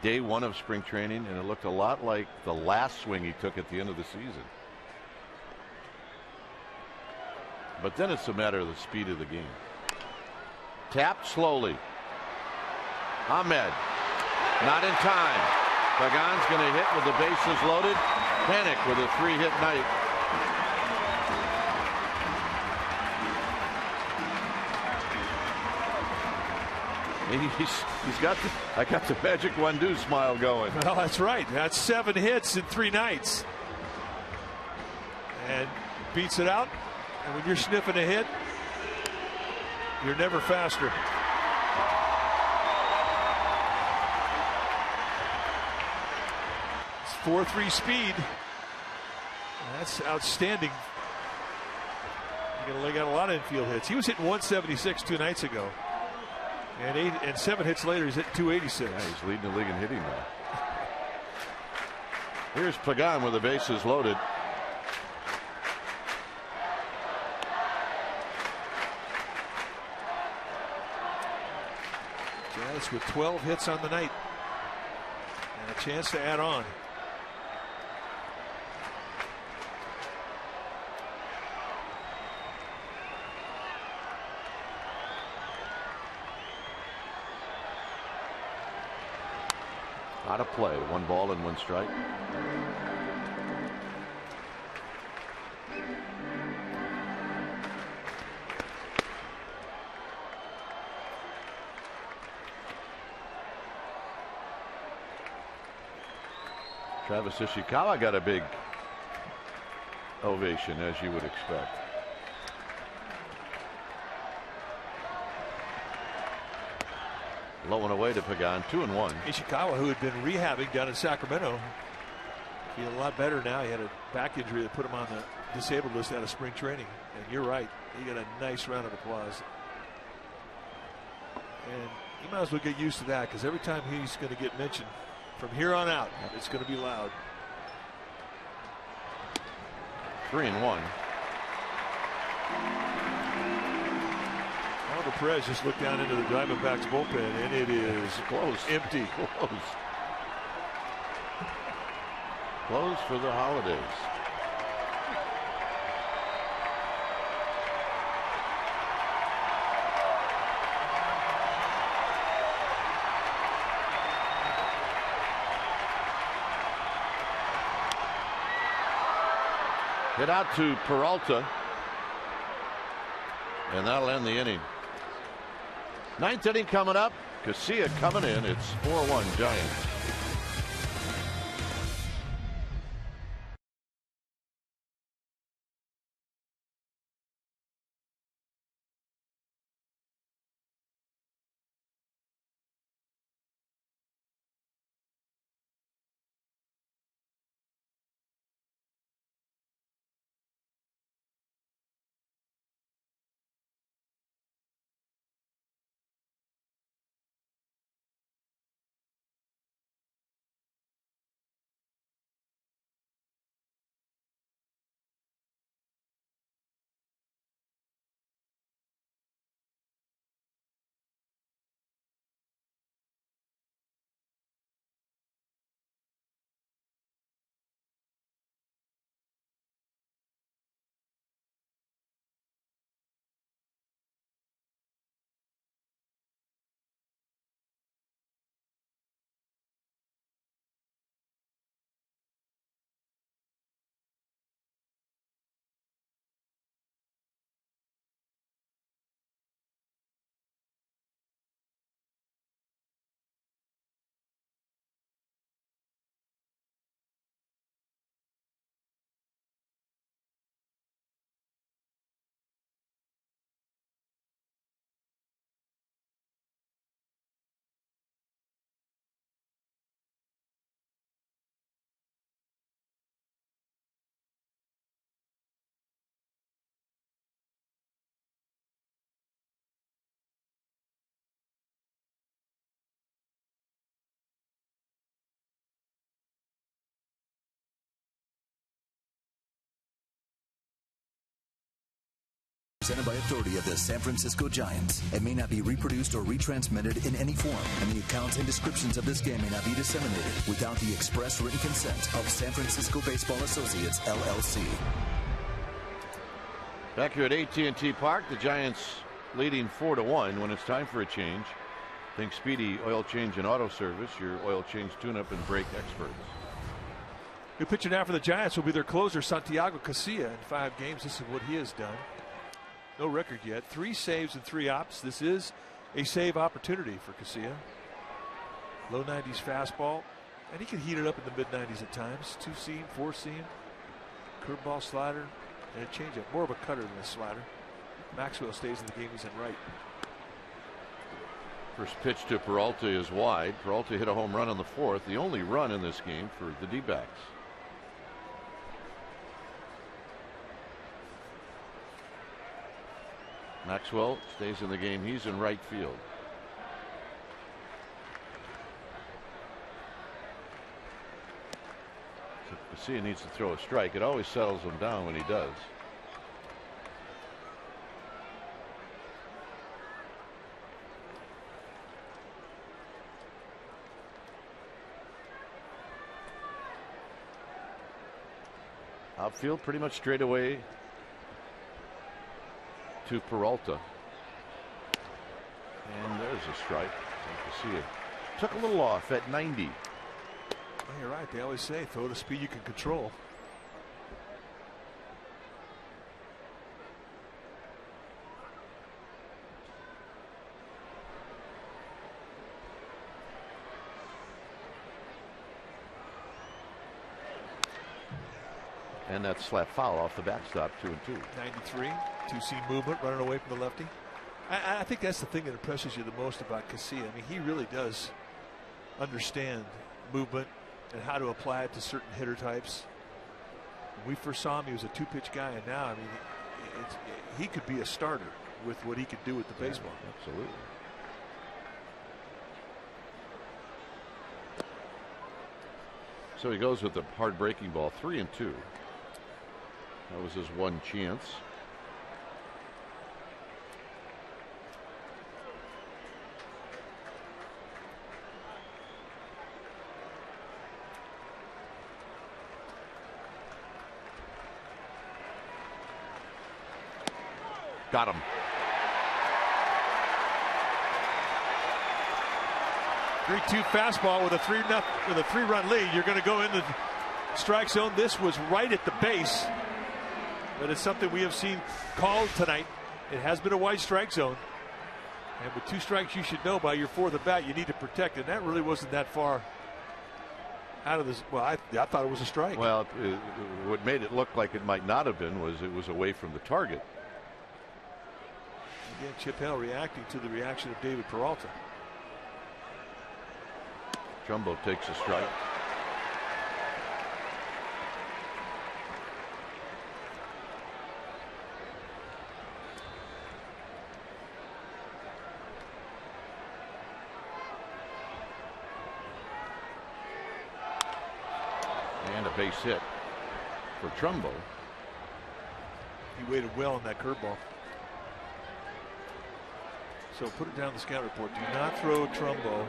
day 1 of spring training, and it looked a lot like the last swing he took at the end of the season. But then it's a matter of the speed of the game. Tapped slowly. Ahmed. Not in time. Pagan's going to hit with the bases loaded. Panic with a 3-hit night. He's got I got the magic one-do smile going. Well, that's right. That's 7 hits in 3 nights. And beats it out. And when you're sniffing a hit, you're never faster. It's 4.3 speed. That's outstanding. They got a lot of infield hits. He was hitting 176 2 nights ago. And 7 hits later, he's hitting 286. Yeah, he's leading the league in hitting now. Here's Pagan with the bases loaded. Jazz with 12 hits on the night. And a chance to add on. Out of play. 1 ball and 1 strike. Travis Ishikawa got a big ovation, as you would expect. Low and away to Pagan, 2-1. Ishikawa, who had been rehabbing down in Sacramento, feels a lot better now. He had a back injury that put him on the disabled list out of spring training. And you're right, he got a nice round of applause. And he might as well get used to that, because every time he's going to get mentioned from here on out, it's going to be loud. 3-1. Oliver Perez just looked down into the Diamondbacks bullpen, and it is close, empty. Close for the holidays. Hit out to Peralta. And that'll end the inning. 9th inning coming up. Casilla coming in. It's 4-1 Giants. presented by authority of the San Francisco Giants and may not be reproduced or retransmitted in any form, and the accounts and descriptions of this game may not be disseminated without the express written consent of San Francisco Baseball Associates, LLC. Back here at AT&T Park, the Giants leading 4-1 when it's time for a change. Think Speedy Oil Change and Auto Service, your oil change tune-up and brake experts. New pitcher now for the Giants will be their closer, Santiago Casilla. In 5 games, this is what he has done. No record yet. 3 saves and 3 ops. This is a save opportunity for Casilla. Low 90s fastball, and he can heat it up in the mid 90s at times. 2-seam, 4-seam, curveball, slider, and a changeup. More of a cutter than a slider. Maxwell stays in the game. He's in right. First pitch to Peralta is wide. Peralta hit a home run on the 4th, the only run in this game for the D-backs. Maxwell stays in the game. He's in right field. Casilla needs to throw a strike. It always settles him down when he does. Outfield pretty much straight away to Peralta. And there's a strike. Casilla took a little off at 90. Well, you're right. They always say throw the speed you can control. And that slap foul off the backstop, 2-2. 93, 2-seam movement, running away from the lefty. I think that's the thing that impresses you the most about Casilla. I mean, he really does understand movement and how to apply it to certain hitter types. When we first saw him, he was a 2-pitch guy, and now, I mean, he could be a starter with what he could do with the baseball. Absolutely. So he goes with the hard breaking ball, 3-2. That was his one chance. Got him. 3-2 fastball with a 3-run lead. You're going to go into the strike zone. This was right at the base, but it's something we have seen called tonight. It has been a wide strike zone, and with 2 strikes, you should know by your 4th at bat you need to protect, and that really wasn't that far out of this. Well, I thought it was a strike. Well, what made it look like it might not have been was it was away from the target. Again, Chip Hale reacting to the reaction of David Peralta. Trumbo takes a strike. And a base hit for Trumbo. He waited well on that curveball. So put it down the scout report. Do not throw Trumbo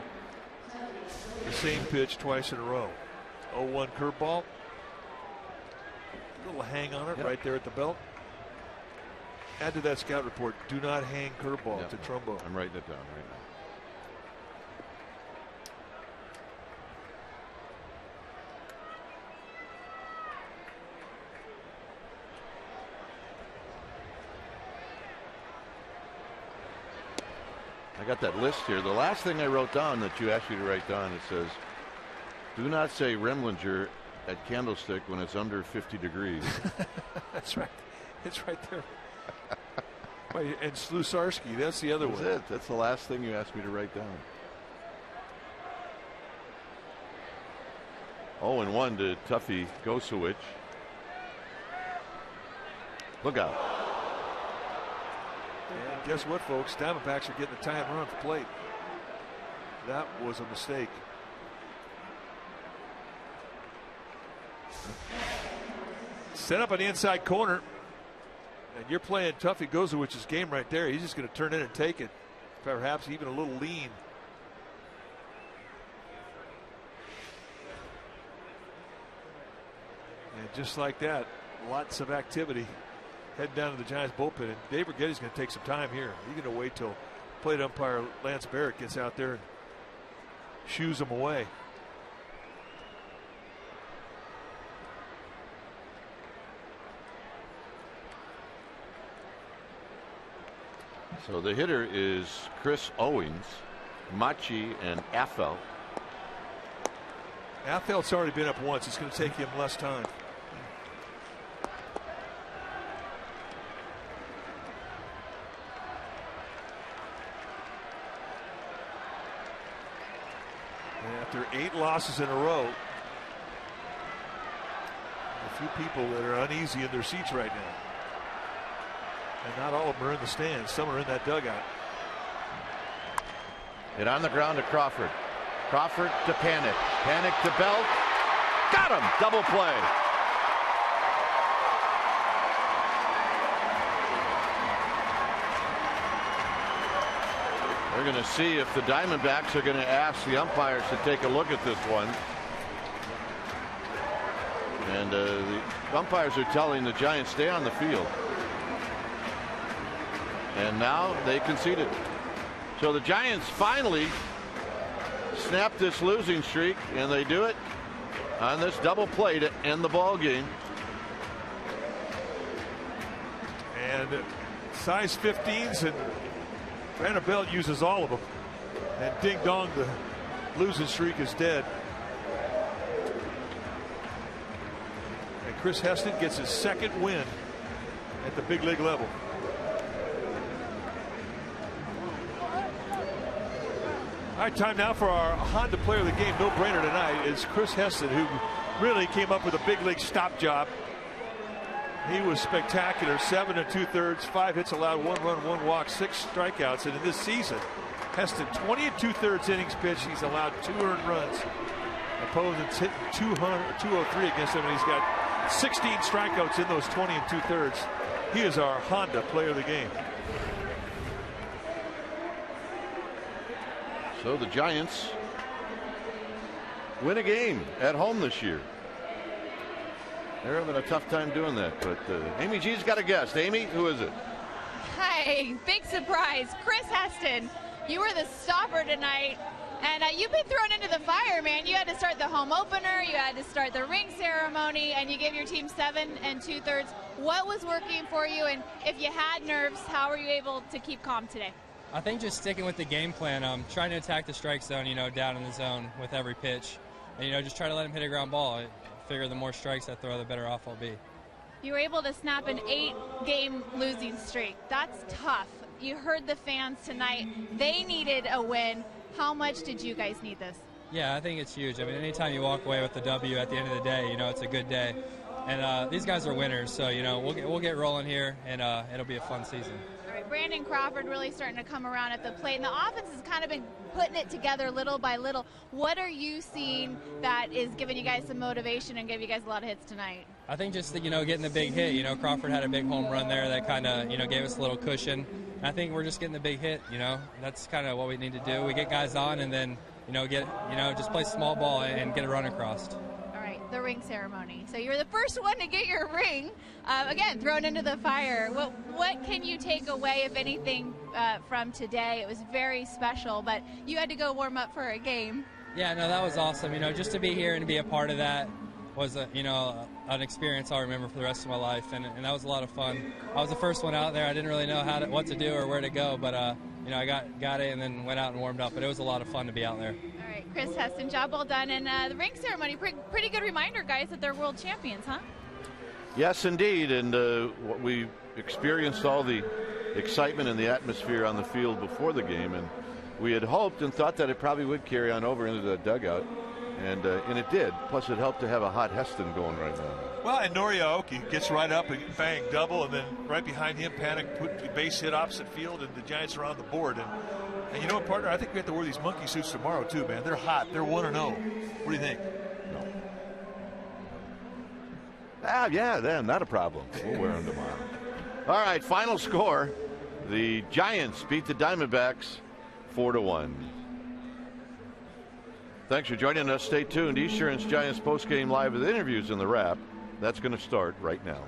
the same pitch twice in a row. 0-1 curveball. A little hang on it right there at the belt. Add to that scout report. Do not hang curveball to Trumbo. I'm writing it down right now. I got that list here. The last thing I wrote down that you asked me to write down, it says, do not say Remlinger at Candlestick when it's under 50 degrees. That's right. It's right there. And Slusarski, that's the other one. That's it. That's the last thing you asked me to write down. 0-1 to Tuffy Gosewich. Look out. And guess what, folks? Diamondbacks are getting a tying run at the plate. That was a mistake. Set up an inside corner. And you're playing Tuffy Gozowich's game right there. He's just going to turn in and take it. Perhaps even a little lean. And just like that, lots of activity heading down to the Giants bullpen. And Dave Righetti's going to take some time here. He's going to wait till plate umpire Lance Barrett gets out there and shoos him away. So the hitter is Chris Owings, Machi, and Affel. Affeld's already been up once. It's going to take him less time. And after 8 losses in a row, a few people that are uneasy in their seats right now. And not all of them are in the stands. Some are in that dugout. Hit on the ground to Crawford. Crawford to Panic. Panic to Belt. Got him. Double play. We're going to see if the Diamondbacks are going to ask the umpires to take a look at this one. And the umpires are telling the Giants stay on the field. And now they conceded. So the Giants finally snap this losing streak, and they do it on this double play to end the ball game. And size 15s, and Brandon Belt uses all of them. And ding dong, the losing streak is dead. And Chris Heston gets his second win at the big league level. All right, time now for our Honda player of the game. No brainer tonight is Chris Heston, who really came up with a big league stop job. He was spectacular. 7 2/3, 5 hits allowed, 1 run, 1 walk, 6 strikeouts. And in this season, Heston 20 2/3 innings pitched. He's allowed 2 earned runs. Opponents hitting 203 against him, and he's got 16 strikeouts in those 20 2/3. He is our Honda player of the game. So the Giants win a game at home this year. They're having a tough time doing that, but Amy G's got a guest. Amy, who is it? Hi, big surprise. Chris Heston, you were the stopper tonight, and you've been thrown into the fire, man. You had to start the home opener, you had to start the ring ceremony, and you gave your team 7 2/3. What was working for you, and if you had nerves, how were you able to keep calm today? I think just sticking with the game plan, trying to attack the strike zone, down in the zone with every pitch. And, just try to let him hit a ground ball. I figure the more strikes I throw, the better off I'll be. You were able to snap an 8-game losing streak. That's tough. You heard the fans tonight. They needed a win. How much did you guys need this? Yeah, I think it's huge. I mean, anytime you walk away with the W at the end of the day, it's a good day. And these guys are winners, so, we'll get rolling here, and it'll be a fun season. Brandon Crawford really starting to come around at the plate, and the offense has kind of been putting it together little by little. What are you seeing that is giving you guys some motivation and giving you guys a lot of hits tonight? I think just getting the big hit. Crawford had a big home run there that kind of gave us a little cushion. And I think we're just getting the big hit. That's kind of what we need to do. We get guys on and then just play small ball and get a run across. The ring ceremony. So you're the first one to get your ring, again, thrown into the fire. What can you take away, if anything, from today? It was very special, but you had to go warm up for a game. Yeah, no, that was awesome. Just to be here and to be a part of that was, an experience I'll remember for the rest of my life, and that was a lot of fun. I was the first one out there. I didn't really know what to do or where to go, but I got it and then went out and warmed up. But it was a lot of fun to be out there. All right, Chris Heston, job well done. And the ring ceremony, pretty good reminder, guys, that they're world champions, huh? Yes, indeed. And we experienced all the excitement and the atmosphere on the field before the game, and we had hoped and thought that it probably would carry on over into the dugout, and it did. Plus, it helped to have a hot Heston going right now. Well, and Nori Aoki gets right up and bang, double, and then right behind him, Panic put the base hit opposite field, and the Giants are on the board. And you know what, partner? I think we have to wear these monkey suits tomorrow too, man. They're hot. They're 1-0. What do you think? Yeah, not a problem. We'll wear them tomorrow. All right, final score. The Giants beat the Diamondbacks 4-1. Thanks for joining us. Stay tuned. Esurance Giants postgame live with interviews in the wrap. That's going to start right now.